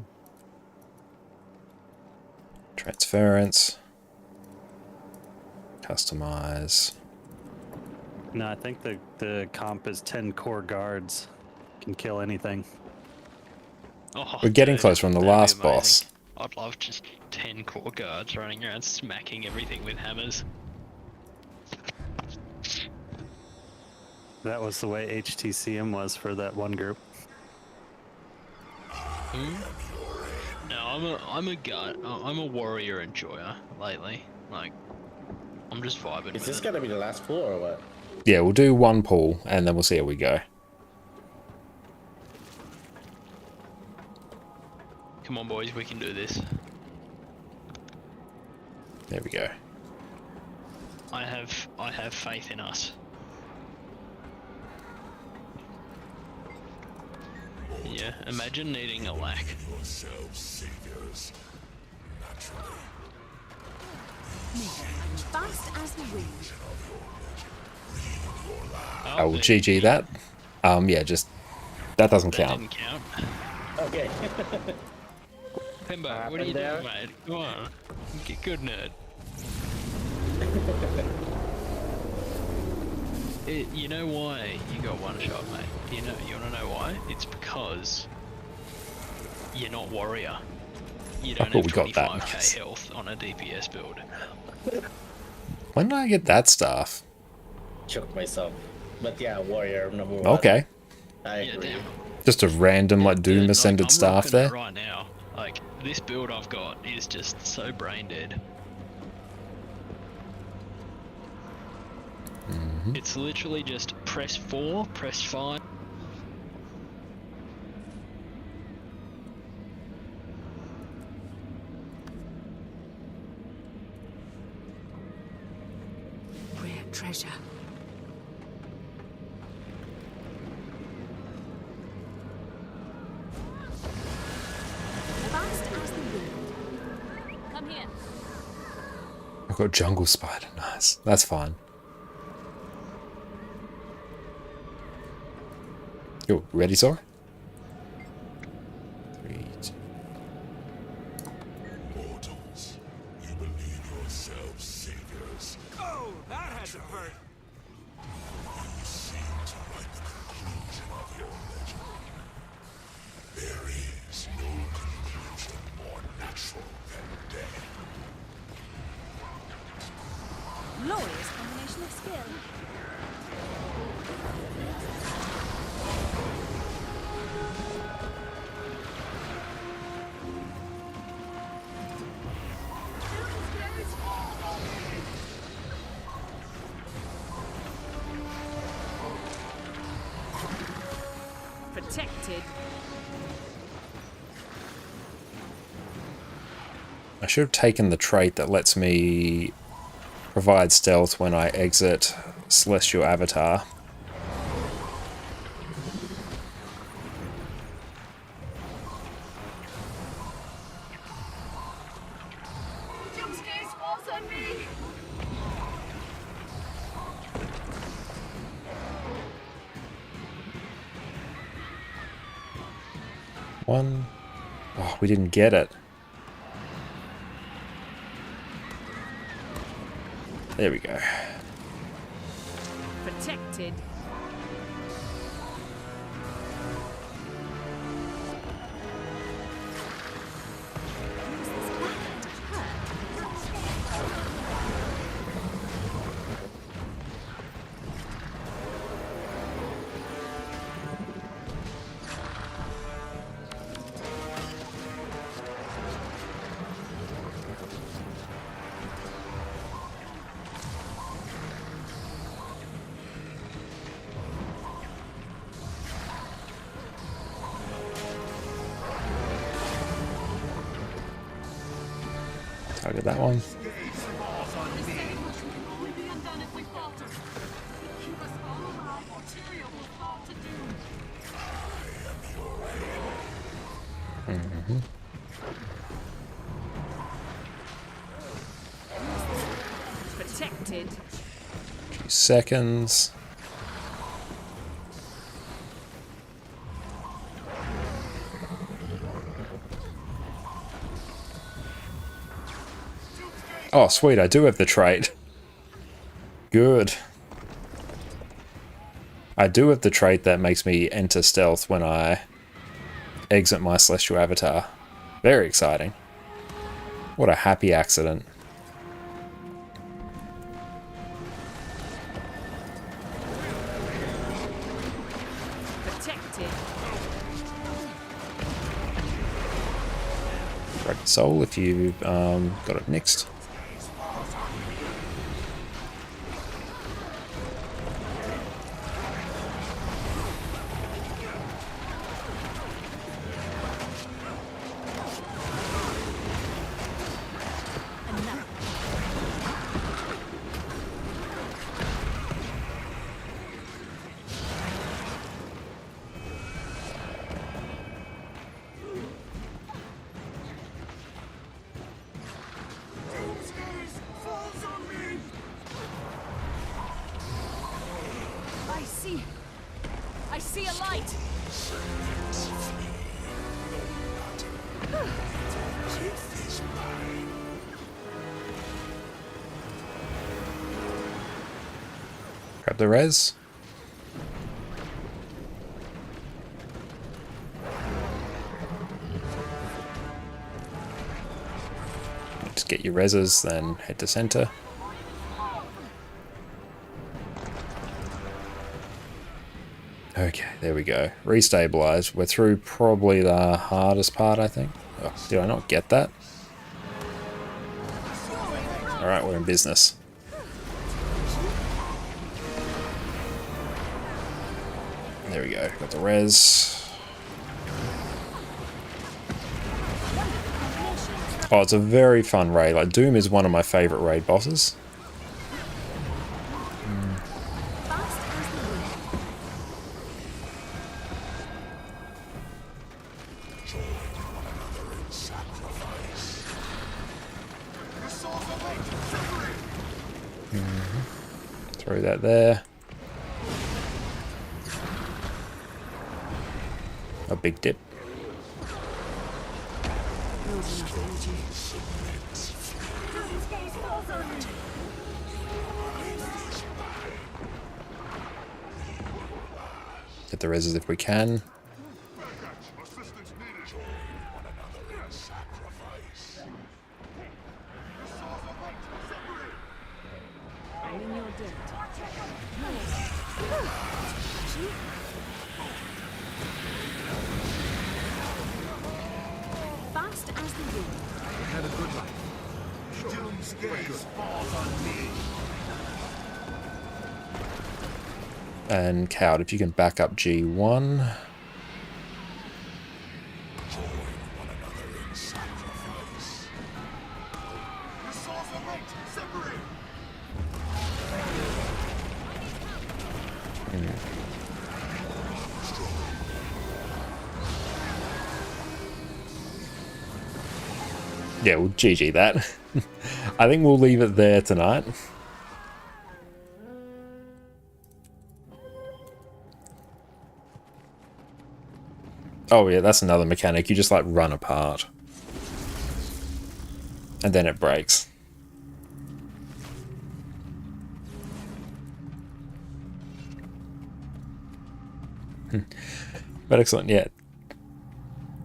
Transference. Customize. No, I think the comp is 10 core guards. Can kill anything. Oh, We're getting dude, close from the that'd be last amazing. boss. I'd love just 10 core guards running around smacking everything with hammers. That was the way HTCM was for that one group. No, I'm a guard. I'm a warrior enjoyer lately. Like, I'm just vibing. Is with this it. gonna be the last pull or what? Yeah, we'll do one pull and then we'll see how we go. Come on, boys, we can do this. There we go. I have faith in us. Yeah, imagine needing a lack. Yourselves saviors, naturally. Fast as the wind. I will GG that. Yeah, just that doesn't That count. didn't count. Okay. Pimbo, what are you doing, mate? Come on, get good, nerd. You know why you got one shot, mate? You wanna know why? It's because you're not warrior. you I don't thought have we got that. 25k Nice. health on a DPS build. When did I get that stuff? Choked myself. But yeah, warrior number 1. Okay. I Yeah, agree. damn. Just a random like Doom Dude, Ascended I'm staff rocking there. it right now. Like, this build I've got is just so brain dead. It's literally just press 4, press 5. Rare treasure. Fast as the wind. Come here. I've got Jungle Spider. Nice. That's fine. Yo, ready, Sora? 3, 2. Mortals, you believe yourselves saviors. Oh, that had to hurt. You seem to write the conclusion of your legend. There is no conclusion more natural than death. Glorious combination of skill. Protected. I should have taken the trait that lets me provide stealth when I exit Celestial Avatar. Jump scares falls on me. One. Oh, we didn't get it. There we go. Protected. Target that one. Only be undone if we falter. Keep us all alive, or Tyria will fall to doom. Protected. 2 seconds. Oh, sweet, I do have the trait. Good. I do have the trait that makes me enter stealth when I exit my Celestial Avatar. Very exciting. What a happy accident. Protected. Grab the soul if you've got it next. I see a light. Grab the res. get your reses, then head to center. Okay, there we go. Restabilize. We're through probably the hardest part, I think. Oh, did I not get that? Alright, we're in business. There we go. Got the res. Oh, it's a very fun raid. Like, Doom is one of my favorite raid bosses. Throw that there. A big dip. Get the reses if we can. Fast as the wind. Had a good life. Doom's gaze falls on me. And Cowed, if you can back up G1. Yeah, we'll GG that. I think we'll leave it there tonight. Oh yeah, that's another mechanic. You just like run apart. And then it breaks. But excellent, yeah.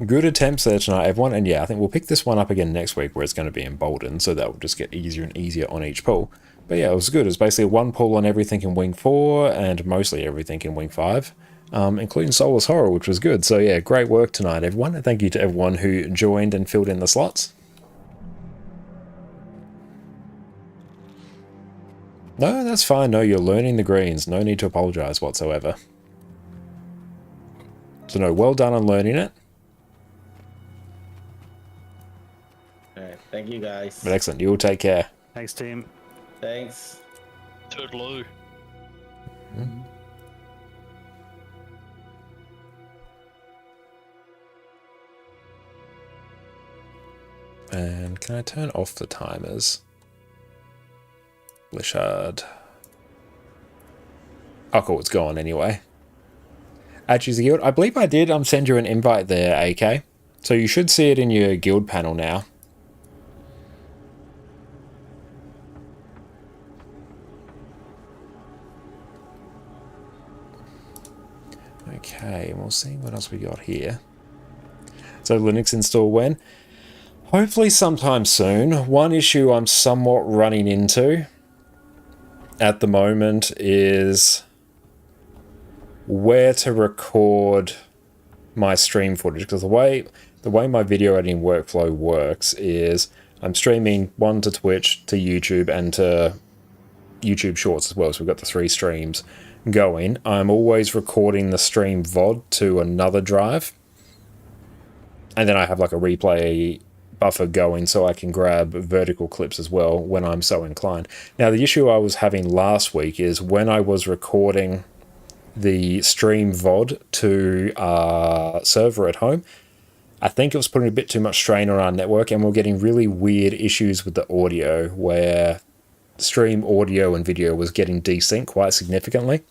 Good attempts there tonight, everyone. And yeah, I think we'll pick this one up again next week where it's going to be emboldened, so that will just get easier and easier on each pull. But yeah, it was good. It was basically one pull on everything in Wing 4 and mostly everything in Wing 5. Including Soulless Horror, which was good. So yeah, great work tonight, everyone. And thank you to everyone who joined and filled in the slots. No, that's fine. No, you're learning the greens. No need to apologize whatsoever. So no, well done on learning it. Alright, thank you guys. But excellent. You all take care. Thanks, team. Thanks. Toodaloo. And can I turn off the timers? Blishard. Oh, cool. It's gone anyway. Choose a guild. I believe I did send you an invite there, AK. So you should see it in your guild panel now. Okay, and we'll see what else we got here. So Linux install when? Hopefully sometime soon. One issue I'm somewhat running into at the moment is where to record my stream footage, because the way my video editing workflow works is I'm streaming one to Twitch, to YouTube, and to YouTube Shorts as well. So we've got the 3 streams going. I'm always recording the stream VOD to another drive, and then I have like a replay buffer going so I can grab vertical clips as well when I'm so inclined. Now the issue I was having last week is when I was recording the stream VOD to our server at home, I think it was putting a bit too much strain on our network, and we're getting really weird issues with the audio where stream audio and video was getting desync quite significantly.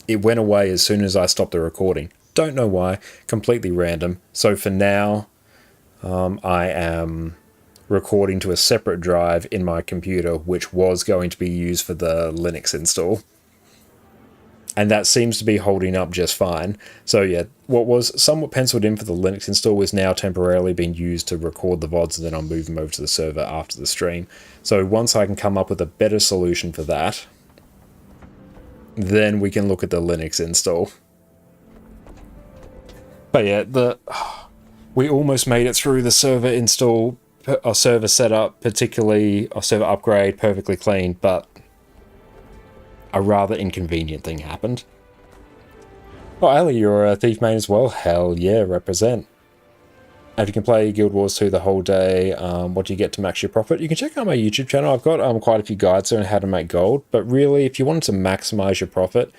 It went away as soon as I stopped the recording. Don't know why, completely random. So for now, I am recording to a separate drive in my computer, which was going to be used for the Linux install. And that seems to be holding up just fine. So yeah, what was somewhat penciled in for the Linux install is now temporarily being used to record the VODs, and then I'll move them over to the server after the stream. So once I can come up with a better solution for that, then we can look at the Linux install. But yeah, we almost made it through the server install, our server setup, particularly our server upgrade, perfectly clean, but a rather inconvenient thing happened. Oh, Ali, you're a Thief main as well? Hell yeah, represent. If you can play Guild Wars 2 the whole day, what do you get to max your profit? You can check out my YouTube channel. I've got quite a few guides there on how to make gold, but really, if you wanted to maximize your profit,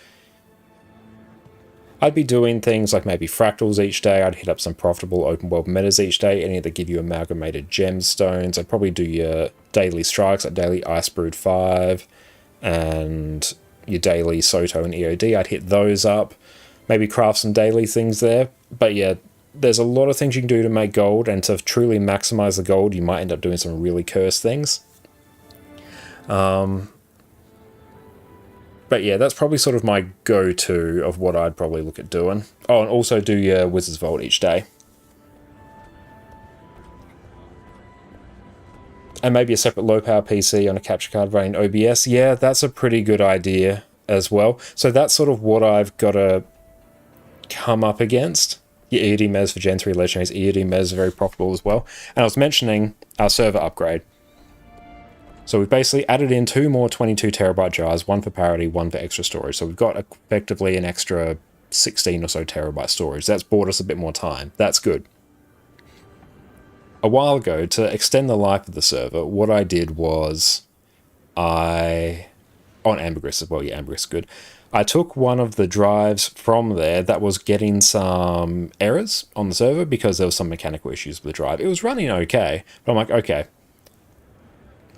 I'd be doing things like maybe fractals each day. I'd hit up some profitable open world metas each day, any that give you amalgamated gemstones. I'd probably do your daily strikes, like daily Ice Brood 5, and your daily Soto and EOD. I'd hit those up, maybe craft some daily things there. But yeah, there's a lot of things you can do to make gold, and to truly maximize the gold, you might end up doing some really cursed things. But yeah, that's probably sort of my go-to of what I'd probably look at doing. Oh, and also do your Wizard's Vault each day. And maybe a separate low-power PC on a capture card running OBS. Yeah, that's a pretty good idea as well. So that's sort of what I've got to come up against. Your EOD Mez for Gen 3 Legendaries. EOD Mez are very profitable as well. And I was mentioning our server upgrade. So we've basically added in 2 more 22 terabyte drives, 1 for parity, 1 for extra storage. So we've got effectively an extra 16 or so terabyte storage. That's bought us a bit more time. That's good. A while ago, to extend the life of the server, what I did was on Ambergris as well. Yeah, Ambergris is good. I took one of the drives from there that was getting some errors on the server because there was some mechanical issues with the drive. It was running okay, but I'm like, okay,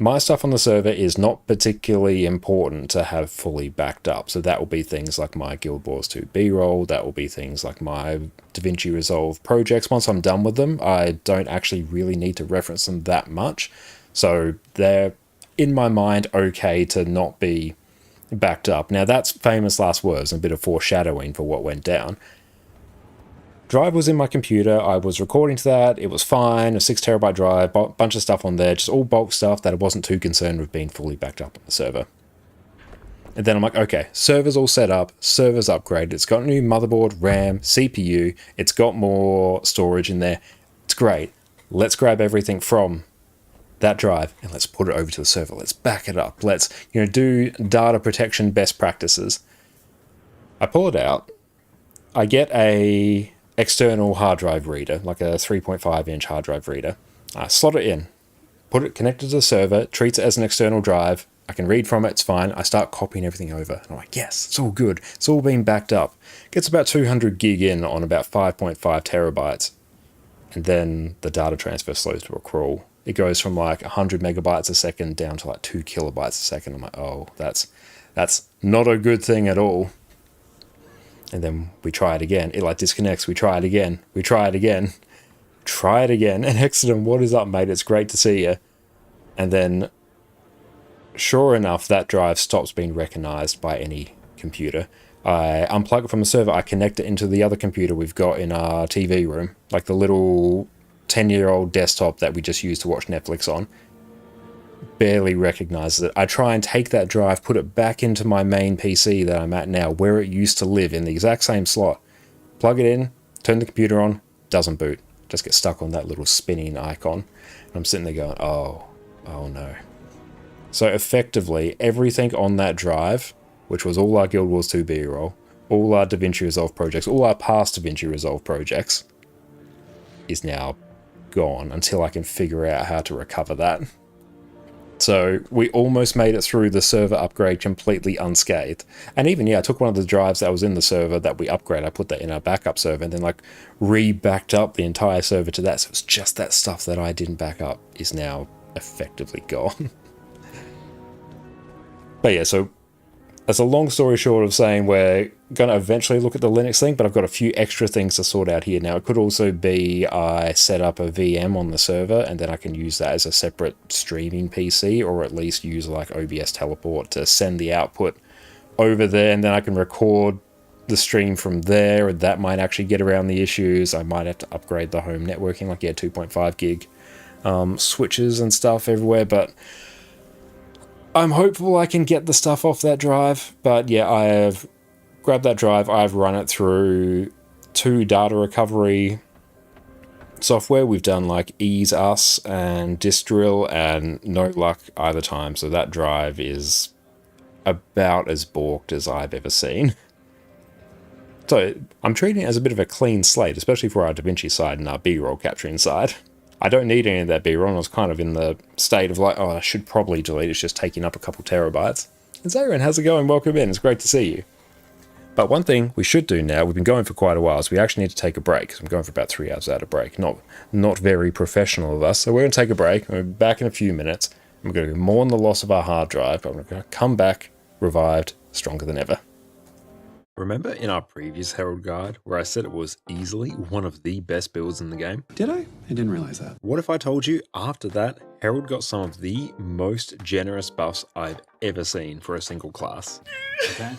my stuff on the server is not particularly important to have fully backed up. So that will be things like my Guild Wars 2 B-roll. That will be things like my DaVinci Resolve projects. Once I'm done with them, I don't actually really need to reference them that much. So they're, in my mind, okay to not be backed up. Now that's famous last words and a bit of foreshadowing for what went down. Drive was in my computer, I was recording to that, it was fine, a 6 terabyte drive, bunch of stuff on there, just all bulk stuff that I wasn't too concerned with being fully backed up on the server. And then I'm like, okay, server's all set up, server's upgraded, it's got a new motherboard, RAM, CPU, it's got more storage in there, it's great. Let's grab everything from that drive and let's put it over to the server, let's back it up, let's do data protection best practices. I pull it out, I get a external hard drive reader, like a 3.5 inch hard drive reader. I slot it in, put it connected to the server, treats it as an external drive. I can read from it, it's fine. I start copying everything over. And I'm like, yes, it's all good. It's all being backed up. Gets about 200 gig in on about 5.5 terabytes. And then the data transfer slows to a crawl. It goes from like 100 megabytes a second down to like 2 kilobytes a second. I'm like, oh, that's not a good thing at all. And then we try it again. It like disconnects. We try it again. We try it again. Try it again. And Hexagon, what is up, mate? It's great to see you. And then, sure enough, that drive stops being recognized by any computer. I unplug it from the server. I connect it into the other computer we've got in our TV room. Like the little 10-year-old desktop that we just use to watch Netflix on. Barely recognizes it. I try and take that drive, put it back into my main PC that I'm at now, where it used to live, in the exact same slot. Plug it in, turn the computer on, doesn't boot. Just get stuck on that little spinning icon. And I'm sitting there going, oh no. So effectively, everything on that drive, which was all our Guild Wars 2 B-roll, all our DaVinci Resolve projects, all our past DaVinci Resolve projects, is now gone until I can figure out how to recover that. So we almost made it through the server upgrade completely unscathed. And even, yeah, I took one of the drives that was in the server that we upgraded, I put that in our backup server, and then like re-backed up the entire server to that. So it's just that stuff that I didn't back up is now effectively gone. But yeah, so that's a long story short of saying we're going to eventually look at the Linux thing, but I've got a few extra things to sort out here. Now, it could also be I set up a VM on the server, and then I can use that as a separate streaming PC, or at least use like OBS Teleport to send the output over there, and then I can record the stream from there, and that might actually get around the issues. I might have to upgrade the home networking, like 2.5 gig switches and stuff everywhere, but I'm hopeful I can get the stuff off that drive. But yeah, I have grabbed that drive, I've run it through 2 data recovery software. We've done like Ease Us and Disk Drill, and no luck either time, so that drive is about as balked as I've ever seen. So I'm treating it as a bit of a clean slate, especially for our DaVinci side and our B-roll capturing side. I don't need any of that B-roll, and I was kind of in the state of like, oh, I should probably delete it, it's just taking up a couple terabytes. And Zarin, how's it going? Welcome in, it's great to see you. But one thing we should do now, we've been going for quite a while, is we actually need to take a break. I'm going for about 3 hours out of break. Not very professional of us, so we're going to take a break. We'll be back in a few minutes. We're going to mourn the loss of our hard drive, but we're going to come back revived, stronger than ever. Remember in our previous Herald guide where I said it was easily one of the best builds in the game? Did I? I didn't realize that. What if I told you after that, Herald got some of the most generous buffs I've ever seen for a single class? Okay.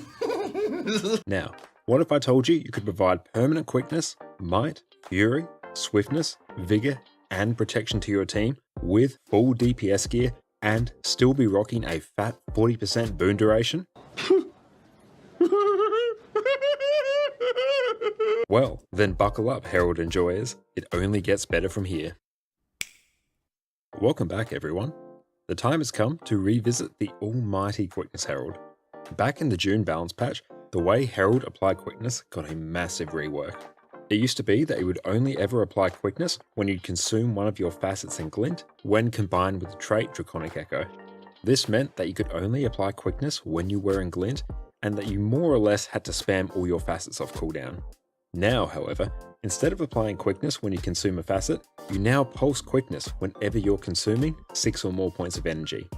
Now, what if I told you you could provide permanent quickness, might, fury, swiftness, vigor, and protection to your team with full DPS gear and still be rocking a fat 40% boon duration? Well, then buckle up, Herald enjoyers. It only gets better from here. Welcome back, everyone. The time has come to revisit the almighty Quickness Herald. Back in the June balance patch, the way Herald applied Quickness got a massive rework. It used to be that it would only ever apply Quickness when you'd consume one of your facets in Glint when combined with the trait Draconic Echo. This meant that you could only apply Quickness when you were in Glint, and that you more or less had to spam all your facets off cooldown. Now, however, instead of applying Quickness when you consume a facet, you now pulse Quickness whenever you're consuming 6 or more points of energy.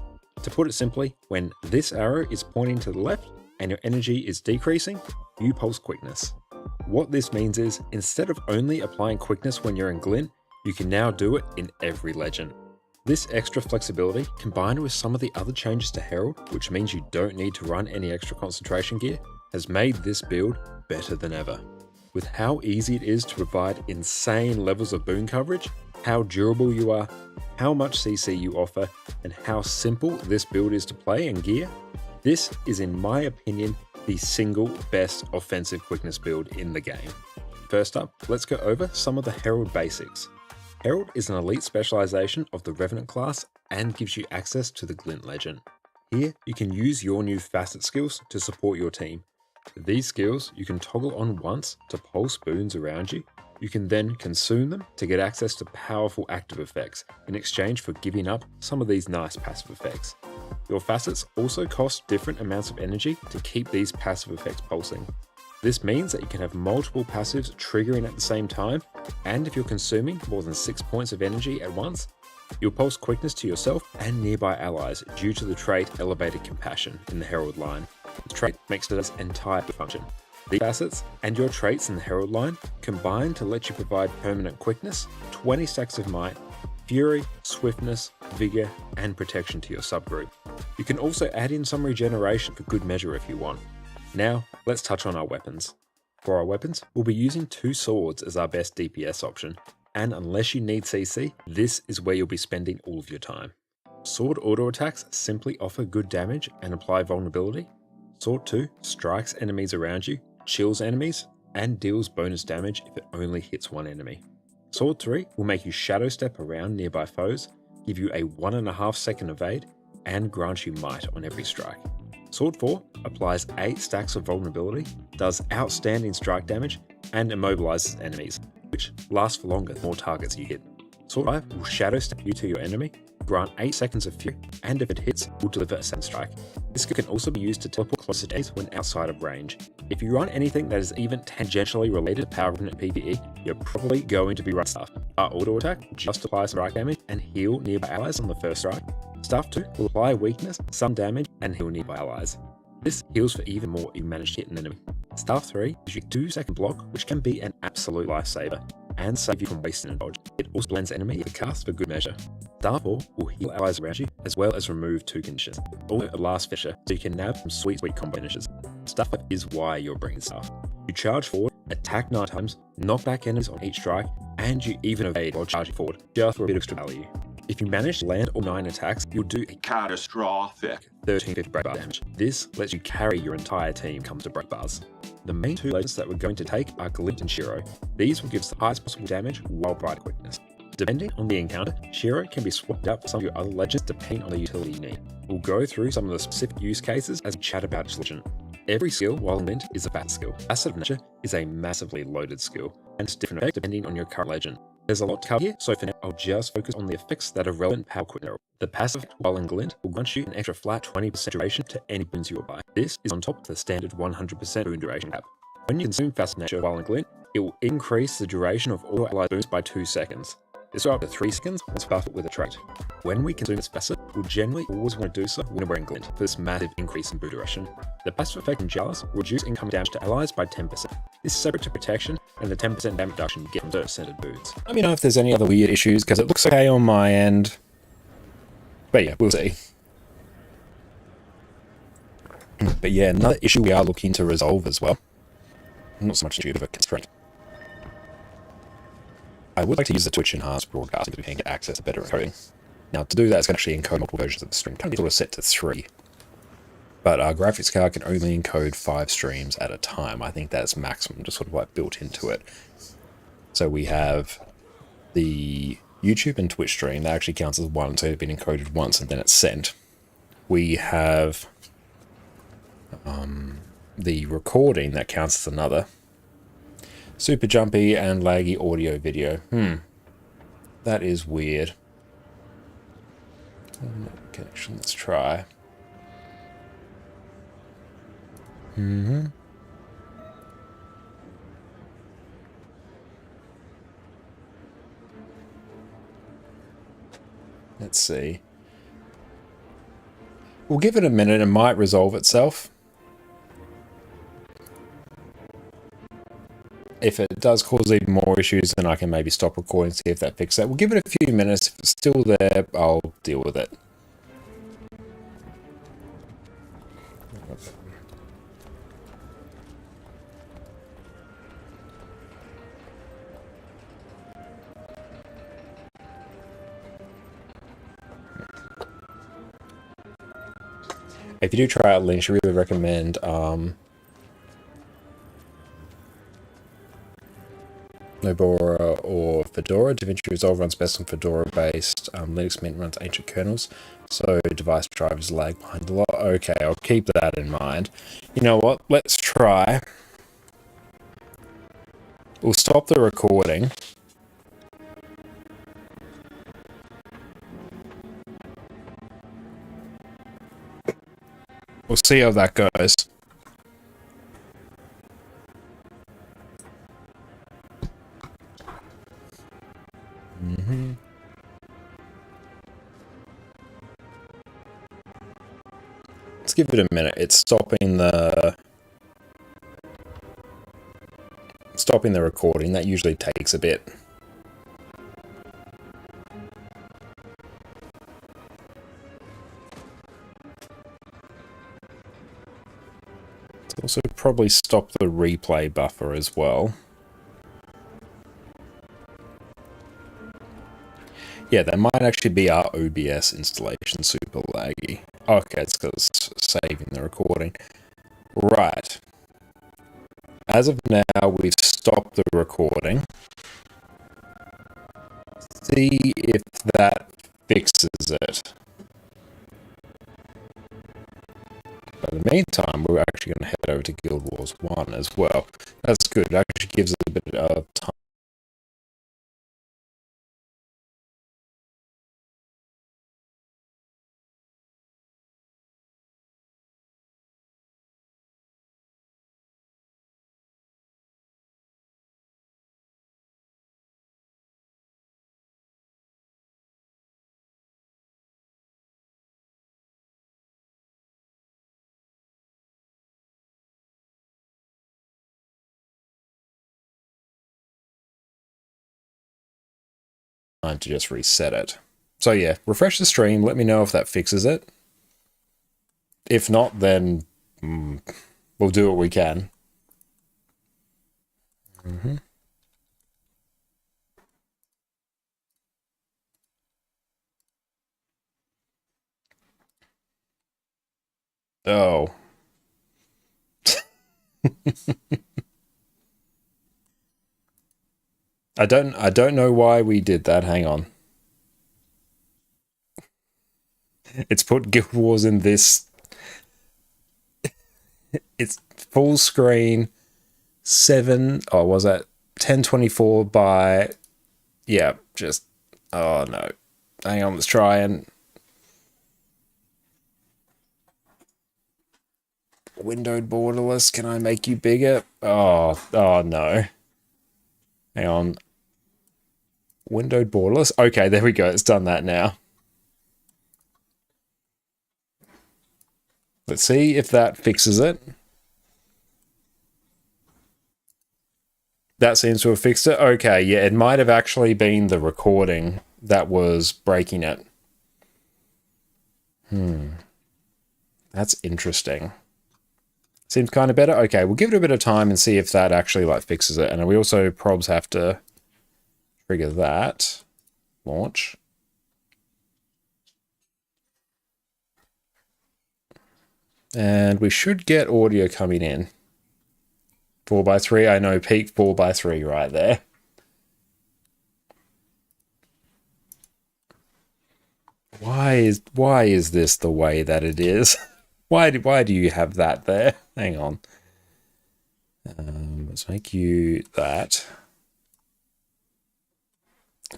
To put it simply, when this arrow is pointing to the left and your energy is decreasing, you pulse Quickness. What this means is, instead of only applying Quickness when you're in Glint, you can now do it in every legend. This extra flexibility, combined with some of the other changes to Herald, which means you don't need to run any extra concentration gear, has made this build better than ever. With how easy it is to provide insane levels of boon coverage, how durable you are, how much CC you offer, and how simple this build is to play and gear, this is, in my opinion, the single best offensive quickness build in the game. First up, let's go over some of the Herald basics. Herald is an elite specialization of the Revenant class and gives you access to the Glint Legend. Here, you can use your new facet skills to support your team. These skills you can toggle on once to pulse boons around you. You can then consume them to get access to powerful active effects in exchange for giving up some of these nice passive effects. Your facets also cost different amounts of energy to keep these passive effects pulsing. This means that you can have multiple passives triggering at the same time, and if you're consuming more than 6 points of energy at once, you'll pulse Quickness to yourself and nearby allies due to the trait Elevated Compassion in the Herald line. The trait makes it its entire function. These facets and your traits in the Herald line combine to let you provide permanent Quickness, 20 stacks of might, fury, swiftness, vigor, and protection to your subgroup. You can also add in some regeneration for good measure if you want. Now, let's touch on our weapons. For our weapons, we'll be using 2 swords as our best DPS option, and unless you need CC, this is where you'll be spending all of your time. Sword auto attacks simply offer good damage and apply vulnerability. Sword 2 strikes enemies around you, chills enemies, and deals bonus damage if it only hits one enemy. Sword 3 will make you shadow step around nearby foes, give you a 1.5 second evade, and grant you might on every strike. Sword 4 applies 8 stacks of vulnerability, does outstanding strike damage, and immobilizes enemies, which lasts for longer the more targets you hit. Sword 5 will shadow step you to your enemy, grant 8 seconds of fury, and if it hits, will deliver a second strike. This skill can also be used to teleport closer to enemies when outside of range. If you run anything that is even tangentially related to Power Revenant PvE, you're probably going to be running Staff. Our auto attack just applies strike damage and heal nearby allies on the first strike. Staff 2 will apply weakness, some damage, and heal nearby allies. This heals for even more if you manage to hit an enemy. Staff 3 gives you 2-second block, which can be an absolute lifesaver, and save you from wasting a dodge. It also blends enemy with the cast for good measure. Staff 4 will heal allies around you, as well as remove 2 conditions. Also a last finisher, so you can nab some sweet combo finishes. Stuff is why you're bringing stuff. You charge forward, attack 9 times, knock back enemies on each strike, and you even evade while charging forward, just for a bit of extra value. If you manage to land all 9 attacks, you'll do a catastrophic 1350 break bar damage. This lets you carry your entire team comes to break bars. The main 2 legends that we're going to take are Glint and Shiro. These will give us the highest possible damage while providing quickness. Depending on the encounter, Shiro can be swapped out for some of your other legends depending on the utility you need. We'll go through some of the specific use cases as we chat about each legend. Every skill, while Glint, is a fast skill. Acid of Nature is a massively loaded skill, and it's different effect depending on your current legend. There's a lot to cover here, so for now I'll just focus on the effects that are relevant power quicker. The passive while in Glint will grant you an extra flat 20% duration to any boons you apply. This is on top of the standard 100% boon duration cap. When you consume Fast Nature while in Glint, it will increase the duration of all allied boons by 2 seconds. This will up to 3 seconds once buffed with a trait. When we consume this passive, we'll generally always want to do so when we're in Glint for this massive increase in boon duration. The passive effect in Jealous will reduce incoming damage to allies by 10%. This is separate to protection and the 10% damage reduction you get from certain centered boons. Let me know if there's any other weird issues, because it looks okay on my end. But yeah, we'll see. But yeah, another issue we are looking to resolve as well. Not so much due to a constraint. I would like to use the Twitch enhanced broadcasting to get access to better encoding. Now, to do that, it's going to actually encode multiple versions of the stream. Currently, it's set to 3. But our graphics card can only encode 5 streams at a time. I think that's maximum, just sort of like built into it. So we have the YouTube and Twitch stream that actually counts as one, so it's been encoded once and then it's sent. We have the recording that counts as another. Super jumpy and laggy audio video. That is weird. Connection, let's try. Let's see. We'll give it a minute, it might resolve itself. If it does cause even more issues, then I can maybe stop recording, see if that fixes it. We'll give it a few minutes. If it's still there, I'll deal with it. If you do try out links, I really recommend Nobora or Fedora. DaVinci Resolve runs best on Fedora-based. Linux Mint runs ancient kernels, so device drivers lag behind a lot. Okay, I'll keep that in mind. You know what? Let's try. We'll stop the recording. We'll see how that goes. Let's give it a minute. It's stopping the recording. That usually takes a bit. Let's also probably stop the replay buffer as well. Yeah, that might actually be our OBS installation super laggy. Okay, it's because it's saving the recording. Right. As of now, we've stopped the recording. See if that fixes it. But in the meantime, we're actually going to head over to Guild Wars 1 as well. That's good. It actually gives us a bit of time. To just reset it. So yeah, refresh the stream, let me know if that fixes it. If not, then We'll do what we can. Oh. I don't know why we did that. Hang on. It's put Guild Wars in this. It's full screen 7, or was that 1024 by, yeah, just, oh no. Hang on, let's try and windowed borderless. Can I make you bigger? Oh no. Hang on. Windowed borderless. Okay, there we go. It's done that now. Let's see if that fixes it. That seems to have fixed it. Okay, yeah, it might have actually been the recording that was breaking it. That's interesting. Seems kind of better. Okay, we'll give it a bit of time and see if that actually like fixes it. And we also probs have to trigger that. Launch. And we should get audio coming in. 4x3, I know, peak 4x3 right there. Why is this the way that it is? Why do you have that there? Hang on. Let's make you that.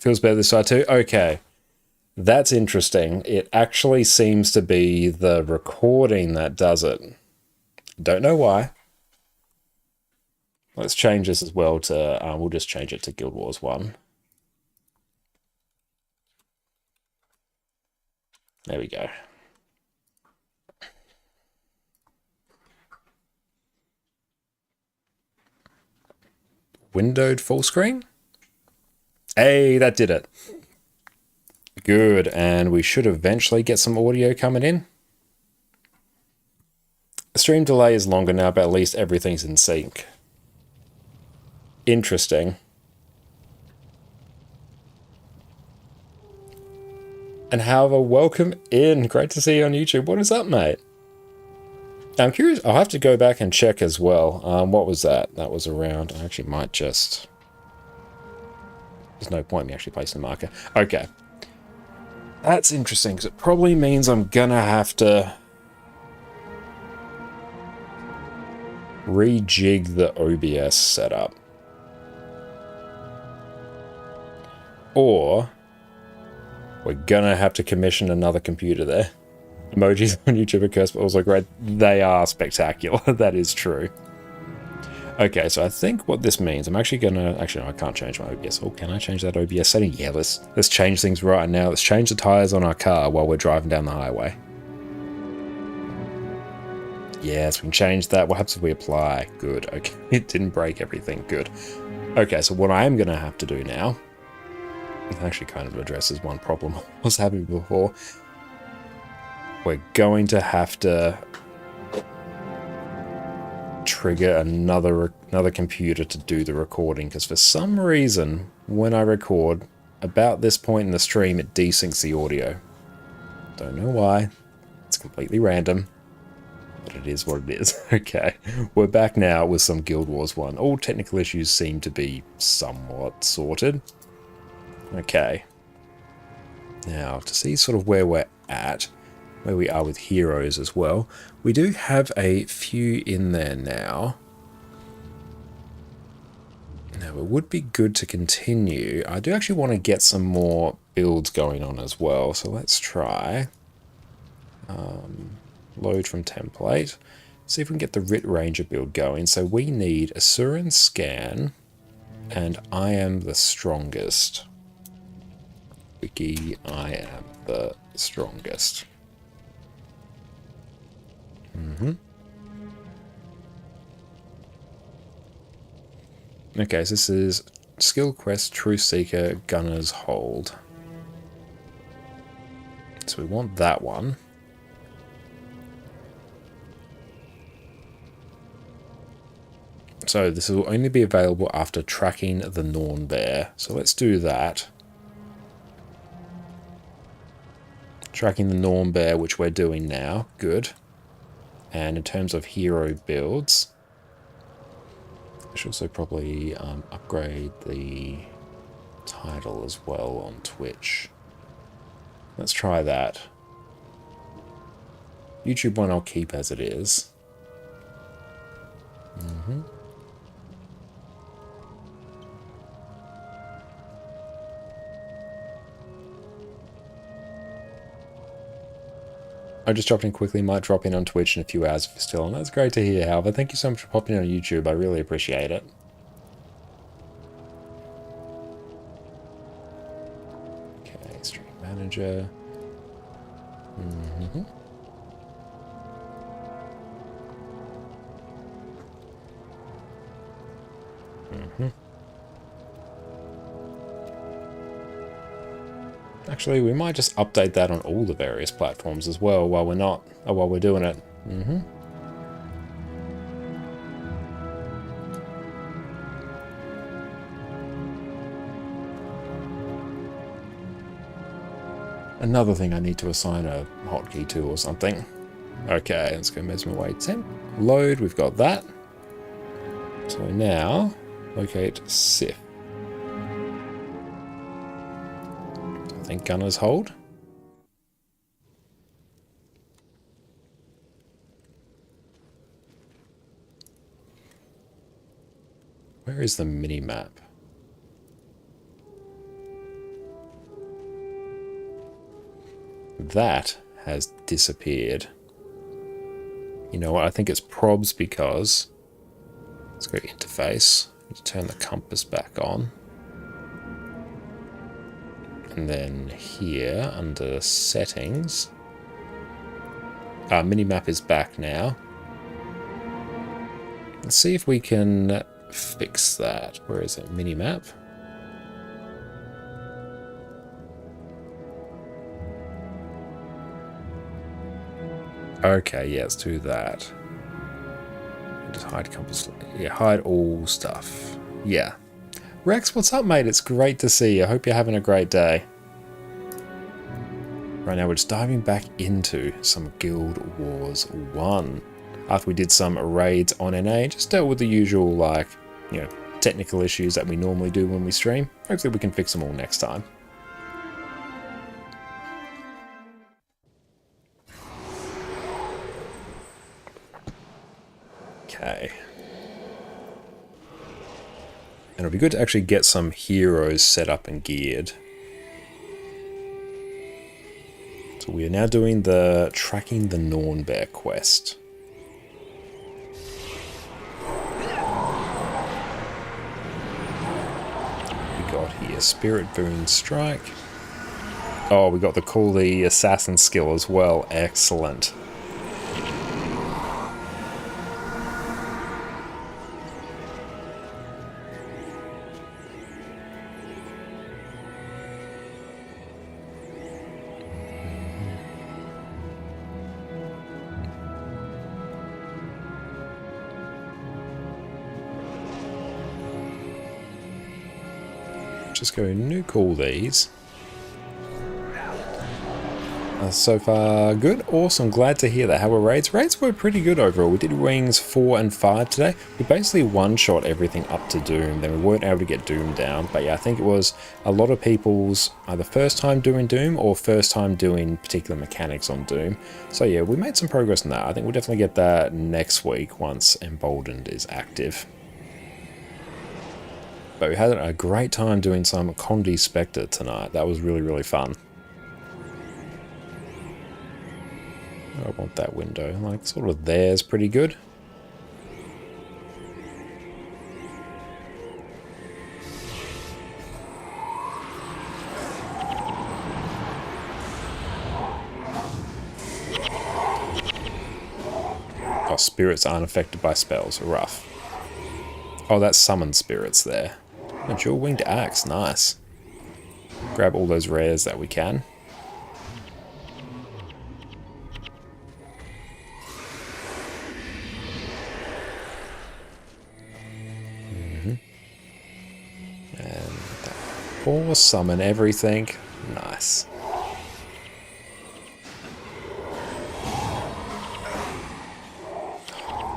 Feels better this side too? Okay. That's interesting. It actually seems to be the recording that does it. Don't know why. Let's change this as well to, we'll just change it to Guild Wars 1. There we go. Windowed full screen? Hey, that did it. Good, and we should eventually get some audio coming in. Stream delay is longer now, but at least everything's in sync. Interesting. And however, welcome in. Great to see you on YouTube. What is up, mate? I'm curious. I'll have to go back and check as well. What was that? That was around. I actually might just... There's no point in me actually placing the marker. Okay. That's interesting, because it probably means I'm gonna have to rejig the OBS setup. Or we're gonna have to commission another computer there. Emojis on YouTube are cursed, but also great. They are spectacular. That is true. Okay, so I think what this means, I'm actually gonna... Actually, no, I can't change my OBS. Oh, can I change that OBS setting? Yeah, let's change things right now. Let's change the tires on our car while we're driving down the highway. Yes, we can change that. What happens if we apply? Good, okay. It didn't break everything. Good. Okay, so what I am gonna have to do now... It actually kind of addresses one problem I was having before. We're going to have to trigger another computer to do the recording, because for some reason when I record about this point in the stream it desyncs the audio. Don't know why. It's completely random, but it is what it is. Okay, we're back now with some Guild Wars 1. All technical issues seem to be somewhat sorted. Okay, now to see sort of where we're at, where we are with heroes as well. We do have a few in there now. Now, it would be good to continue. I do actually want to get some more builds going on as well. So let's try. Load from template. See if we can get the Rit Ranger build going. So we need Asuran Scan and I am the strongest. Wiki, I am the strongest. Okay, so this is Skill Quest, Truth Seeker, Gunner's Hold. So we want that one. So this will only be available after tracking the Norn Bear. So let's do that. Tracking the Norn Bear, which we're doing now. Good. And in terms of hero builds, I should also probably upgrade the title as well on Twitch. Let's try that. YouTube one I'll keep as it is. I just dropped in quickly, might drop in on Twitch in a few hours if you're still on. That's great to hear, Halva. Thank you so much for popping on YouTube. I really appreciate it. Okay, stream manager. Actually, we might just update that on all the various platforms as well while we're doing it. Another thing I need to assign a hotkey to or something. Okay, let's go Mesmer Way temp. Load, we've got that. So now, locate Sif. I think gunners hold. Where is the mini-map? That has disappeared. You know what? I think it's probs because... Let's go interface. Need to turn the compass back on. And then here, under settings... minimap is back now. Let's see if we can fix that. Where is it? Minimap? Okay, yeah, let's do that. Just hide compass. Yeah, hide all stuff. Yeah. Rex, what's up, mate? It's great to see you. I hope you're having a great day. Right now, we're just diving back into some Guild Wars 1. After we did some raids on NA, just dealt with the usual, like, you know, technical issues that we normally do when we stream. Hopefully we can fix them all next time. Okay. And it'll be good to actually get some heroes set up and geared. So we are now doing the Tracking the Norn Bear quest. We got here Spirit Boon Strike. Oh, we got the Condi assassin skill as well. Excellent. Just go nuke all these. So far good, awesome, glad to hear that. How were raids? Raids were pretty good overall. We did wings 4 and 5 today. We basically one-shot everything up to Doom, then we weren't able to get Doom down. But yeah, I think it was a lot of people's either first time doing Doom or first time doing particular mechanics on Doom. So yeah, we made some progress in that. I think we'll definitely get that next week once Emboldened is active. But we had a great time doing some Condi Specter tonight. That was really, really fun. I want that window. Like, sort of there's pretty good. Oh, spirits aren't affected by spells. Rough. Oh, that's summoned spirits there. A dual winged axe, nice. Grab all those rares that we can. Or summon everything. Nice.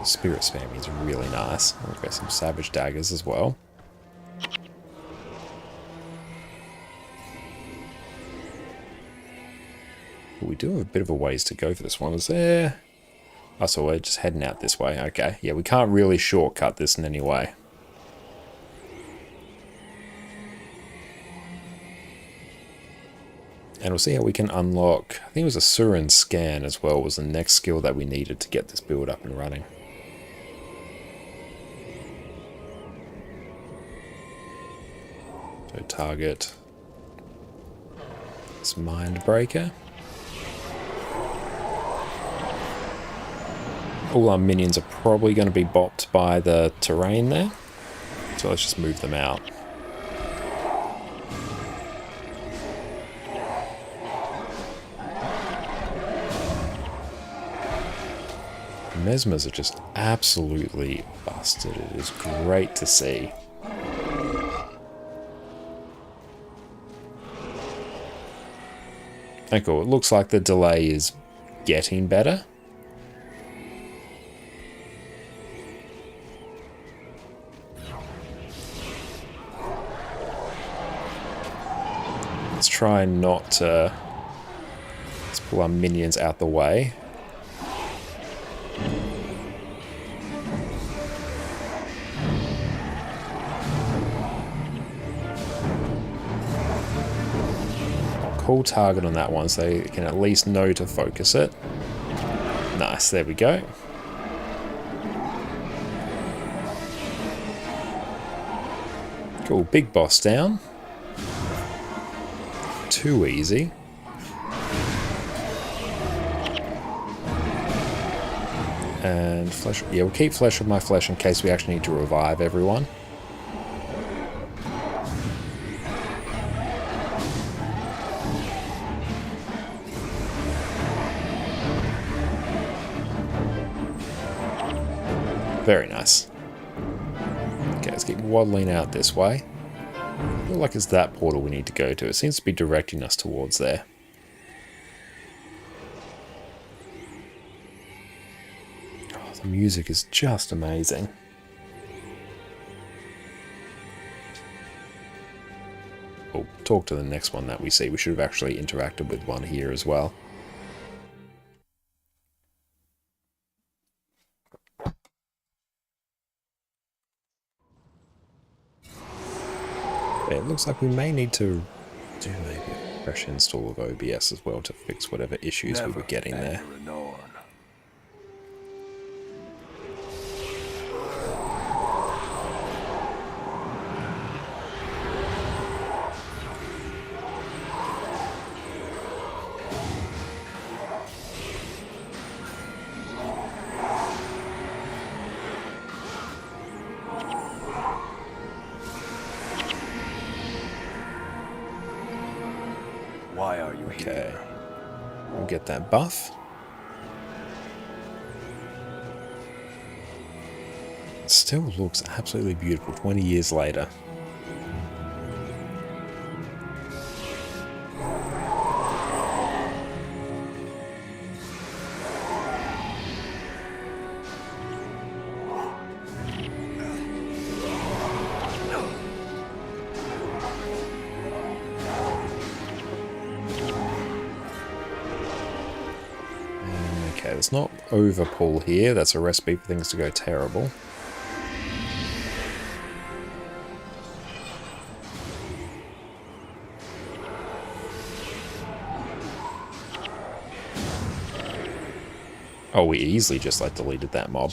Spirit spamming is really nice. We'll get some Savage Daggers as well. We do have a bit of a ways to go for this one. Is there... Oh, so we're just heading out this way. Okay. Yeah, we can't really shortcut this in any way. And we'll see how we can unlock... I think it was a Surin Scan as well was the next skill that we needed to get this build up and running. So target... It's Mindbreaker. All our minions are probably going to be bopped by the terrain there. So let's just move them out. Mesmers are just absolutely busted. It is great to see. Okay, cool. It looks like the delay is getting better. Let's try not to... Let's pull our minions out the way. Cool target on that one so you can at least know to focus it. Nice, there we go. Cool, big boss down. Too easy. And flesh, yeah, we'll keep flesh of my flesh in case we actually need to revive everyone. Very nice. Okay, let's keep waddling out this way. I feel like it's that portal we need to go to. It seems to be directing us towards there. Oh, the music is just amazing. We'll talk to the next one that we see. We should have actually interacted with one here as well. It looks like we may need to do maybe a fresh install of OBS as well to fix whatever issues we were getting there. Why are you Okay, we'll get that buff. Still looks absolutely beautiful 20 years later. Okay, let's not overpull here. That's a recipe for things to go terrible. Oh, we easily just like deleted that mob.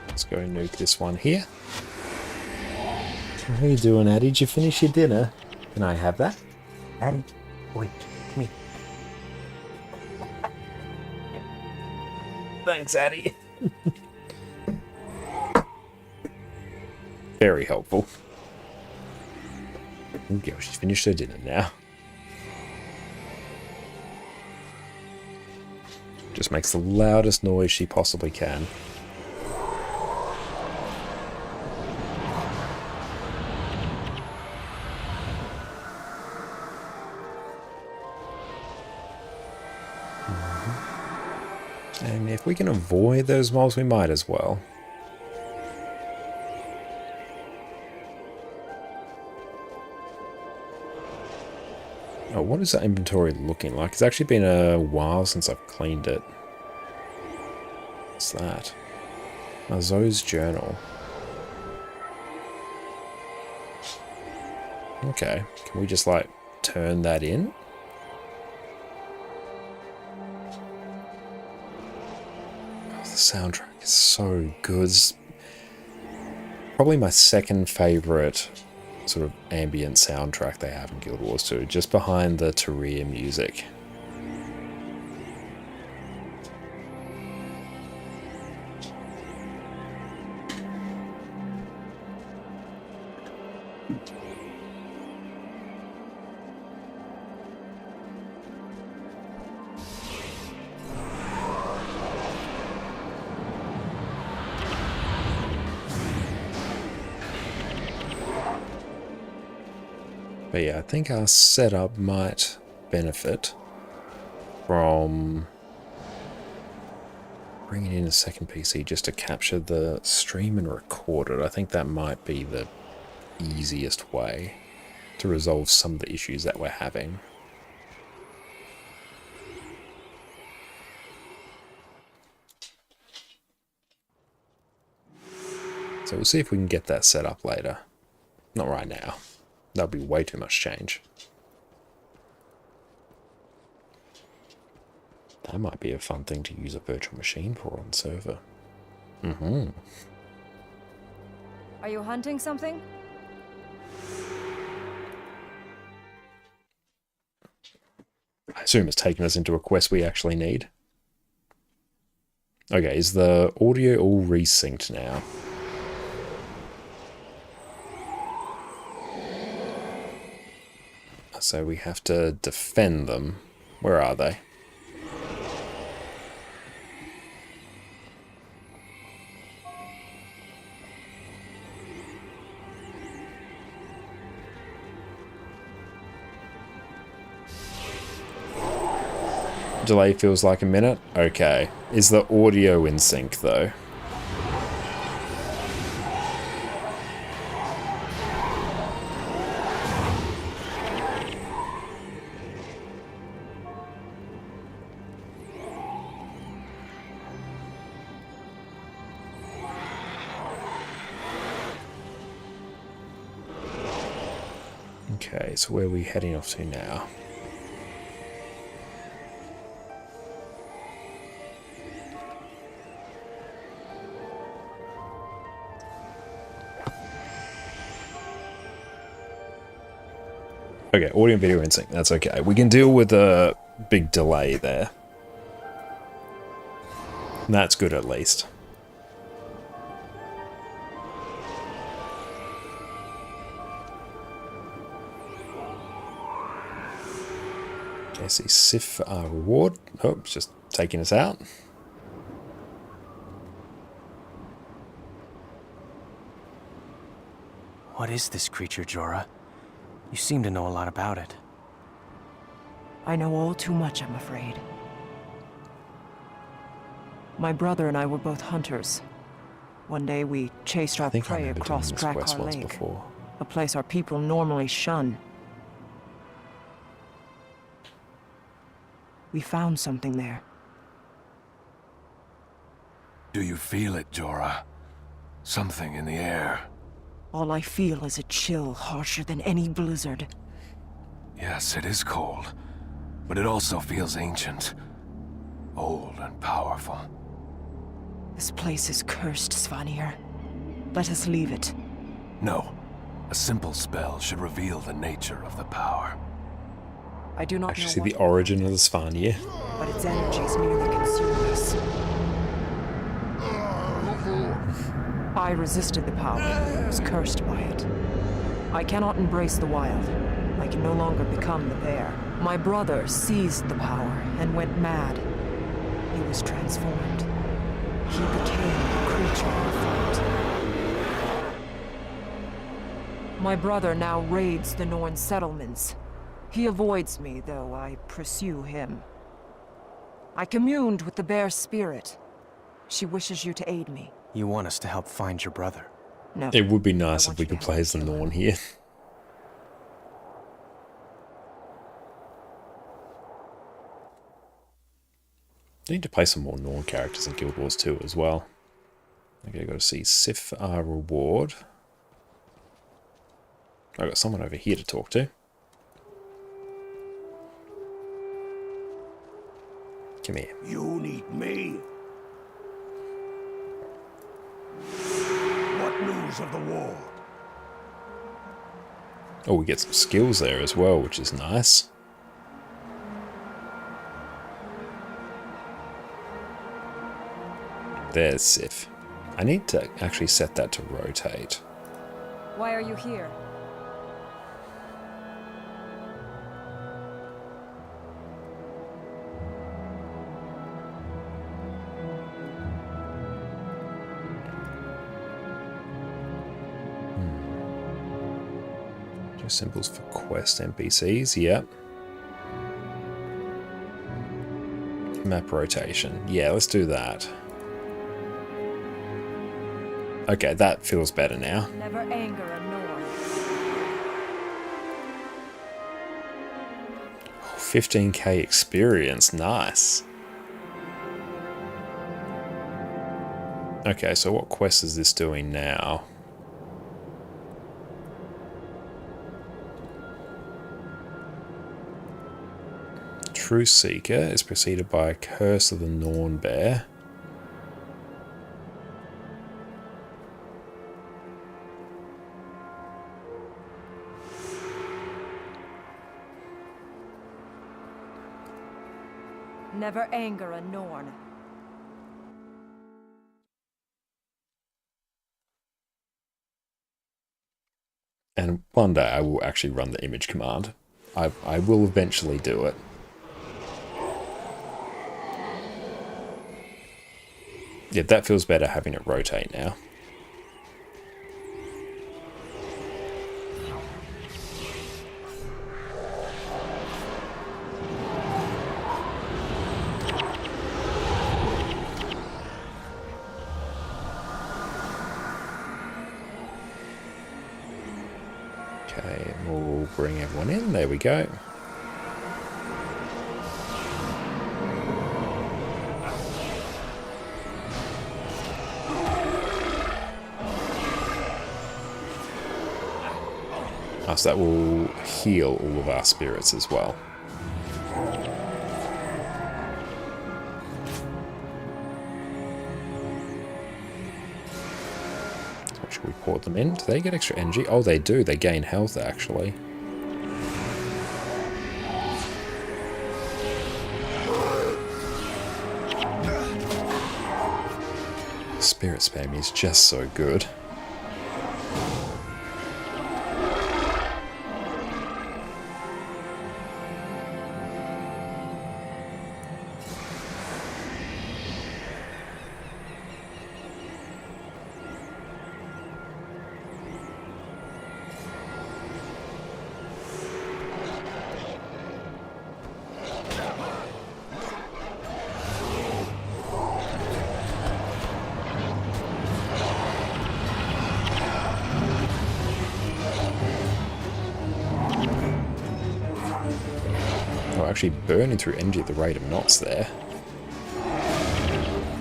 Let's go nuke this one here. How you doing, Addie? Did you finish your dinner? Can I have that? Addie, wait, come here. Thanks, Addie. Very helpful. Okay, she's finished her dinner now. Just makes the loudest noise she possibly can. And if we can avoid those mobs, we might as well. Oh, what is that inventory looking like? It's actually been a while since I've cleaned it. What's that? Zoe's journal. Okay, can we just like turn that in? Oh, the soundtrack is so good. It's probably my second favorite sort of ambient soundtrack they have in Guild Wars 2, just behind the Tyria music. But yeah, I think our setup might benefit from bringing in a second PC just to capture the stream and record it. I think that might be the easiest way to resolve some of the issues that we're having. So we'll see if we can get that set up later. Not right now. That'll be way too much change. That might be a fun thing to use a virtual machine for on server. Are you hunting something? I assume it's taking us into a quest we actually need. Okay, is the audio all resynced now? So we have to defend them. Where are they? Delay feels like a minute? Okay. Is the audio in sync though? Okay, so where are we heading off to now? Okay, audio and video in sync, that's okay. We can deal with a big delay there. That's good at least. Okay, see Sif reward. Oh, it's just taking us out. What is this creature, Jorah? You seem to know a lot about it. I know all too much, I'm afraid. My brother and I were both hunters. One day we chased our prey across Drakkar Lake, a place our people normally shun. We found something there. Do you feel it, Jorah? Something in the air. All I feel is a chill harsher than any blizzard. Yes, it is cold, but it also feels ancient. Old and powerful. This place is cursed, Svanir. Let us leave it. No. A simple spell should reveal the nature of the power. I do not actually see the origin of the Svanir. But its energies nearly consume us. I resisted the power, was cursed by it. I cannot embrace the wild. I can no longer become the bear. My brother seized the power and went mad. he was transformed. He became a creature of fight. My brother now raids the Norn settlements. He avoids me, though I pursue him. I communed with the bear spirit. She wishes you to aid me. You want us to help find your brother? No. It would be nice if we could play as the Norn here. I need to play some more Norn characters in Guild Wars 2 as well. Okay, got to see Sif reward. I've got someone over here to talk to. Come here. You need me? What news of the war? Oh, we get some skills there as well, which is nice. There's Sif. I need to actually set that to rotate. Why are you here? Just symbols for quest NPCs, yep. Map rotation. Yeah, let's do that. Okay, that feels better now. Never anger a Norn. 15k experience, nice. Okay, so what quest is this doing now? Truth Seeker is preceded by a Curse of the Norn Bear. Never anger a Norn. And one day I will actually run the image command. I will eventually do it. Yeah, that feels better having it rotate now. Okay, we'll bring everyone in. There we go. So that will heal all of our spirits as well. So should we port them in? Do they get extra energy? Oh, they do. They gain health, actually. Spirit spam is just so good. Actually burning through energy at the rate of knots there.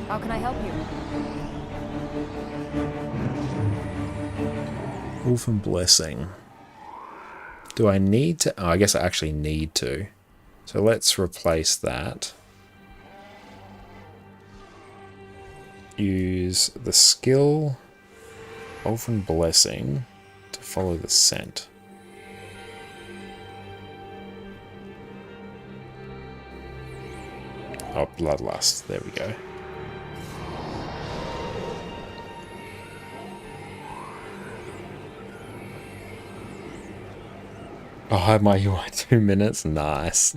How can I help you? Orphan Blessing. Do I need to? Oh, I guess I actually need to. So let's replace that. Use the skill Orphan Blessing to follow the scent. Oh, Bloodlust. There we go. Oh, I have my UI 2 minutes. Nice.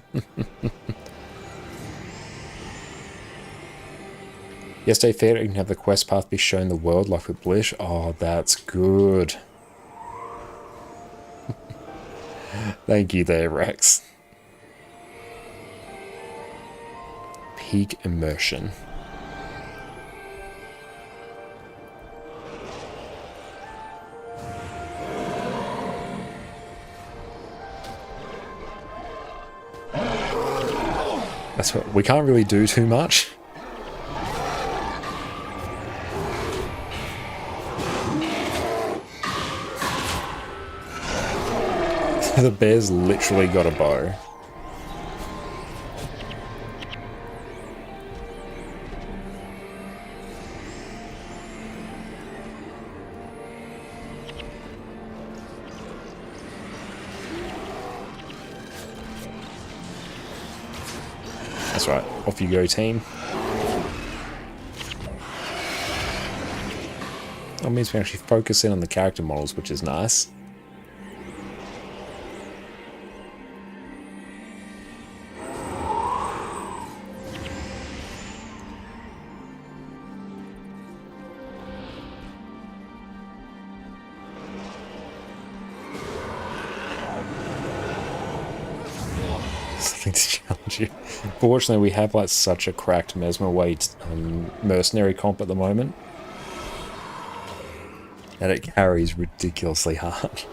Yesterday fair, you can have the quest path be shown the world like with Blish. Oh, that's good. Thank you there, Rex. Peak immersion. That's what we can't really do too much. The bear's literally got a bow. That's right, off you go, team. That means we can actually focus in on the character models, which is nice. Something to challenge you. Fortunately, we have like such a cracked Mesmer weight mercenary comp at the moment that it carries ridiculously hard.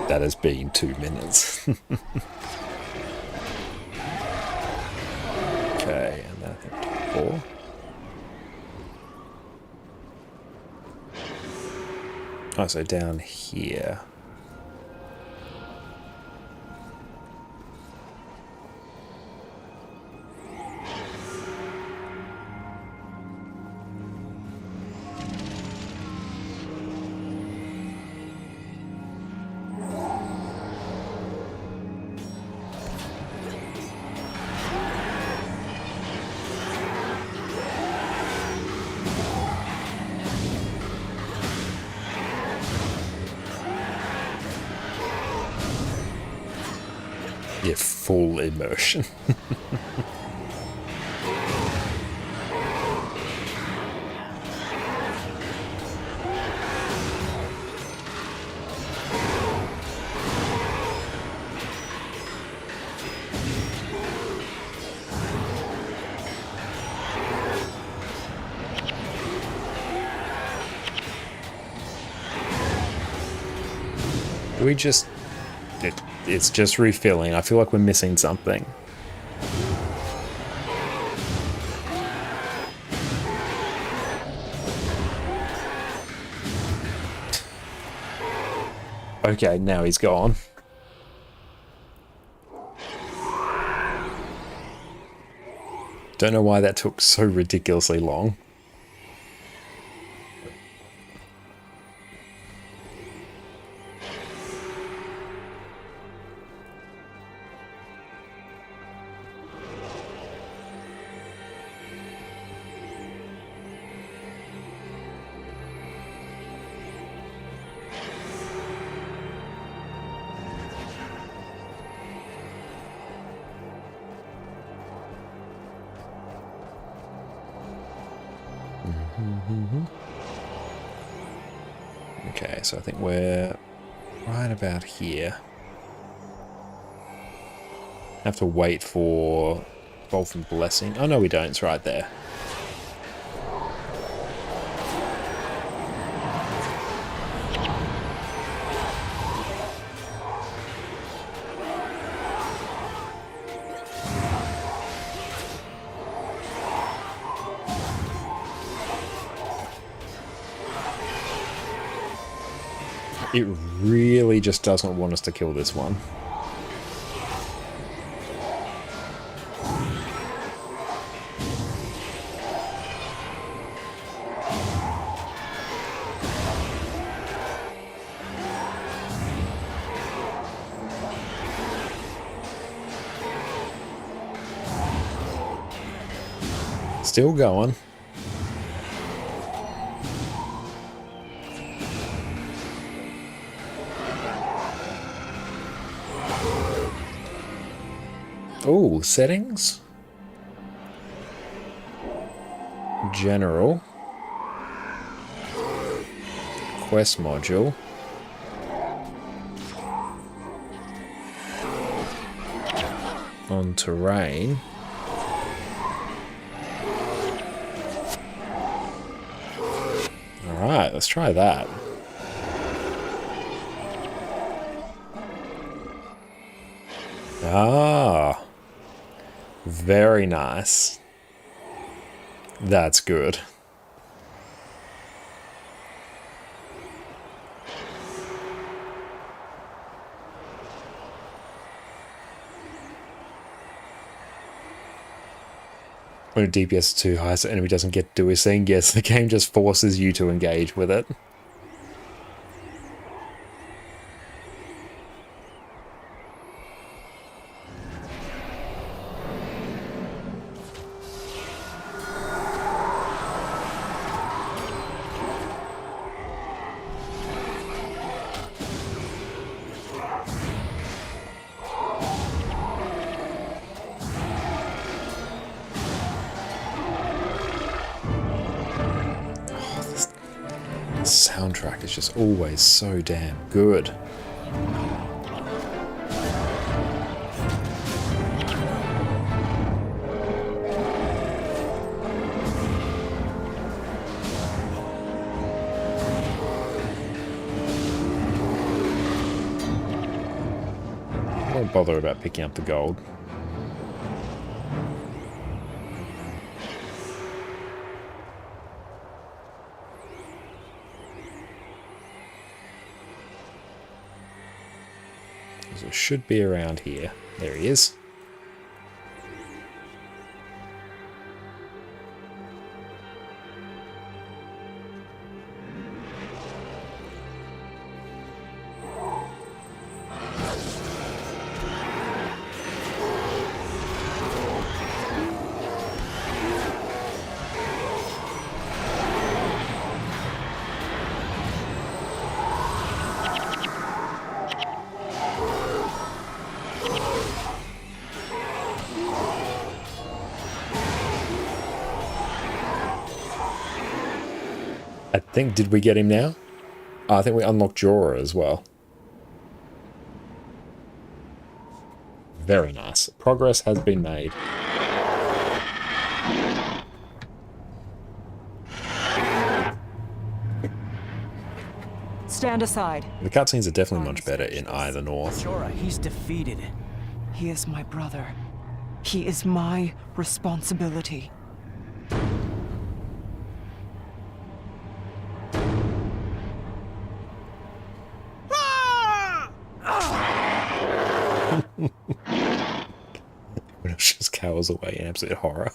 That has been 2 minutes. Okay, and then I think 4. Oh, so down here. Yeah, full immersion. We just... It's just refilling. I feel like we're missing something. Okay, now he's gone. Don't know why that took so ridiculously long. Okay, so I think we're right about here. Have to wait for Wolf and Blessing. Oh no, we don't. It's right there. It really just doesn't want us to kill this one. Still going. Oh, settings? General. Quest module. On terrain. Alright, let's try that. Ah, very nice. That's good. When DPS is too high so enemy doesn't get to do his thing, yes, the game just forces you to engage with it. Soundtrack is just always so damn good. I won't bother about picking up the gold. So it should be around here. There he is. I think, did we get him now? Oh, I think we unlocked Jorah as well. Very nice. Progress has been made. Stand aside. The cutscenes are definitely much better in Eye of the North. Jorah, he's defeated. He is my brother. He is my responsibility. When it just cowers away in absolute horror.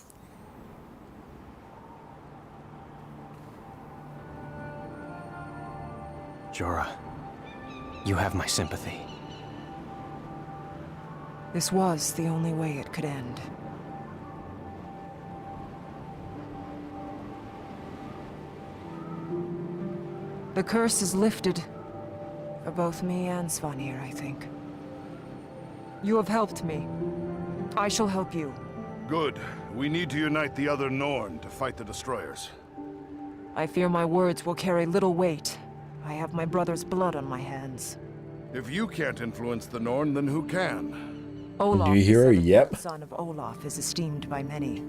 Jorah, you have my sympathy. This was the only way it could end. The curse is lifted for both me and Svanir, I think. You have helped me. I shall help you. Good. We need to unite the other Norn to fight the destroyers. I fear my words will carry little weight. I have my brother's blood on my hands. If you can't influence the Norn, then who can? Olaf, New hero, the yep. son of Olaf, is esteemed by many.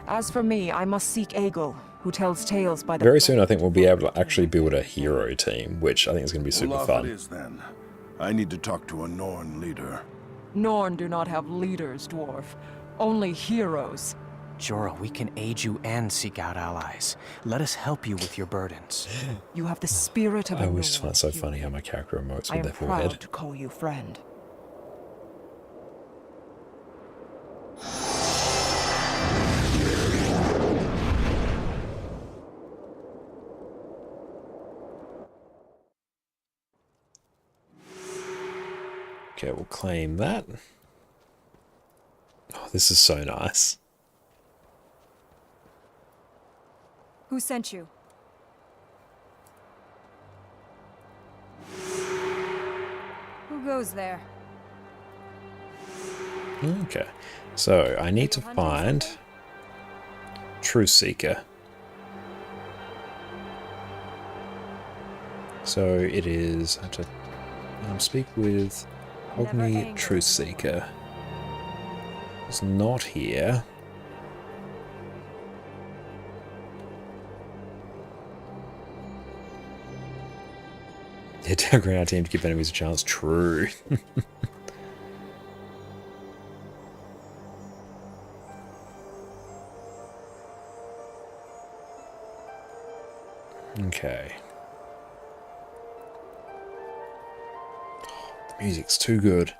As for me, I must seek Egil, who tells tales by the... Very soon I think we'll be able to actually build a hero team, which I think is going to be super Olaf fun. it is, then. I need to talk to a Norn leader. Norn do not have leaders, dwarf. Only heroes. Jorah, we can aid you and seek out allies. Let us help you with your burdens. You have the spirit of a I always just Norn find it so hero. funny how my character emotes I with am their proud forehead. to call you friend. Okay, we'll claim that. Oh, this is so nice. Who sent you? Who goes there? Okay, so I need to find Truth Seeker. So it is. I have to speak with Condi Truth Seeker. It's not here. Yeah, downgrade our team to give enemies a chance. True. Okay. The music's too good.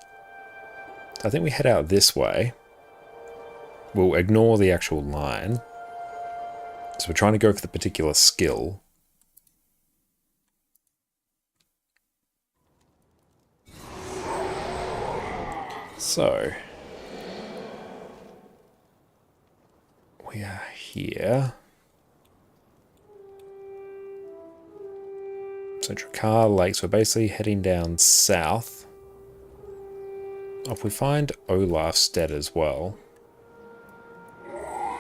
I think we head out this way. We'll ignore the actual line. So we're trying to go for the particular skill. So we are here. So Drakkar Lakes, we're basically heading down south. If we find Olafstead as well.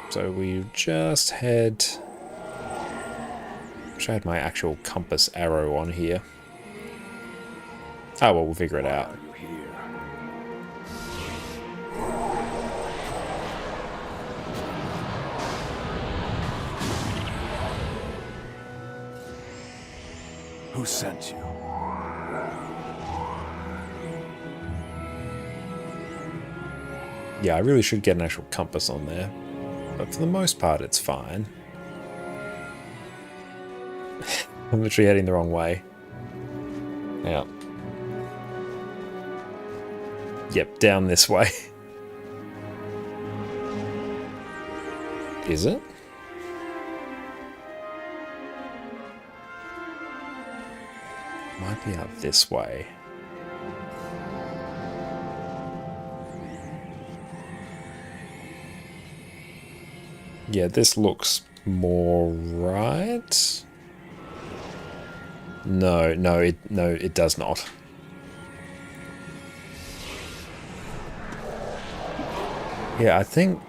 So we just head... I wish I had my actual compass arrow on here. Oh well, we'll figure it out. Who sent you? Yeah, I really should get an actual compass on there. But for the most part, it's fine. I'm literally heading the wrong way. Yeah. Yep, down this way. Is it? Might be out this way. Yeah, this looks more right. No, it does not. Yeah, I think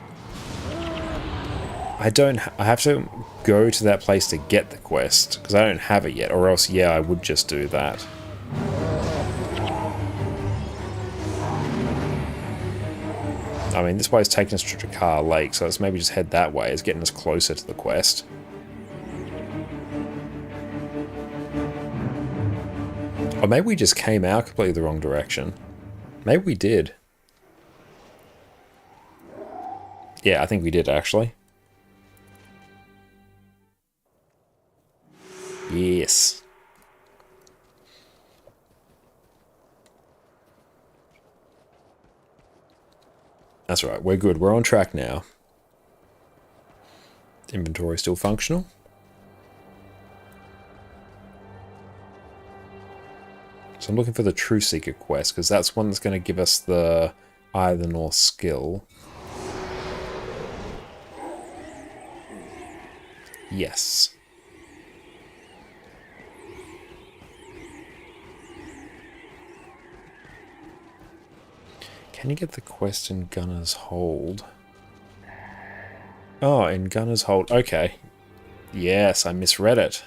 I have to go to that place to get the quest because I don't have it yet, or else yeah, I would just do that. I mean, this way is taking us to Drakkar Lake, so let's maybe just head that way. It's getting us closer to the quest. Or maybe we just came out completely the wrong direction. Maybe we did. Yeah, I think we did, actually. Yes. That's right, we're good. We're on track now. Inventory still functional. So I'm looking for the Truth Seeker quest, because that's one that's going to give us the Eye of the North skill. Yes. Can you get the quest in Gunner's Hold? Oh, in Gunner's Hold. Okay. Yes, I misread it.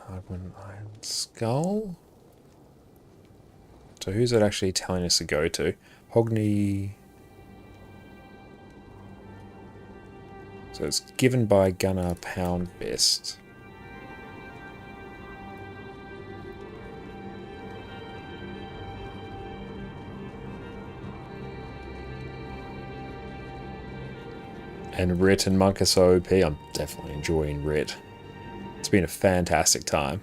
Hardwood Iron Skull? So who's it actually telling us to go to? Hogni... So it's given by Gunnar Poundfist. And Rit and Monk are so OP. I'm definitely enjoying Rit. It's been a fantastic time.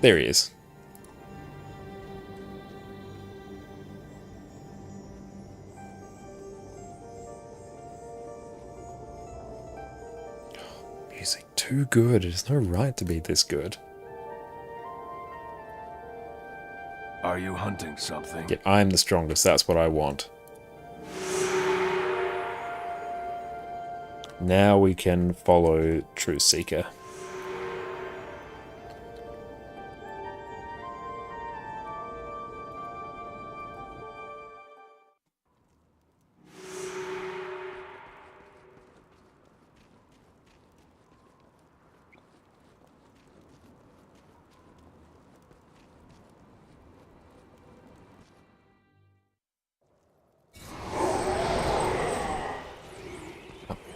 There he is. Music too good. There's no right to be this good. Are you hunting something? Yet I'm the strongest. That's what I want. Now we can follow Truth Seeker.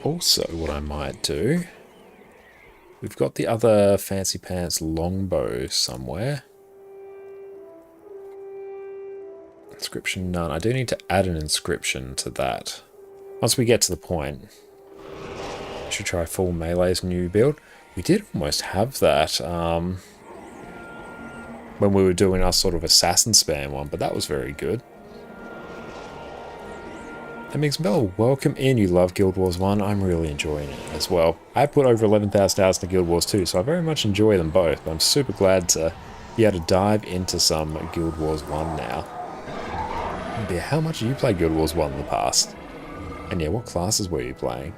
Also, what I might do, we've got the other Fancy Pants longbow somewhere. Inscription none. I do need to add an inscription to that. Once we get to the point, I should try full melee's new build. We did almost have that when we were doing our sort of assassin spam one, but that was very good. Mixbell, welcome in. You love Guild Wars 1. I'm really enjoying it as well. I put over 11,000 hours into Guild Wars 2, so I very much enjoy them both. But I'm super glad to be able to dive into some Guild Wars 1 now. But yeah, how much have you played Guild Wars 1 in the past? And yeah, what classes were you playing?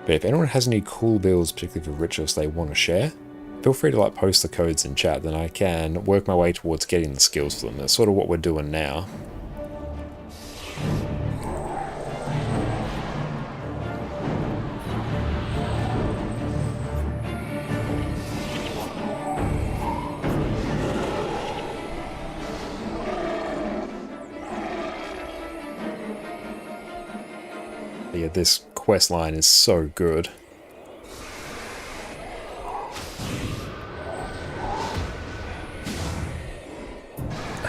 But if anyone has any cool builds, particularly for rituals they want to share, feel free to post the codes in chat, then I can work my way towards getting the skills for them. That's sort of what we're doing now. But yeah, this quest line is so good.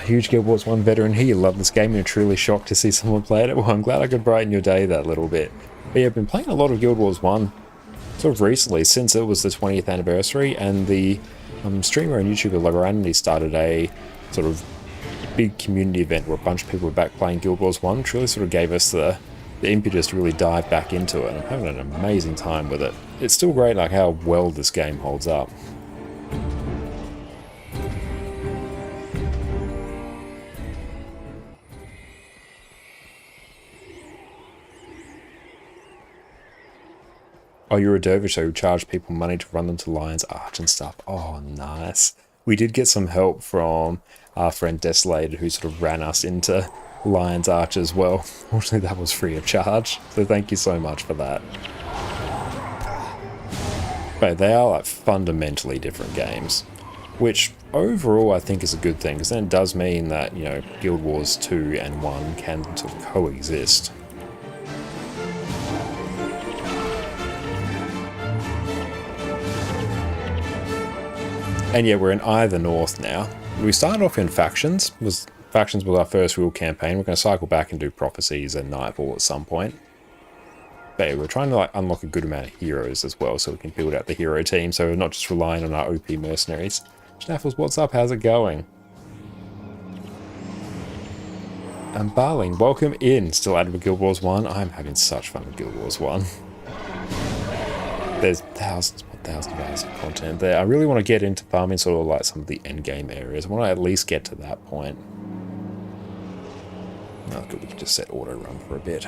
Huge Guild Wars 1 veteran here. You love this game. You're truly shocked to see someone play it. Well, I'm glad I could brighten your day that little bit. But yeah, I've been playing a lot of Guild Wars 1 sort of recently, since it was the 20th anniversary, and the streamer and YouTuber Logarandi started a sort of big community event where a bunch of people were back playing Guild Wars 1, which really sort of gave us the impetus to really dive back into it. And I'm having an amazing time with it. It's still great how well this game holds up. Oh, you're a dervish, so you charge people money to run them to Lion's Arch and stuff. Oh, nice. We did get some help from our friend Desolated, who sort of ran us into Lion's Arch as well. Fortunately, that was free of charge, so thank you so much for that. But they are fundamentally different games, which overall I think is a good thing, because then it does mean that, you know, Guild Wars 2 and 1 can sort of coexist. And yeah, we're in Either North now. We started off in Factions. Factions was our first real campaign. We're going to cycle back and do Prophecies and Nightfall at some point. But yeah, we're trying to unlock a good amount of heroes as well, so we can build out the hero team, so we're not just relying on our OP mercenaries. Schnaffles, what's up? How's it going? And Barling, welcome in. Still added with Guild Wars 1. I'm having such fun with Guild Wars 1. There's thousands of hours of content there. I really want to get into farming sort of some of the end game areas. I want to at least get to that point. Oh, good, we can just set auto run for a bit.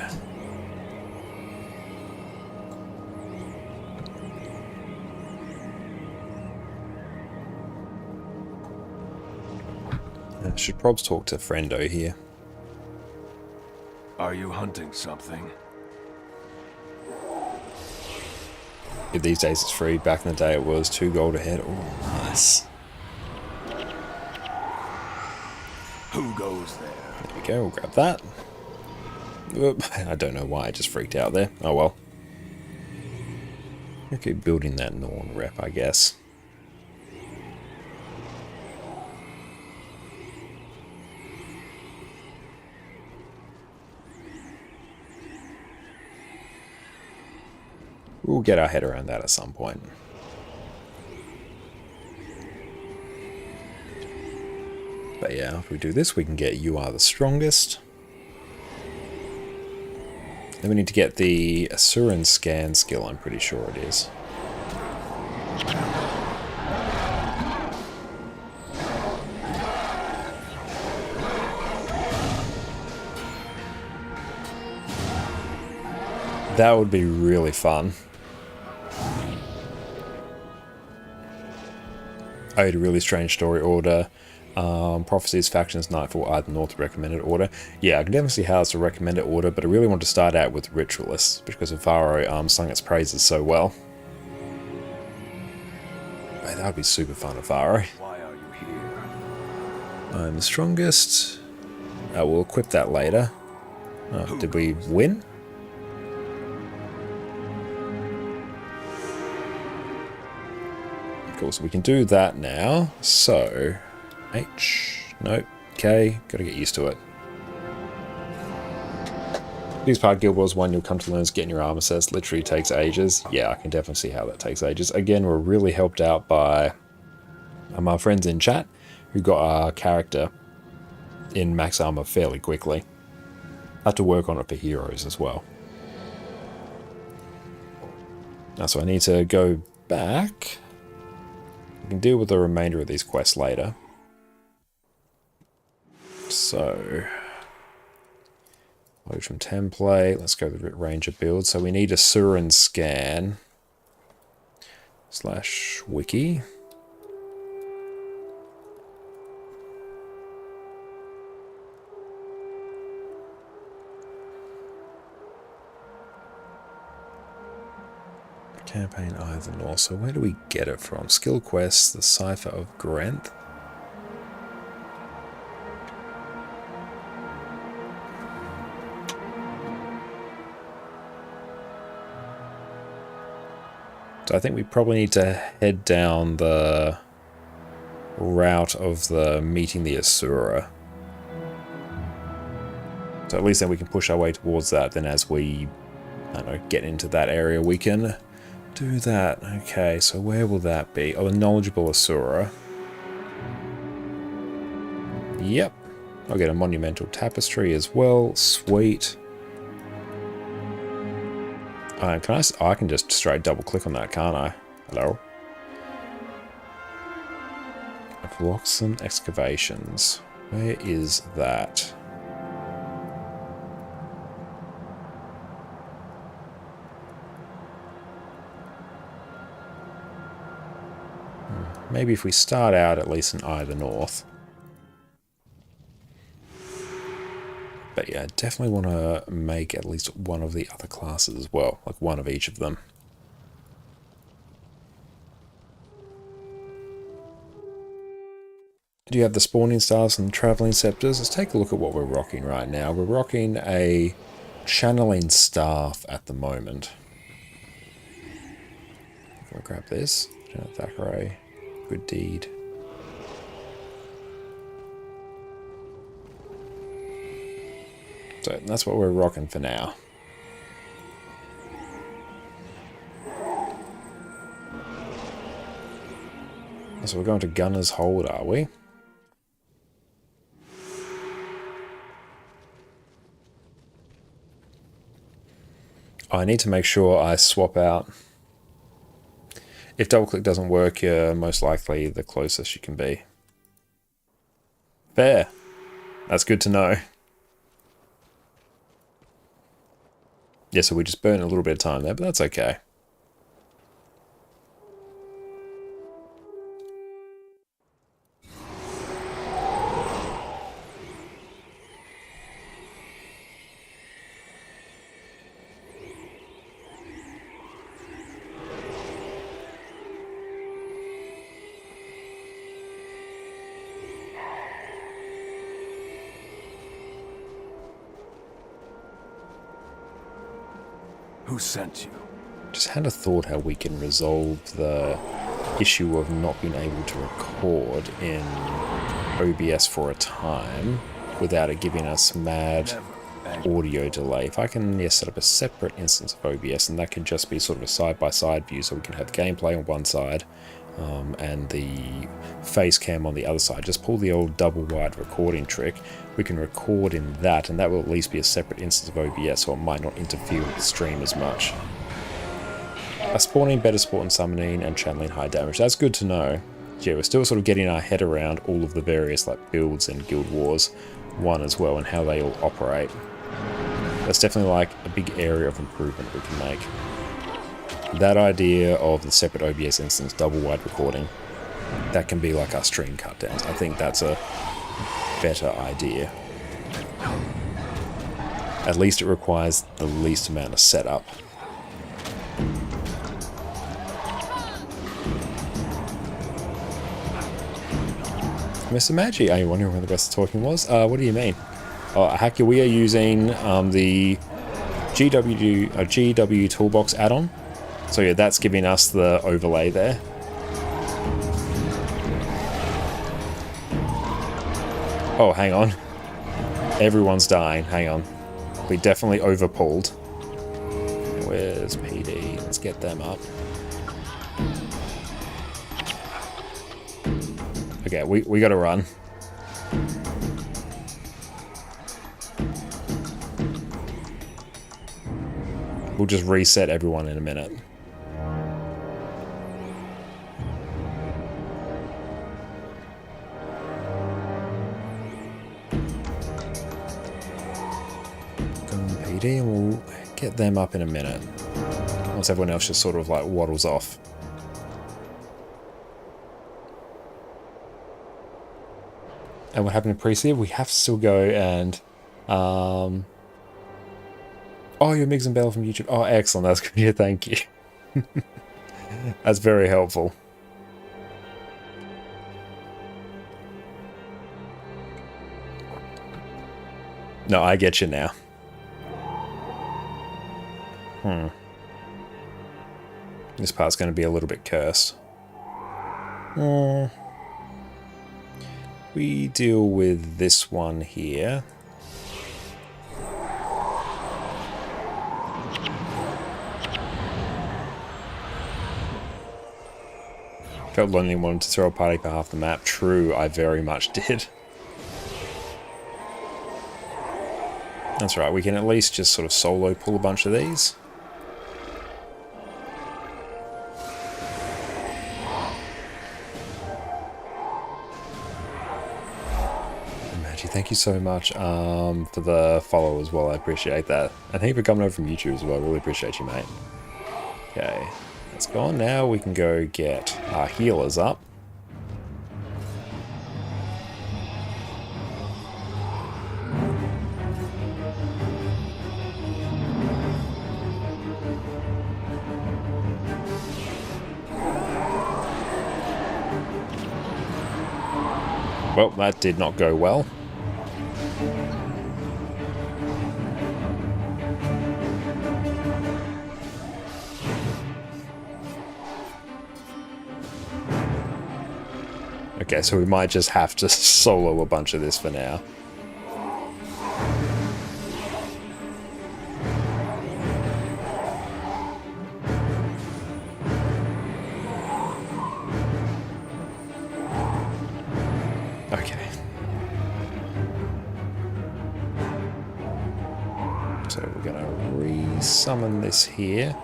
Should probs talk to Friendo here. Are you hunting something? Yeah, these days it's free. Back in the day it was 2 gold ahead. Oh, nice. Who goes there? There we go, we'll grab that. Oop, I don't know why I just freaked out there. Oh well. I'll keep building that Norn rep, I guess. We'll get our head around that at some point. But yeah, if we do this, we can get You Are the Strongest. Then we need to get the Asuran Scan skill, I'm pretty sure it is. That would be really fun. I had a really strange story order. Prophecies, Factions, Nightfall are the North recommended order. Yeah, I can definitely see how it's a recommended order, but I really want to start out with Ritualists because of Varro sung its praises so well. Hey, that would be super fun at Varro. Why are you here? I'm the strongest. We'll equip that later. Oh, did we win? Cool, so we can do that now. So, H, nope, K, gotta get used to it. This part of Guild Wars 1 you'll come to learn is getting your armor sets literally takes ages. Yeah, I can definitely see how that takes ages. Again, we're really helped out by our friends in chat who got our character in max armor fairly quickly. I have to work on it for heroes as well. Now, so I need to go back. We can deal with the remainder of these quests later. So, load from template. Let's go to the Ranger build. So we need a Surin scan / wiki. Campaign Eye of the North. So where do we get it from? Skill quests, the Cipher of Grenth. So I think we probably need to head down the route of the meeting the Asura. So at least then we can push our way towards that. Then as we, I don't know, get into that area, we can do that. Okay, so where will that be? Oh, a knowledgeable Asura. Yep. I'll get a monumental tapestry as well. Sweet. I can just straight double click on that, can't I? Hello? Vloxen excavations. Where is that? Maybe if we start out at least in Eye of the North. But yeah, definitely want to make at least one of the other classes as well. Like one of each of them. Do you have the spawning stars and the traveling scepters? Let's take a look at what we're rocking right now. We're rocking a channeling staff at the moment. I'll grab this. Thackeray. Good deed. So that's what we're rocking for now. So we're going to Gunner's Hold, are we? I need to make sure I swap out. If double click doesn't work, you're most likely the closest you can be. Fair. That's good to know. Yeah, so we just burned a little bit of time there, but that's okay. Who sent you? Just had a thought how we can resolve the issue of not being able to record in OBS for a time without it giving us mad audio delay. If I can set up a separate instance of OBS, and that can just be sort of a side-by-side view, so we can have gameplay on one side and the face cam on the other side. Just pull the old double wide recording trick. We can record in that, and that will at least be a separate instance of OBS, so it might not interfere with the stream as much. Spawning, better sport and summoning, and channeling high damage. That's good to know. Yeah, we're still sort of getting our head around all of the various like builds in Guild Wars 1 as well, and how they all operate. That's definitely like a big area of improvement we can make. That idea of the separate OBS instance double wide recording, that can be like our stream cut downs. I think that's a better idea. At least it requires the least amount of setup. Mr. Maggi, are you wondering where the rest of the talking was? What do you mean? Hacker, we are using the GW Toolbox add-on. So yeah, that's giving us the overlay there. Oh, hang on. Everyone's dying. Hang on. We definitely overpulled. Where's PD? Let's get them up. Okay, we gotta run. We'll just reset everyone in a minute. Go on PD and we'll get them up in a minute. Once everyone else just sort of like waddles off. And what happened in pre-seed? We have to still go and... Oh, you're Migs and Bell from YouTube. Oh, excellent. That's good. Yeah, thank you. That's very helpful. No, I get you now. This part's going to be a little bit cursed. We deal with this one here. Felt lonely and wanted to throw a party for half the map. True, I very much did. That's right, we can at least just sort of solo pull a bunch of these. Thank you so much for the follow as well. I appreciate that. And thank you for coming over from YouTube as well. I really appreciate you, mate. Okay, let's go on now. We can go get our healers up. Well, that did not go well. Okay, so we might just have to solo a bunch of this for now. Okay. So we're gonna re-summon this here.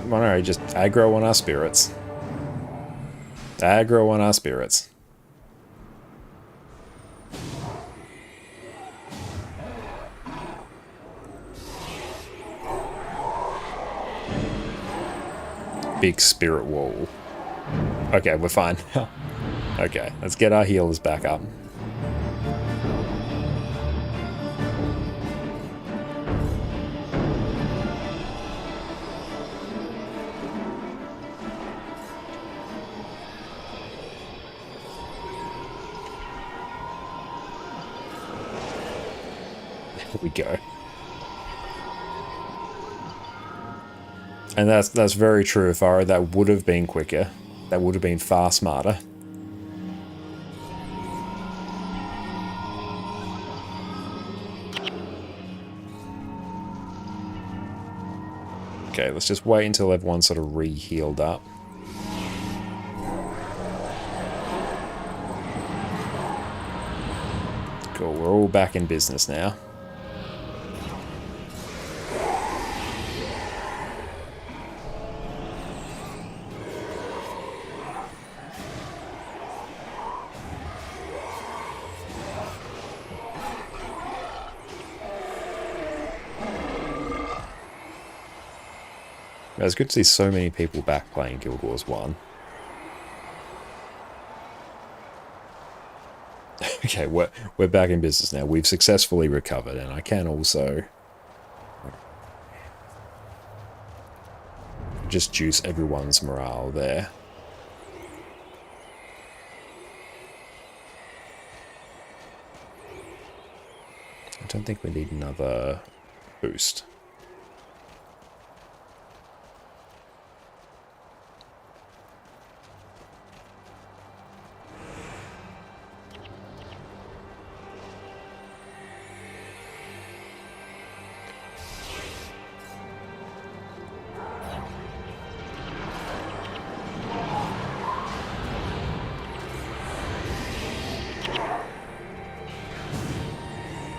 Monterey, just aggro on our spirits. Aggro on our spirits. Big spirit wall. Okay, we're fine. Okay, let's get our healers back up. We go. And that's very true, Faro. That would have been quicker. That would have been far smarter. Okay, let's just wait until everyone's sort of re-healed up. Cool, we're all back in business now. It's good to see so many people back playing Guild Wars 1. Okay, we're back in business now. We've successfully recovered, and I can also just juice everyone's morale there. I don't think we need another boost.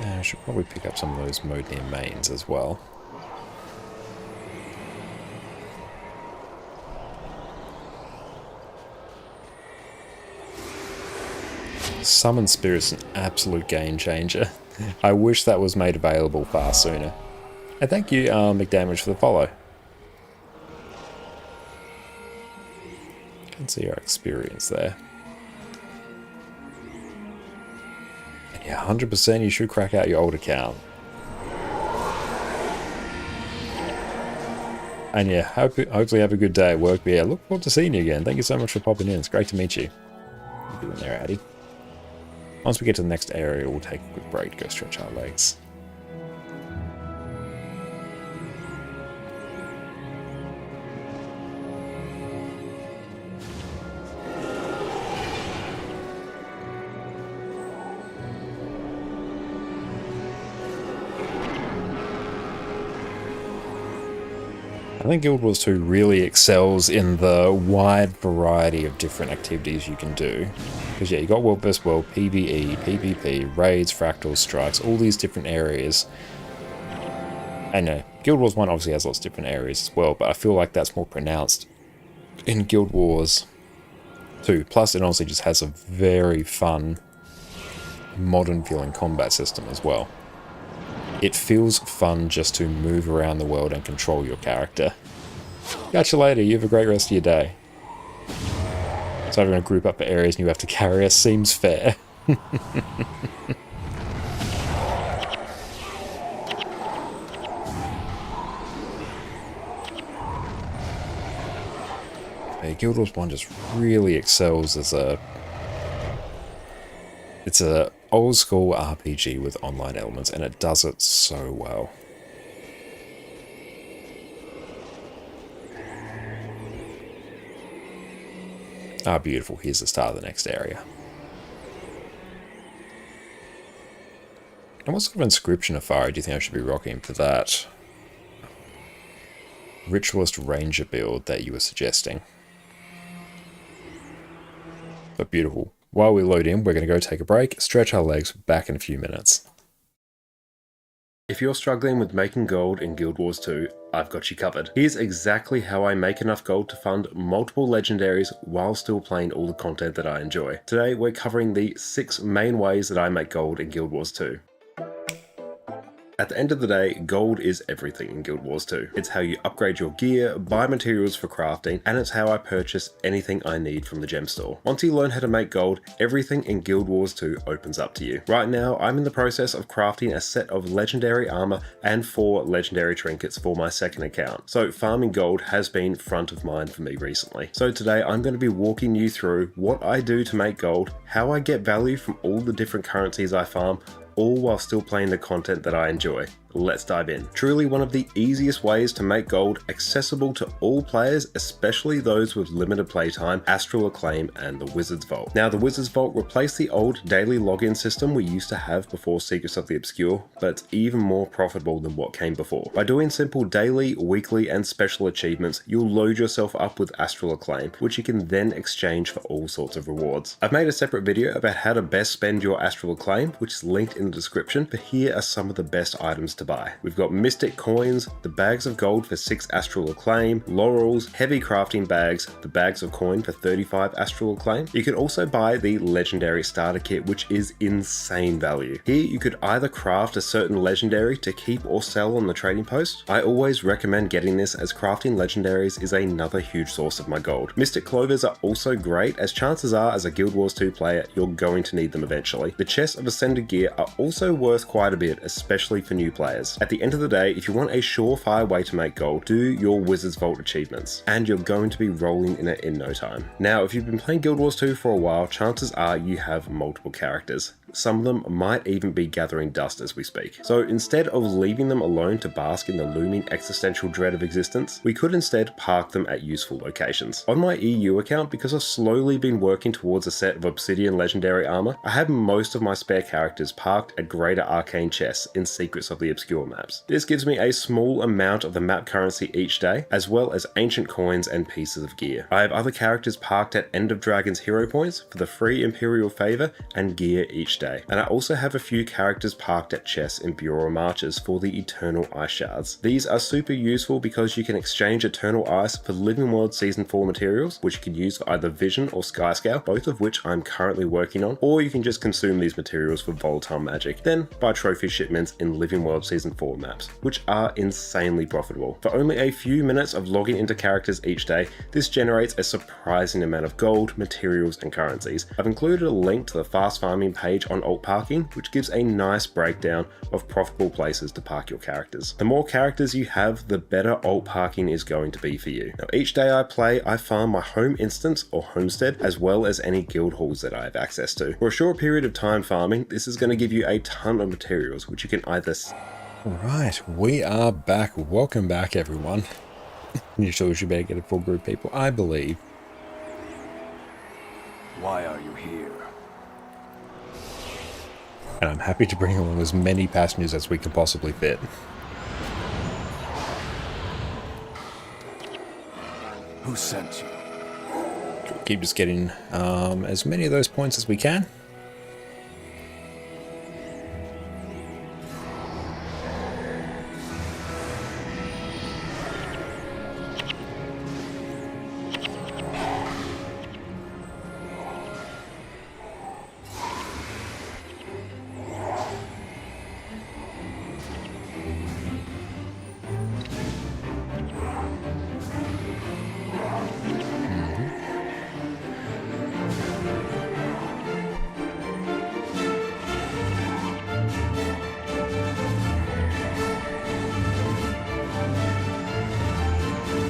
I should probably pick up some of those Modnian mains as well. Summon Spirit's an absolute game changer. I wish that was made available far sooner. And thank you, McDamage, for the follow. Can see our experience there. Yeah, 100% you should crack out your old account. And yeah, hopefully have a good day at work. But yeah, look forward to seeing you again. Thank you so much for popping in. It's great to meet you. What are you doing there, Addy? Once we get to the next area, we'll take a quick break to go stretch our legs. I think Guild Wars 2 really excels in the wide variety of different activities you can do. Because yeah, you got World vs. World, PvE, PvP, raids, fractals, strikes, all these different areas. I know, Guild Wars 1 obviously has lots of different areas as well, but I feel like that's more pronounced in Guild Wars 2. Plus it honestly just has a very fun, modern feeling combat system as well. It feels fun just to move around the world and control your character. Catch you later, you have a great rest of your day. So having a group up for areas and you have to carry us seems fair. Guild Wars 1 just really excels as a... It's a old school RPG with online elements, and it does it so well. Ah, beautiful. Here's the start of the next area. And what sort of inscription of fire do you think I should be rocking for that Ritualist Ranger build that you were suggesting? But beautiful. While we load in, we're going to go take a break, stretch our legs, back in a few minutes. If you're struggling with making gold in Guild Wars 2, I've got you covered. Here's exactly how I make enough gold to fund multiple legendaries while still playing all the content that I enjoy. Today, we're covering the 6 main ways that I make gold in Guild Wars 2. At the end of the day, gold is everything in Guild Wars 2. It's how you upgrade your gear, buy materials for crafting, and it's how I purchase anything I need from the gem store. Once you learn how to make gold, everything in Guild Wars 2 opens up to you. Right now, I'm in the process of crafting a set of legendary armor and 4 legendary trinkets for my second account. So farming gold has been front of mind for me recently. So today, I'm going to be walking you through what I do to make gold, how I get value from all the different currencies I farm, all while still playing the content that I enjoy. Let's dive in. Truly one of the easiest ways to make gold, accessible to all players, especially those with limited playtime, Astral Acclaim and the Wizard's Vault. Now the Wizard's Vault replaced the old daily login system we used to have before Secrets of the Obscure, but it's even more profitable than what came before. By doing simple daily, weekly and special achievements, you'll load yourself up with Astral Acclaim, which you can then exchange for all sorts of rewards. I've made a separate video about how to best spend your Astral Acclaim, which is linked in the description, but here are some of the best items to to buy. We've got Mystic Coins, the bags of gold for 6 Astral Acclaim, Laurels, heavy crafting bags, the bags of coin for 35 Astral Acclaim. You can also buy the Legendary Starter Kit, which is insane value. Here you could either craft a certain legendary to keep or sell on the trading post. I always recommend getting this as crafting legendaries is another huge source of my gold. Mystic Clovers are also great, as chances are as a Guild Wars 2 player you're going to need them eventually. The chests of Ascended gear are also worth quite a bit, especially for new players. At the end of the day, if you want a surefire way to make gold, do your Wizard's Vault achievements, and you're going to be rolling in it in no time. Now, if you've been playing Guild Wars 2 for a while, chances are you have multiple characters. Some of them might even be gathering dust as we speak. So instead of leaving them alone to bask in the looming existential dread of existence, we could instead park them at useful locations. On my EU account, because I've slowly been working towards a set of Obsidian Legendary armor, I have most of my spare characters parked at greater arcane chests in Secrets of the Obscure maps. This gives me a small amount of the map currency each day, as well as ancient coins and pieces of gear. I have other characters parked at End of Dragon's hero points for the free Imperial favor and gear each day. And I also have a few characters parked at chests in Bureau Marches for the Eternal Ice Shards. These are super useful because you can exchange Eternal Ice for Living World Season 4 materials, which you can use for either Vision or Skyscale, both of which I'm currently working on, or you can just consume these materials for volatile magic, then buy trophy shipments in Living World Season 4 maps, which are insanely profitable. For only a few minutes of logging into characters each day, this generates a surprising amount of gold, materials, and currencies. I've included a link to the fast farming page on alt parking, which gives a nice breakdown of profitable places to park your characters. The more characters you have, the better alt parking is going to be for you. Now, each day I play, I farm my home instance or homestead, as well as any guild halls that I have access to. For a short period of time farming, this is going to give you a ton of materials, which you can either... Right, we are back. Welcome back, everyone. You sure we should better get a full group, people? I believe. Why are you here? And I'm happy to bring along as many passengers as we can possibly fit. Who sent you? Keep just getting as many of those points as we can.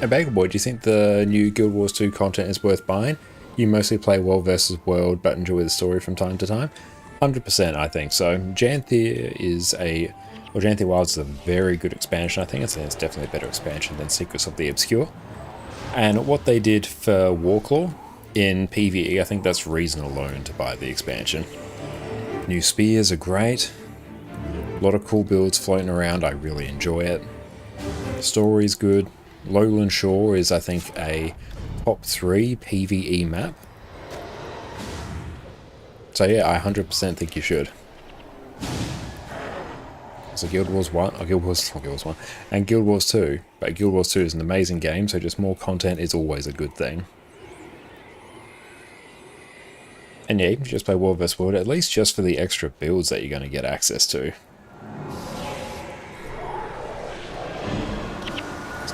And Bakerboy, do you think the new Guild Wars 2 content is worth buying? You mostly play World vs. World, but enjoy the story from time to time? 100% I think so. Janthia Wilds is a very good expansion. I think it's definitely a better expansion than Secrets of the Obscure. And what they did for Warclaw in PvE, I think that's reason alone to buy the expansion. New spears are great. A lot of cool builds floating around. I really enjoy it. Story's good. Lowland Shore is, I think, a top 3 PvE map. So yeah, I 100% think you should. So Guild Wars 1, or Guild Wars 1, and Guild Wars 2. But Guild Wars 2 is an amazing game, so just more content is always a good thing. And yeah, you can just play World vs. World, at least just for the extra builds that you're going to get access to.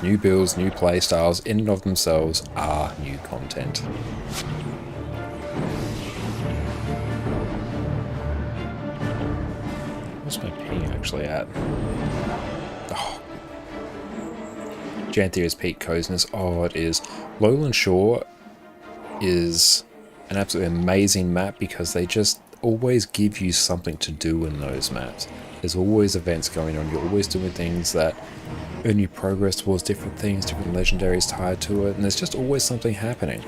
New builds, new playstyles, in and of themselves are new content. What's my ping actually at? Oh. Janthia's Peak Coziness. Oh, it is. Lowland Shore is an absolutely amazing map because they just always give you something to do in those maps. There's always events going on. You're always doing things that earn you progress towards different things, different legendaries tied to it, and there's just always something happening.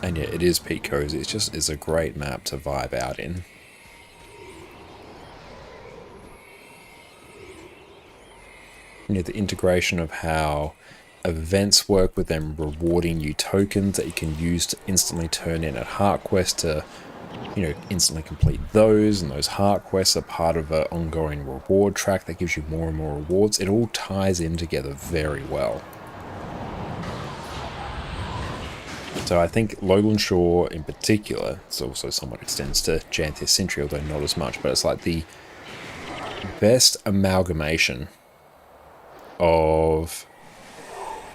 And yeah, it is Peak Cozy. It's a great map to vibe out in. And yeah, the integration of how events work with them rewarding you tokens that you can use to instantly turn in at Heart Quest to instantly complete those, and those heart quests are part of an ongoing reward track that gives you more and more rewards. It all ties in together very well. So I think Lowland Shore in particular, it also somewhat extends to Janthia Sintry, although not as much, but it's like the best amalgamation of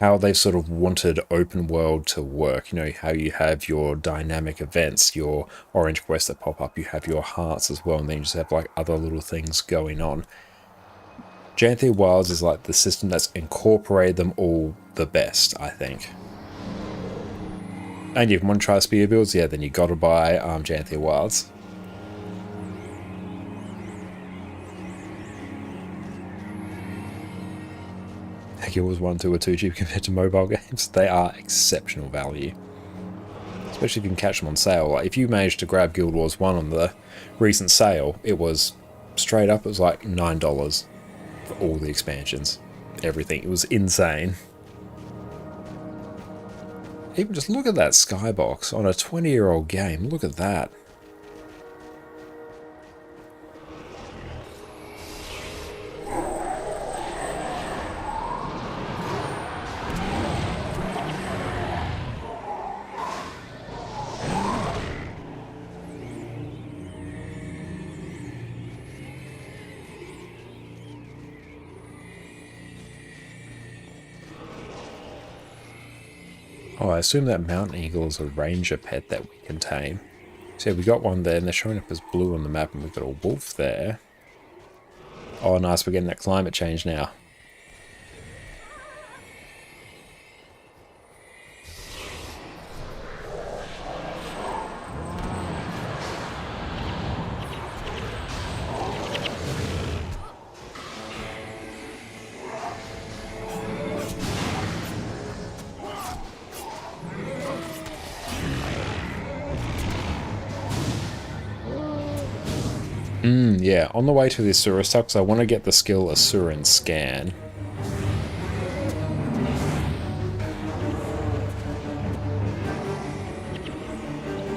how they sort of wanted open world to work. How you have your dynamic events, your orange quests that pop up, you have your hearts as well, and then you just have like other little things going on. Janthia Wilds is like the system that's incorporated them all the best, I think. And if you want to try spear builds, yeah, then you gotta buy Janthia Wilds. Guild Wars 1, 2 are too cheap compared to mobile games. They are exceptional value. Especially if you can catch them on sale. Like if you managed to grab Guild Wars 1 on the recent sale, it was straight up, it was like $9 for all the expansions. Everything. It was insane. Even just look at that skybox on a 20-year-old game. Look at that. Oh, I assume that Mountain Eagle is a ranger pet that we can tame. So yeah, we got one there, and they're showing up as blue on the map, and we've got a wolf there. Oh, nice, we're getting that climate change now. Yeah, on the way to the Asura stuff, because I want to get the skill Asuran Scan.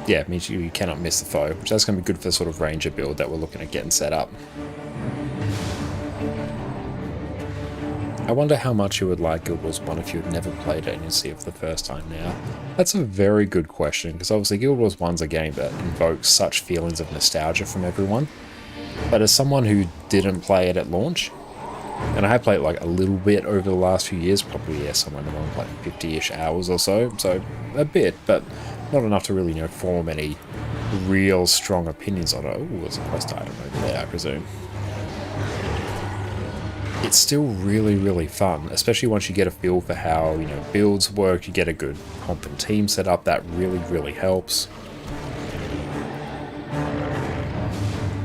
Yeah, it means you cannot miss the foe, which that's going to be good for the sort of ranger build that we're looking at getting set up. I wonder how much you would like Guild Wars 1 if you had never played it and you see it for the first time now. That's a very good question, because obviously Guild Wars 1's a game that invokes such feelings of nostalgia from everyone. But as someone who didn't play it at launch, and I have played it like a little bit over the last few years, probably somewhere around like 50-ish hours or so, so a bit, but not enough to really form any real strong opinions on it. Oh, there's a quest item over there, I presume. It's still really, really fun, especially once you get a feel for how builds work. You get a good comp and team set up, that really, really helps.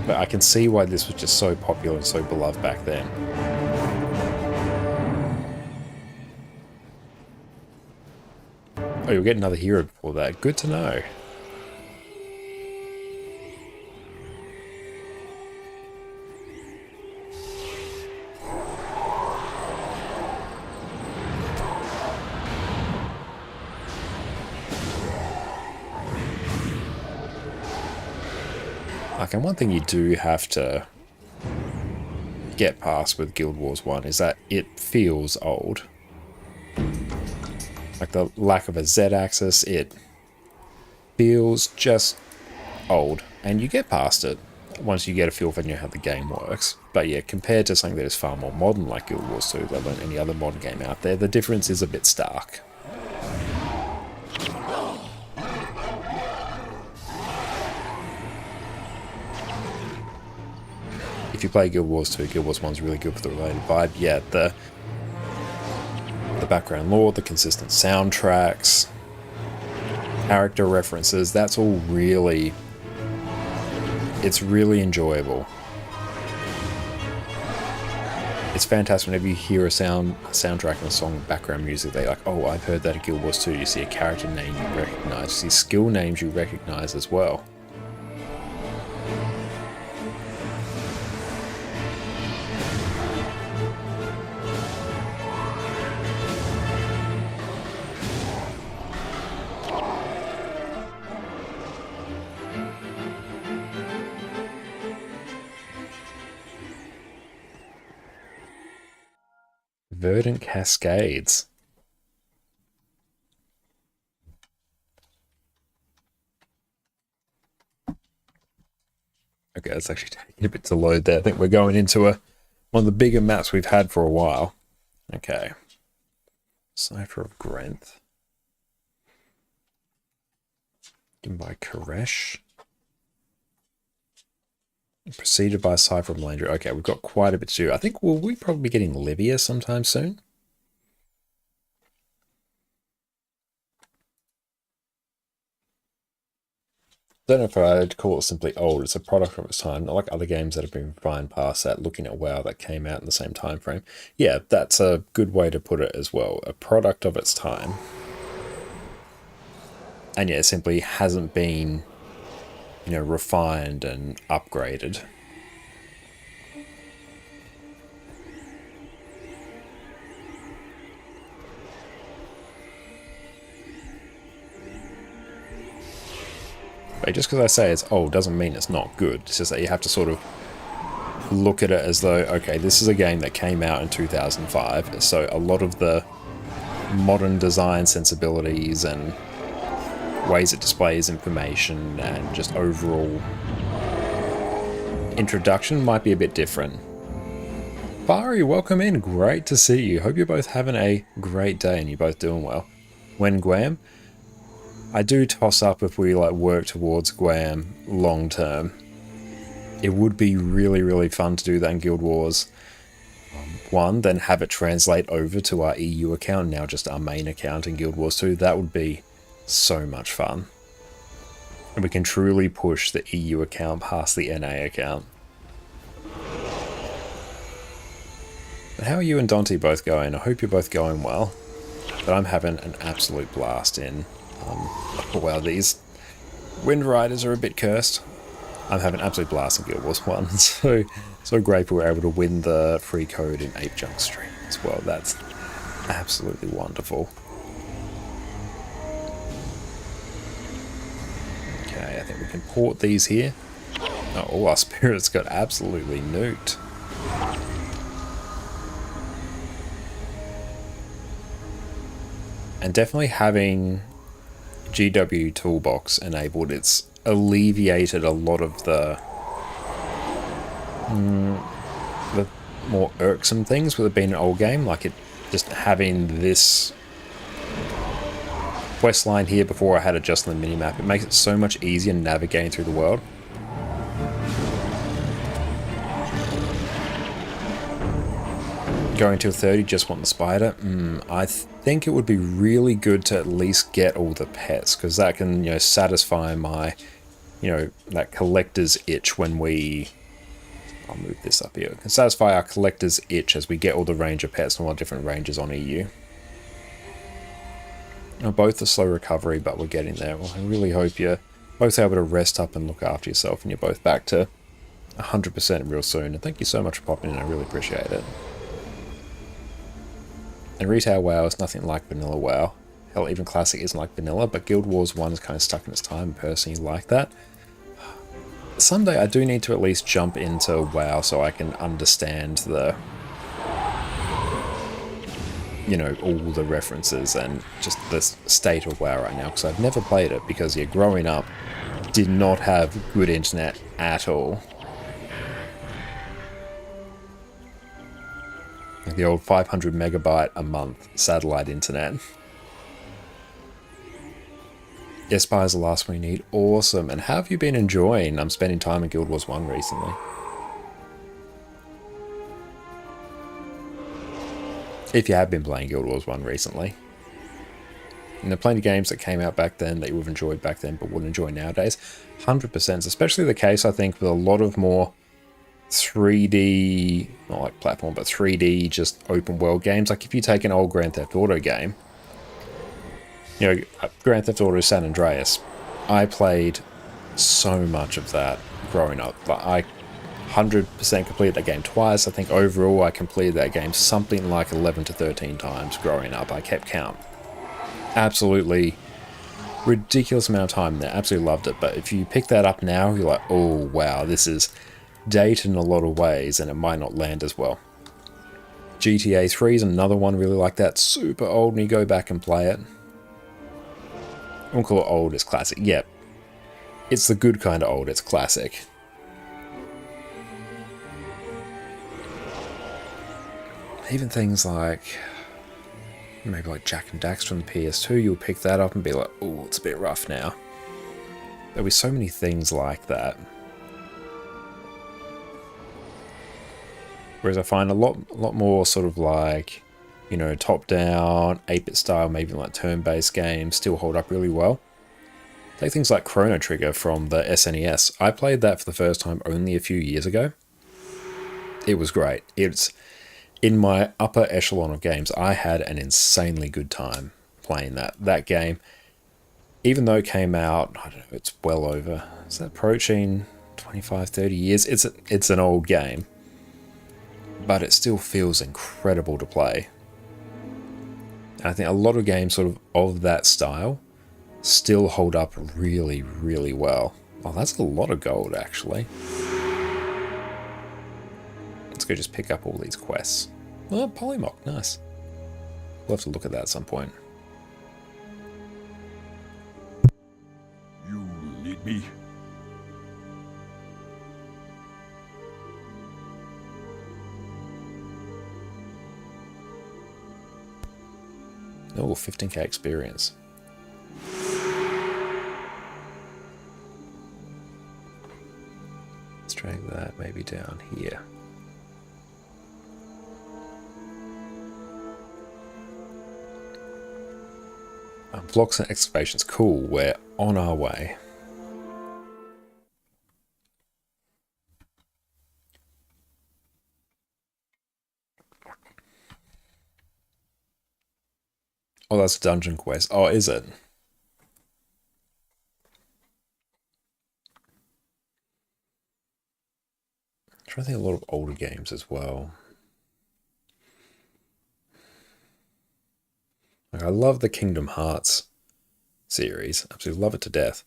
But I can see why this was just so popular and so beloved back then. Oh, you'll get another hero before that. Good to know. And one thing you do have to get past with Guild Wars 1 is that it feels old. Like the lack of a Z-axis, it feels just old. And you get past it once you get a feel for how the game works. But yeah, compared to something that is far more modern like Guild Wars 2, let alone any other modern game out there, the difference is a bit stark. If you play Guild Wars 2, Guild Wars 1's really good for the related vibe. Yeah, the background lore, the consistent soundtracks, character references, that's all really... it's really enjoyable. It's fantastic whenever you hear a soundtrack and a song, background music, they're like, oh, I've heard that at Guild Wars 2. You see a character name you recognize, you see skill names you recognize as well. Verdant Cascades. Okay, that's actually taking a bit to load there. I think we're going into one of the bigger maps we've had for a while. Okay. Cipher of Grenth. Given by Koresh. Preceded by Cipher of Melandria. Okay, we've got quite a bit to do. I think we'll probably be getting Livia sometime soon. Don't know if I'd call it simply old. It's a product of its time, not like other games that have been refined past that, looking at WoW that came out in the same time frame. Yeah, that's a good way to put it as well. A product of its time. And yeah, it simply hasn't been, you know, refined and upgraded. But just because I say it's old doesn't mean it's not good. It's just that you have to sort of look at it as though, okay, this is a game that came out in 2005, so a lot of the modern design sensibilities and ways it displays information and just overall introduction might be a bit different. Bari, welcome in. Great to see you. Hope you're both having a great day and you're both doing well. When Guam, I do toss up if we like work towards Guam long term. It would be really, really fun to do that in Guild Wars 1, then have it translate over to our EU account, now just our main account in Guild Wars 2. That would be so much fun. And we can truly push the EU account past the NA account. But how are you and Dante both going? I hope you're both going well. But I'm having an absolute blast in... well, these Wind Riders are a bit cursed. I'm having an absolute blast in Guild Wars 1. So grateful we were able to win the free code in Ape Junk Stream as well. That's absolutely wonderful. Okay, I think we can port these here. Oh, all our spirits got absolutely nuked. And definitely having GW Toolbox enabled, it's alleviated a lot of the more irksome things with it being an old game, like it just having this quest line here before I had it just on the minimap. It makes it so much easier navigating through the world. Going to 30, just want the spider. I think it would be really good to at least get all the pets, because that can, you know, satisfy my, you know, that collector's itch when we... I'll move this up here. It can satisfy our collector's itch as we get all the ranger pets and all the different ranges on EU. Both a slow recovery, but we're getting there. Well, I really hope you're both able to rest up and look after yourself, and you're both back to 100% real soon. And thank you so much for popping in. I really appreciate it. And retail WoW is nothing like vanilla WoW. Hell, even Classic isn't like vanilla, but Guild Wars 1 is kind of stuck in its time, and personally like that. Someday I do need to at least jump into WoW so I can understand the, you know, all the references and just the state of WoW right now, because I've never played it, because yeah, growing up, did not have good internet at all. Like the old 500 megabyte a month satellite internet. Yes, Spy is the last one you need. Awesome. And how have you been enjoying spending time in Guild Wars 1 recently? If you have been playing Guild Wars 1 recently. And there are plenty of games that came out back then that you would have enjoyed back then but wouldn't enjoy nowadays. 100%. Especially the case, I think, with a lot of more 3D, not like platform, but 3D just open world games. Like if you take an old Grand Theft Auto game, you know, Grand Theft Auto San Andreas, I played so much of that growing up. I 100% completed that game twice. I think overall I completed that game something like 11 to 13 times growing up. I kept count. Absolutely ridiculous amount of time there. Absolutely loved it. But if you pick that up now, you're like, oh wow, this is dated in a lot of ways and it might not land as well. GTA 3 is another one really like that. Super old, and you go back and play it. I won't call it old, it's classic. Yep. It's the good kind of old, it's classic. Even things like, maybe like Jack and Dax from the PS2, you'll pick that up and be like, oh, it's a bit rough now. There'll be so many things like that. Whereas I find a lot more sort of like, you know, top-down, 8-bit style, maybe like turn-based games still hold up really well. Take things like Chrono Trigger from the SNES. I played that for the first time only a few years ago. It was great. It's in my upper echelon of games. I had an insanely good time playing that game. Even though it came out, I don't know, it's well over, is that approaching 25, 30 years? It's an old game. But it still feels incredible to play. And I think a lot of games sort of that style still hold up really, really well. Oh, that's a lot of gold, actually. Let's go just pick up all these quests. Oh, Polymock, nice. We'll have to look at that at some point. You need me? Oh, 15k experience. Let's drag that maybe down here. Blocks and excavations, cool, we're on our way. Oh, that's a dungeon quest. Oh, is it? I'm trying to think of a lot of older games as well. Like, I love the Kingdom Hearts series. Absolutely love it to death.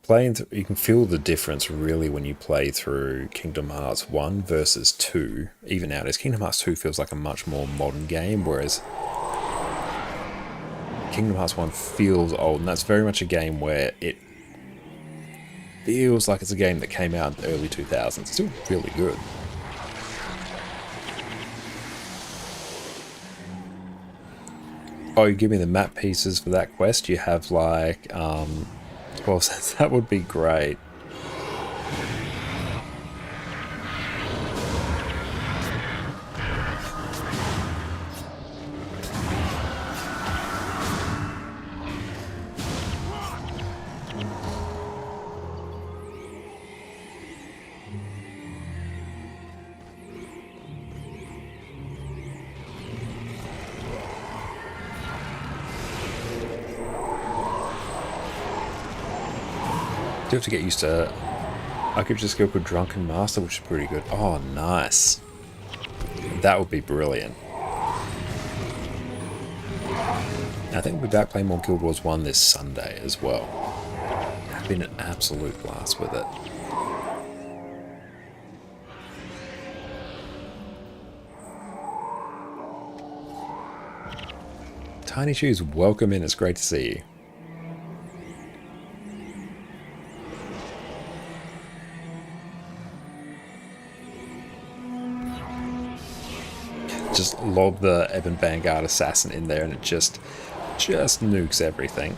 Playing through, you can feel the difference really when you play through Kingdom Hearts 1 versus 2. Even nowadays, Kingdom Hearts 2 feels like a much more modern game, whereas Kingdom Hearts 1 feels old, and that's very much a game where it feels like it's a game that came out in the early 2000s. It's still really good. Oh, you give me the map pieces for that quest? You have like 12 cents. That would be great. Do have to get used to. I could just go for Drunken Master, which is pretty good. Oh, nice. That would be brilliant. I think we'll be back playing more Guild Wars 1 this Sunday as well. It's been an absolute blast with it. Tiny Shoes, welcome in. It's great to see you. Just lob the Ebon Vanguard Assassin in there and it just nukes everything.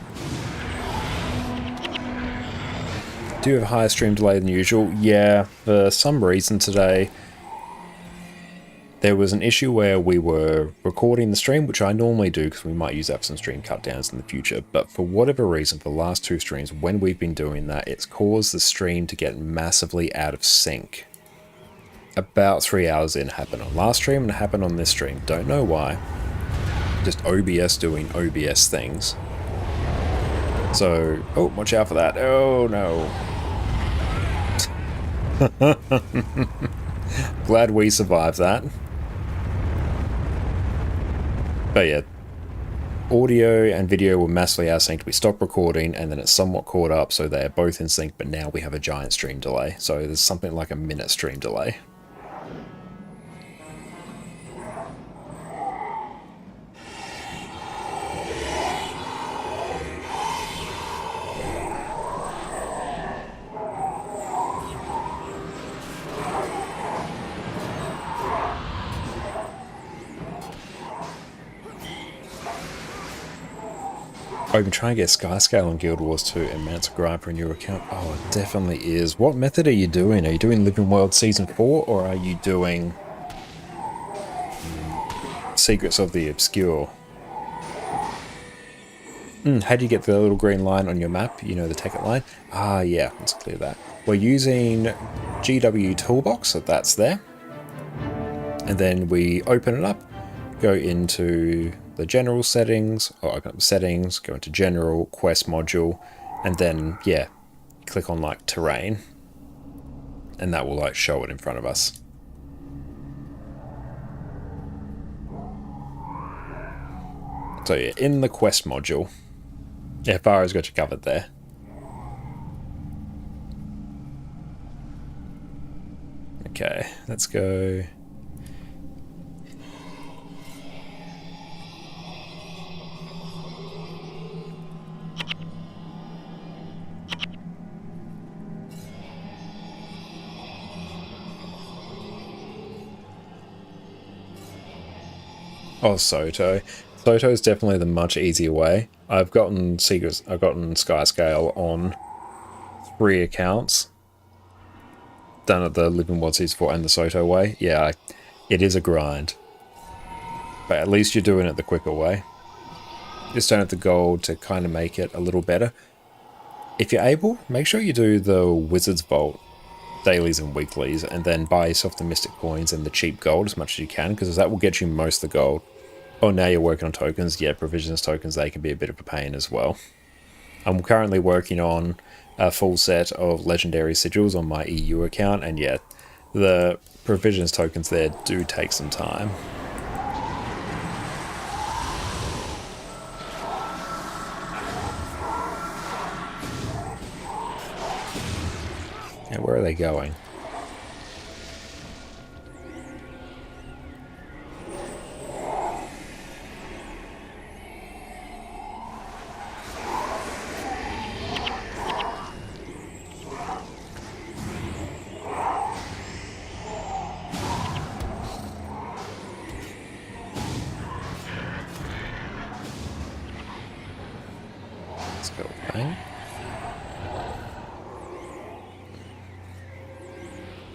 Do you have a higher stream delay than usual? Yeah, for some reason today there was an issue where we were recording the stream, which I normally do because we might use that for some stream cut downs in the future, but for whatever reason for the last two streams when we've been doing that, it's caused the stream to get massively out of sync. About 3 hours in, happened on last stream and it happened on this stream. Don't know why. Just OBS doing OBS things. So, oh, watch out for that. Oh no. Glad we survived that. But yeah, audio and video were massively out of sync. We stopped recording and then it's somewhat caught up, so they're both in sync, but now we have a giant stream delay. So there's something like a minute stream delay. Oh, you can try and get Skyscale on Guild Wars 2 and Mance Grind for a new account. Oh, it definitely is. What method are you doing? Are you doing Living World Season 4 or are you doing Secrets of the Obscure? How do you get the little green line on your map? You know, the ticket line? Ah, yeah, let's clear that. We're using GW Toolbox, so that's there. And then we open it up, go into the general settings, or open up settings, go into general, quest module, and then, yeah, click on like terrain. And that will like show it in front of us. So yeah, in the quest module, yeah, Farah's got you covered there. Okay, let's go. Oh, Soto. Soto is definitely the much easier way. I've gotten Skyscale on 3 accounts. Done it the Living World Season 4 and the Soto way. Yeah, it is a grind. But at least you're doing it the quicker way. Just don't have the gold to kind of make it a little better. If you're able, make sure you do the Wizard's Vault dailies and weeklies, and then buy yourself the Mystic Coins and the cheap gold as much as you can, because that will get you most of the gold. Oh, now you're working on tokens. Yeah, provisions tokens, they can be a bit of a pain as well. I'm currently working on a full set of legendary sigils on my EU account, and yeah, the provisions tokens there do take some time. And where are they going? Let's go bang.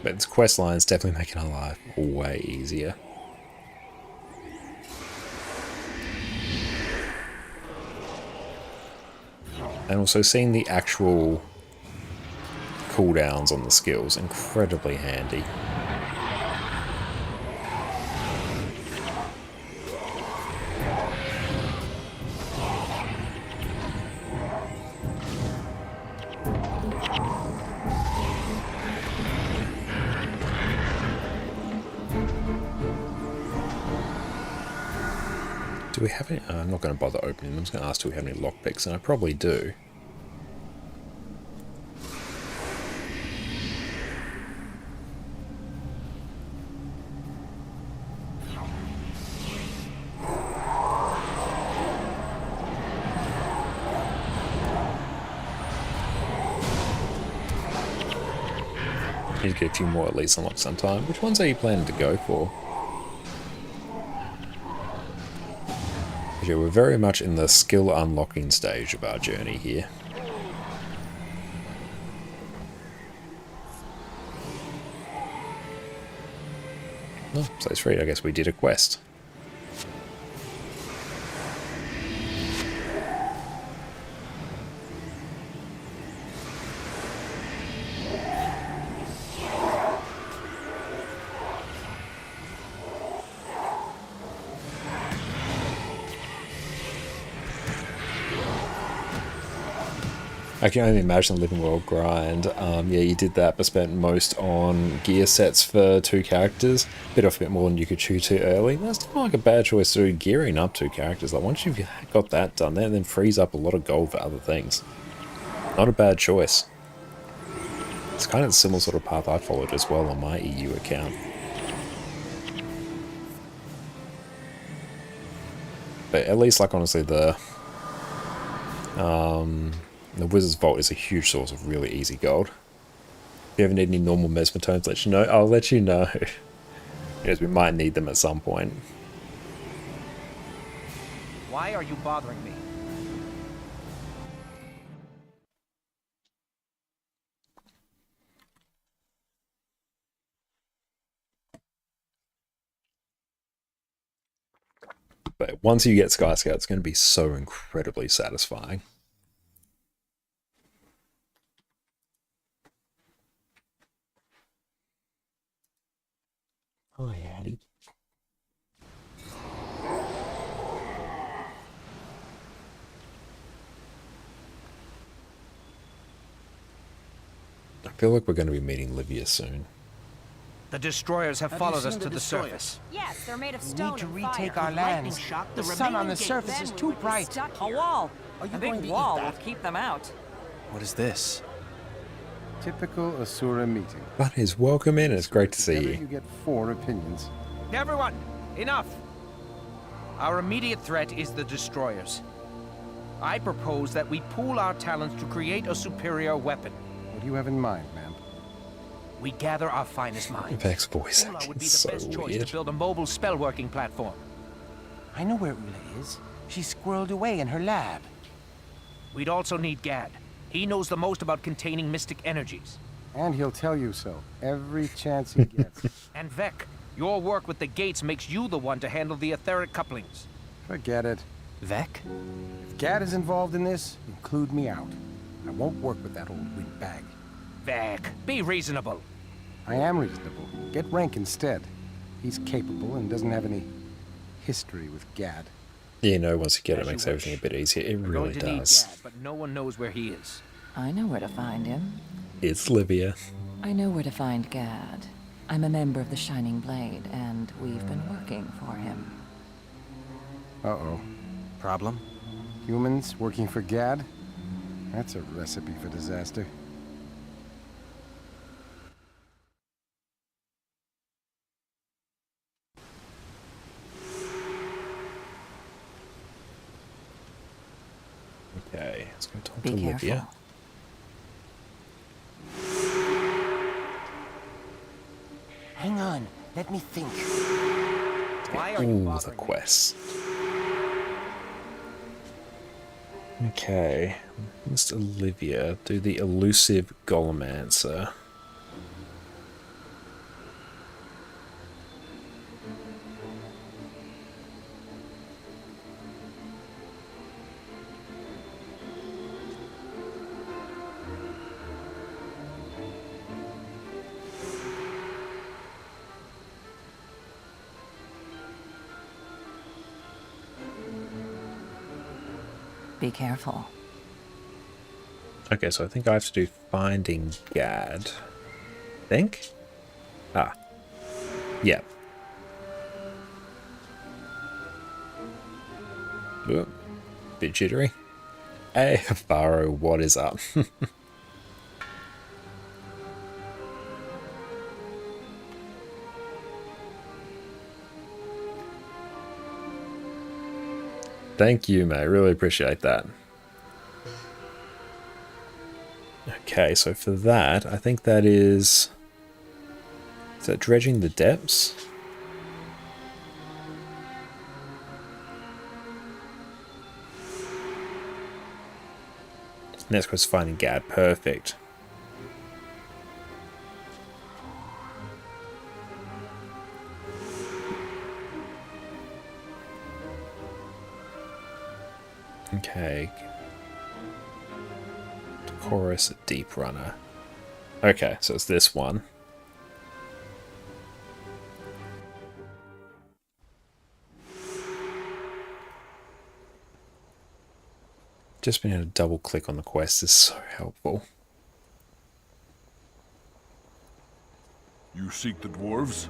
But this quest line is definitely making our life way easier. And also seeing the actual cooldowns on the skills, incredibly handy. Do we have any? I'm not going to bother opening them. I'm just going to ask, do we have any lockpicks? And I probably do. Need to get a few more at least unlocked sometime. Which ones are you planning to go for? Yeah, we're very much in the skill unlocking stage of our journey here. Oh, so it's free. I guess we did a quest. I can only imagine the Living World grind. Yeah, you did that, but spent most on gear sets for 2 characters. Bit off a bit more than you could chew too early. That's not like a bad choice to do, gearing up 2 characters. Like once you've got that done, then frees up a lot of gold for other things. Not a bad choice. It's kind of a similar sort of path I followed as well on my EU account. But at least, like, honestly, the Wizard's Vault is a huge source of really easy gold. If you ever need any normal mesmertones, let you know. I'll let you know. Because we might need them at some point. Why are you bothering me? But once you get Sky Scout, it's going to be so incredibly satisfying. Oh, yeah. I feel like we're going to be meeting Livia soon. The destroyers have followed us to the surface. Yes, they're made of We stone need to and retake fire. our lands. The sun on the surface is too bright. A wall. A big wall will keep them out. What is this? Typical Asura meeting. That is welcome in. It's great to see Together you. you get 4 opinions. Everyone, enough! Our immediate threat is the destroyers. I propose that we pool our talents to create a superior weapon. What do you have in mind, ma'am? We gather our finest minds. Vex voice Ula acting would be the so best choice weird. to build a mobile spellworking platform. I know where Ula is. She's squirreled away in her lab. We'd also need Gad. He knows the most about containing mystic energies. And he'll tell you so every chance he gets. And Vec, your work with the gates makes you the one to handle the etheric couplings. Forget it. Vec? If Gad is involved in this, include me out. I won't work with that old windbag. Vec, be reasonable. I am reasonable. Get Rank instead. He's capable and doesn't have any history with Gad. Yeah, you know, once you get it, As it makes you everything a wish. bit easier. It We're really going to need does. Gad, but no one knows where he is. I know where to find him. It's Livia. I know where to find Gad. I'm a member of the Shining Blade, and we've been working for him. Uh-oh. Problem? Humans working for Gad? That's a recipe for disaster. Okay, let's go talk Be to careful. Livia. Hang on. Let me think. Why are you Ooh, the bothering me? quest. Okay, Mr. Olivia, do the elusive golem answer. Be careful. Okay, so I think I have to do finding Gad. Think? Ah. Yeah. Whoop. Bit jittery. Hey, Faro, what is up? Thank you, mate. Really appreciate that. Okay, so for that, I think that is... Is that dredging the depths? Next quest, finding Gad. Perfect. Okay. Chorus Deep Runner. Okay, so it's this one. Just being able to double click on the quest is so helpful. You seek the dwarves?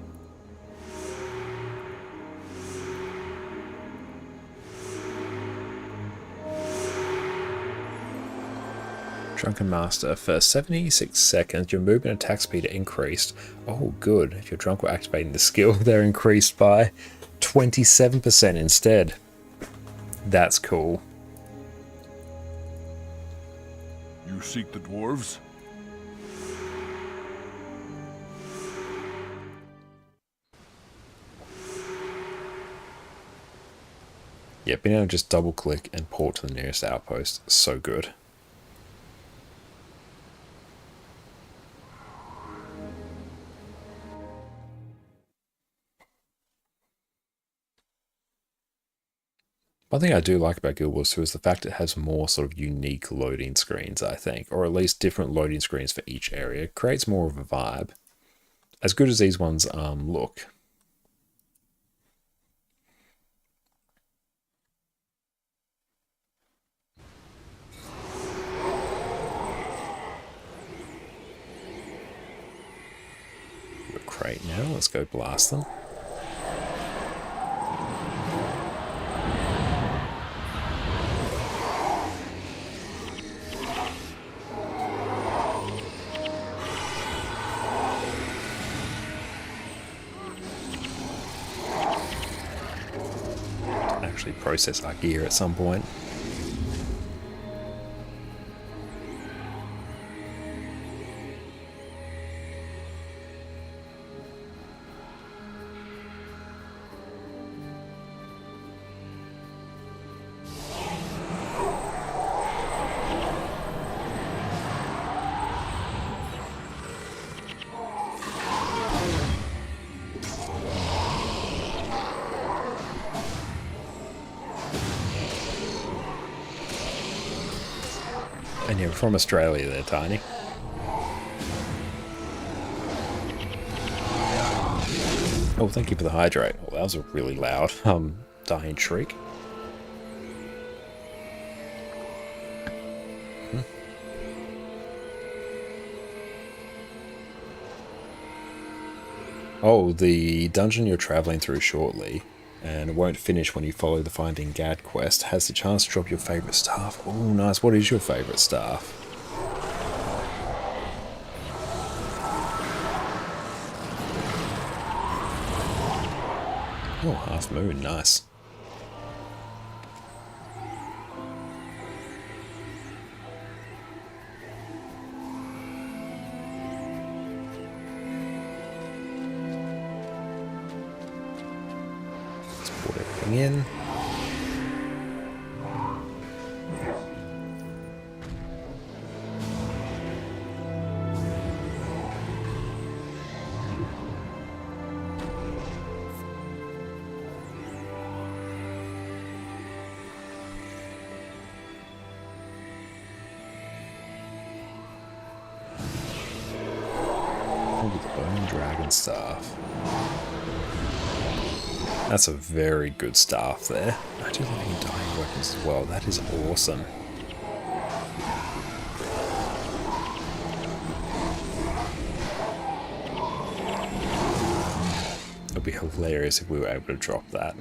Drunken Master. For 76 seconds, your movement and attack speed are increased. Oh, good. If you're drunk while activating the skill, they're increased by 27% instead. That's cool. You seek the dwarves? Yeah, being able to just double click and port to the nearest outpost, so good. One thing I do like about Guild Wars 2 is the fact it has more sort of unique loading screens, I think, or at least different loading screens for each area. It creates more of a vibe. As good as these ones look. We're crate now, let's go blast them. Actually process our gear at some point. And you're from Australia there, Tiny. Oh, thank you for the hydrate. Well, that was a really loud, dying shriek. Oh, the dungeon you're travelling through shortly, and it won't finish when you follow the Finding Gad quest, has the chance to drop your favourite staff. Oh, nice. What is your favourite staff? Oh, Half Moon. Nice. In. Maybe the Bone Dragon Staff. That's a very good staff there. I do like Undying Weapons as well. That is awesome. It would be hilarious if we were able to drop that.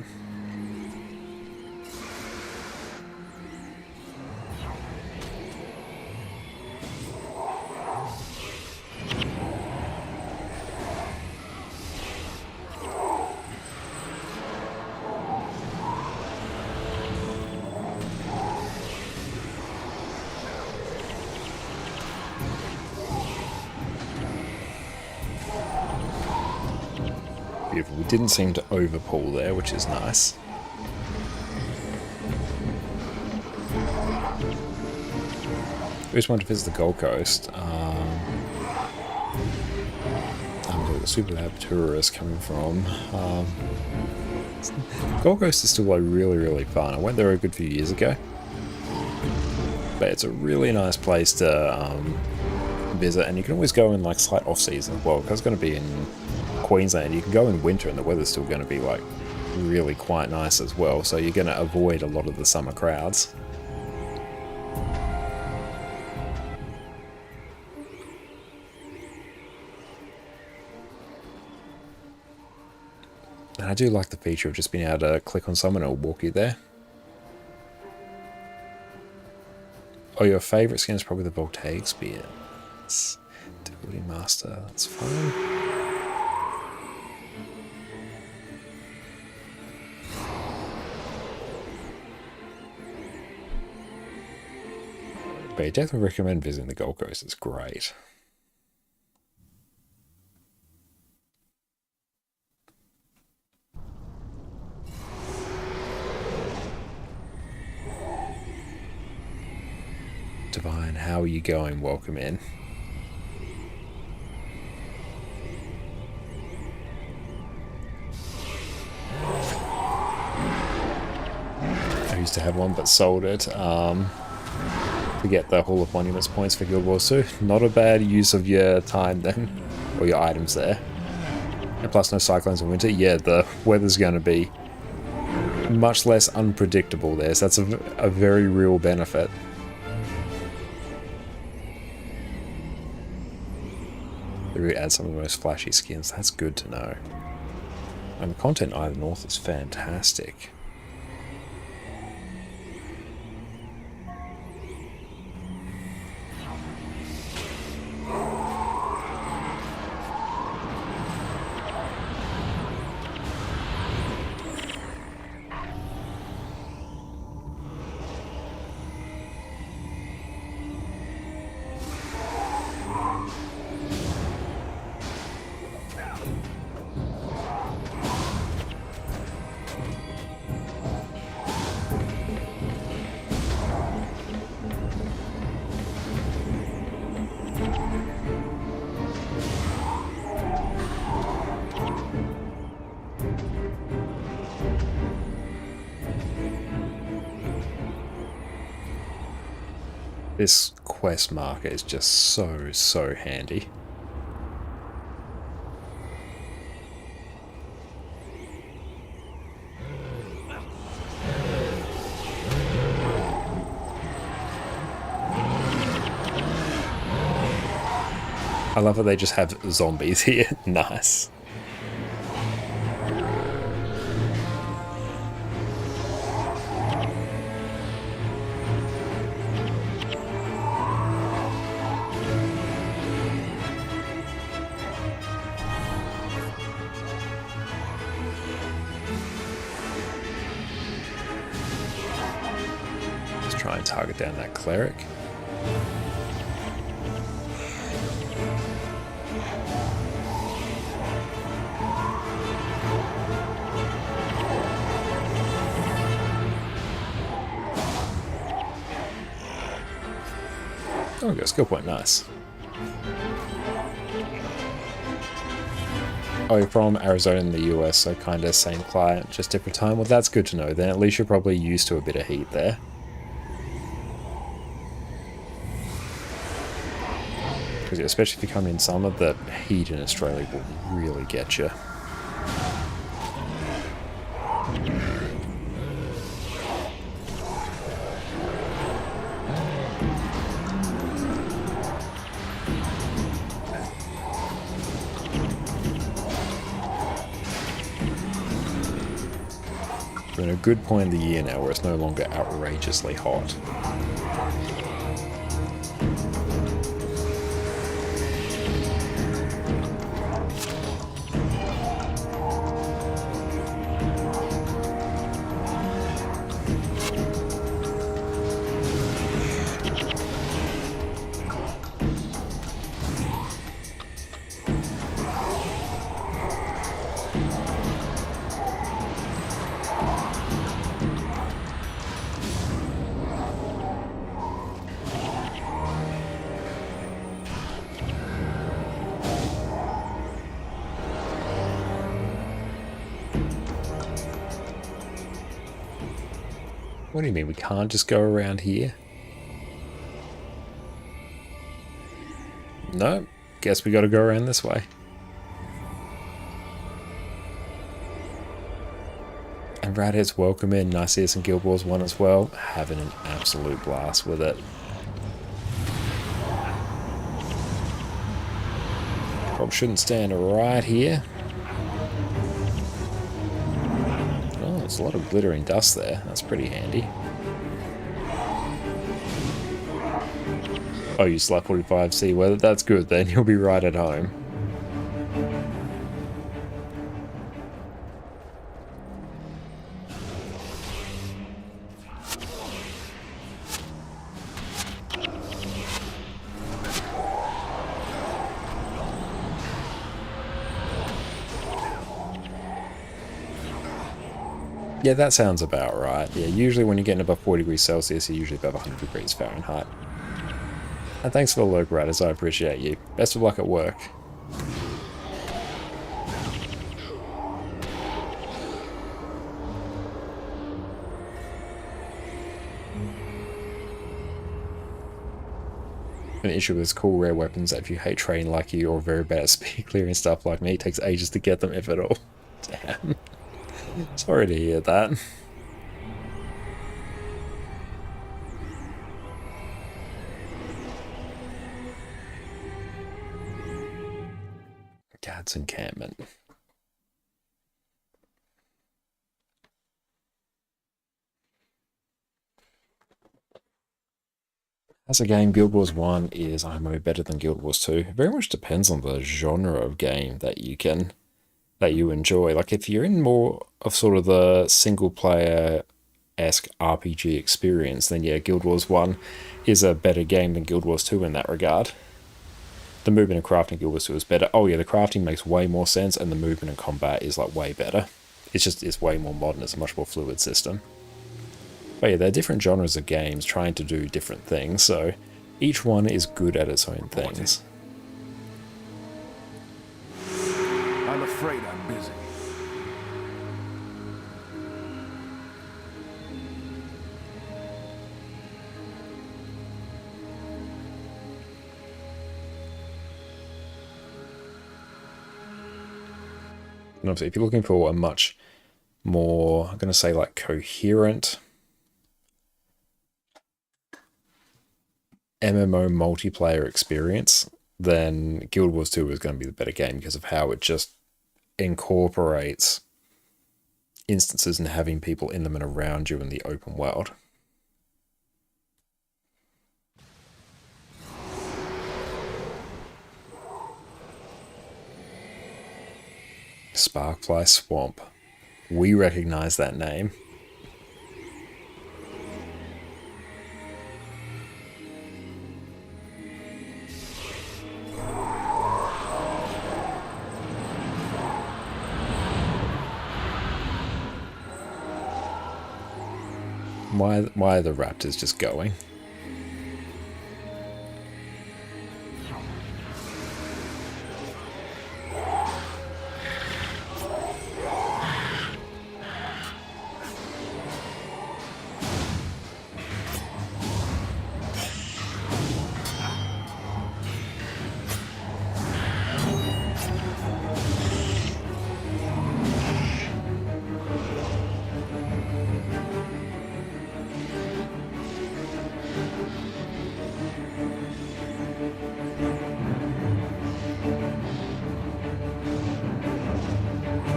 Beautiful. We didn't seem to overpull there, which is nice. We just wanted to visit the Gold Coast. The Super Lab tourists coming from. Gold Coast is still like really fun. I went there a good few years ago. But it's a really nice place to visit, and you can always go in like slight off season as well, because it's going to be in Queensland. You can go in winter and the weather's still going to be like really quite nice as well, so you're going to avoid a lot of the summer crowds. And I do like the feature of just being able to click on someone and it'll walk you there. Oh, your favourite skin is probably the Voltaic Spear. It's Difficulty Master, that's fine. But I definitely recommend visiting the Gold Coast, it's great. Divine, how are you going? Welcome in. Are you used to have one but sold it to get the Hall of Monuments points for Guild Wars 2. Not a bad use of your time then, or your items there. And plus no cyclones in winter. Yeah, the weather's going to be much less unpredictable there, so that's a very real benefit. They really add some of the most flashy skins. That's good to know. And the content Eye of the North is fantastic. This quest marker is just so handy. I love that they just have zombies here. Nice. Try and target down that cleric. Oh, we got a skill point, nice. Oh, you're from Arizona in the US, so kind of same client, just different time. Well, that's good to know. Then at least you're probably used to a bit of heat there. Because especially if you come in summer, the heat in Australia will really get you. We're in a good point in the year now where it's no longer outrageously hot. What do you mean, we can't just go around here? No, guess we gotta go around this way. And Radhead's welcome in. Nice to see us in Guild Wars 1 as well. Having an absolute blast with it. Probably shouldn't stand right here. There's a lot of glittering dust there. That's pretty handy. Oh, you slap 45C weather. That's good then. You'll be right at home. Yeah, that sounds about right. Yeah, usually when you're getting above 40 degrees Celsius, you're usually above 100 degrees Fahrenheit. And thanks for the lurk, Radders. I appreciate you. Best of luck at work. an issue with cool rare weapons that if you hate trading like you or very bad at speed clearing stuff like me, it takes ages to get them, if at all. Damn. Sorry to hear that. Gad's encampment. As a game, Guild Wars 1 is IMO better than Guild Wars 2. It very much depends on the genre of game that you enjoy. Like if you're in more of sort of the single player-esque RPG experience, then yeah, Guild Wars 1 is a better game than Guild Wars 2 in that regard. The movement and crafting in Guild Wars 2 is better. Oh yeah, the crafting makes way more sense, and the movement and combat is like way better. It's way more modern. It's a much more fluid system. But yeah, they're different genres of games trying to do different things, so each one is good at its own things. I'm afraid I'm busy. And obviously, if you're looking for a much more, I'm going to say like coherent MMO multiplayer experience, then Guild Wars 2 is going to be the better game because of how it just incorporates instances and having people in them and around you in the open world. Sparkfly Swamp. We recognize that name. Why are the raptors just going?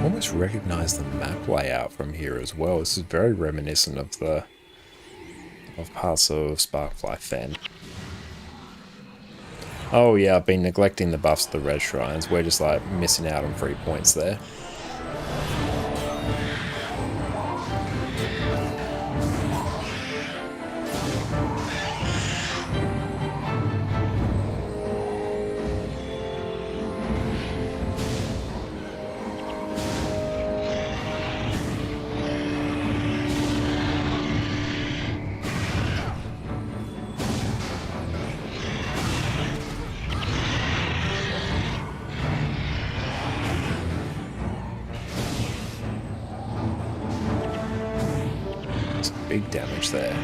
Almost recognize the map layout from here as well. This is very reminiscent of parts of Sparkfly Fen. Oh yeah, I've been neglecting the buffs to the red shrines. We're just like missing out on 3 points there. Big damage there.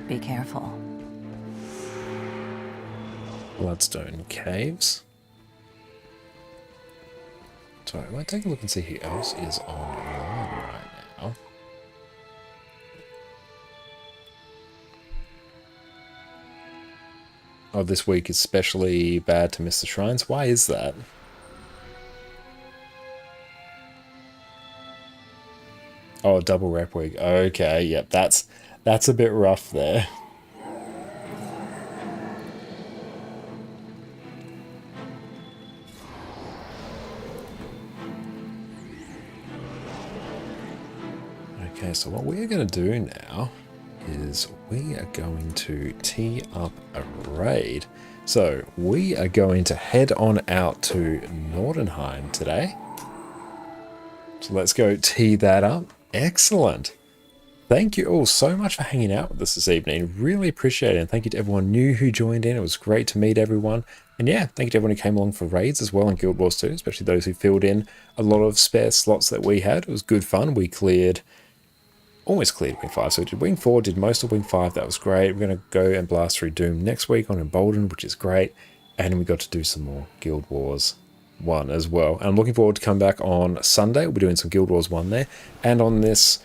Be careful. Bloodstone Caves. Sorry, I might take a look and see who else is online right now. Oh, this week is especially bad to miss the shrines. Why is that? Oh, double rep week. Okay, yep, that's a bit rough there. Okay, so what we're going to do now is we are going to tee up a raid. So we are going to head on out to Nordenheim today. So let's go tee that up. Excellent. Thank you all so much for hanging out with us this evening. Really appreciate it. And thank you to everyone new who joined in. It was great to meet everyone. And yeah, thank you to everyone who came along for raids as well in Guild Wars 2, especially those who filled in a lot of spare slots that we had. It was good fun. We almost cleared Wing 5. So we did Wing 4, did most of Wing 5. That was great. We're going to go and blast through Doom next week on Emboldened, which is great. And we got to do some more Guild Wars 1 as well. And I'm looking forward to come back on Sunday. We'll be doing some Guild Wars 1 there. And on this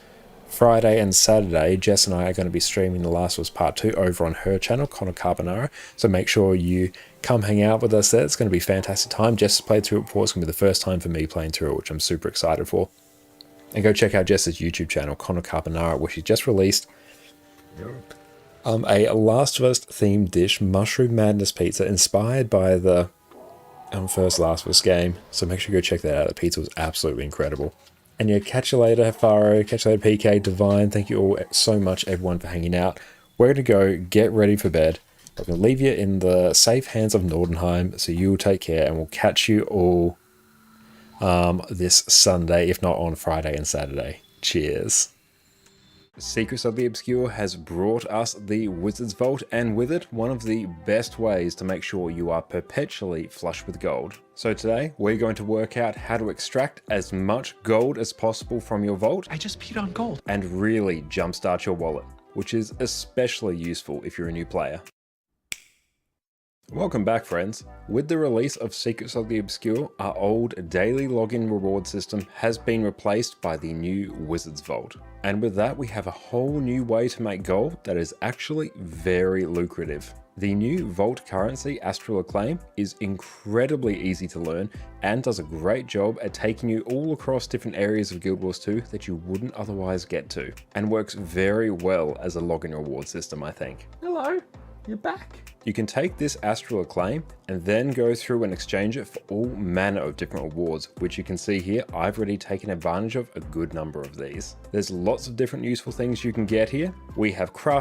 Friday and Saturday, Jess and I are going to be streaming The Last of Us Part 2 over on her channel, ConnorConCarne. So make sure you come hang out with us there. It's going to be a fantastic time. Jess has played through it before. It's going to be the first time for me playing through it, which I'm super excited for. And go check out Jess's YouTube channel, ConnorConCarne, where she just released a Last of Us themed dish, Mushroom Madness Pizza, inspired by the first Last of Us game. So make sure you go check that out. The pizza was absolutely incredible. And yeah, catch you later, Faro. Catch you later, PK, Divine. Thank you all so much, everyone, for hanging out. We're going to go get ready for bed. I'm going to leave you in the safe hands of Nordenheim, so you will take care, and we'll catch you all this Sunday, if not on Friday and Saturday. Cheers. Secrets of the Obscure has brought us the Wizard's Vault, and with it, one of the best ways to make sure you are perpetually flush with gold. So today, we're going to work out how to extract as much gold as possible from your vault. I just peed on gold. And really jumpstart your wallet, which is especially useful if you're a new player. Welcome back, friends. With the release of Secrets of the Obscure, our old daily login reward system has been replaced by the new Wizard's Vault. And with that, we have a whole new way to make gold that is actually very lucrative. The new Vault currency, Astral Acclaim, is incredibly easy to learn and does a great job at taking you all across different areas of Guild Wars 2 that you wouldn't otherwise get to, and works very well as a login reward system, I think. Hello, you're back. You can take this Astral Acclaim and then go through and exchange it for all manner of different rewards, which you can see here. I've already taken advantage of a good number of these. There's lots of different useful things you can get here. We have crafting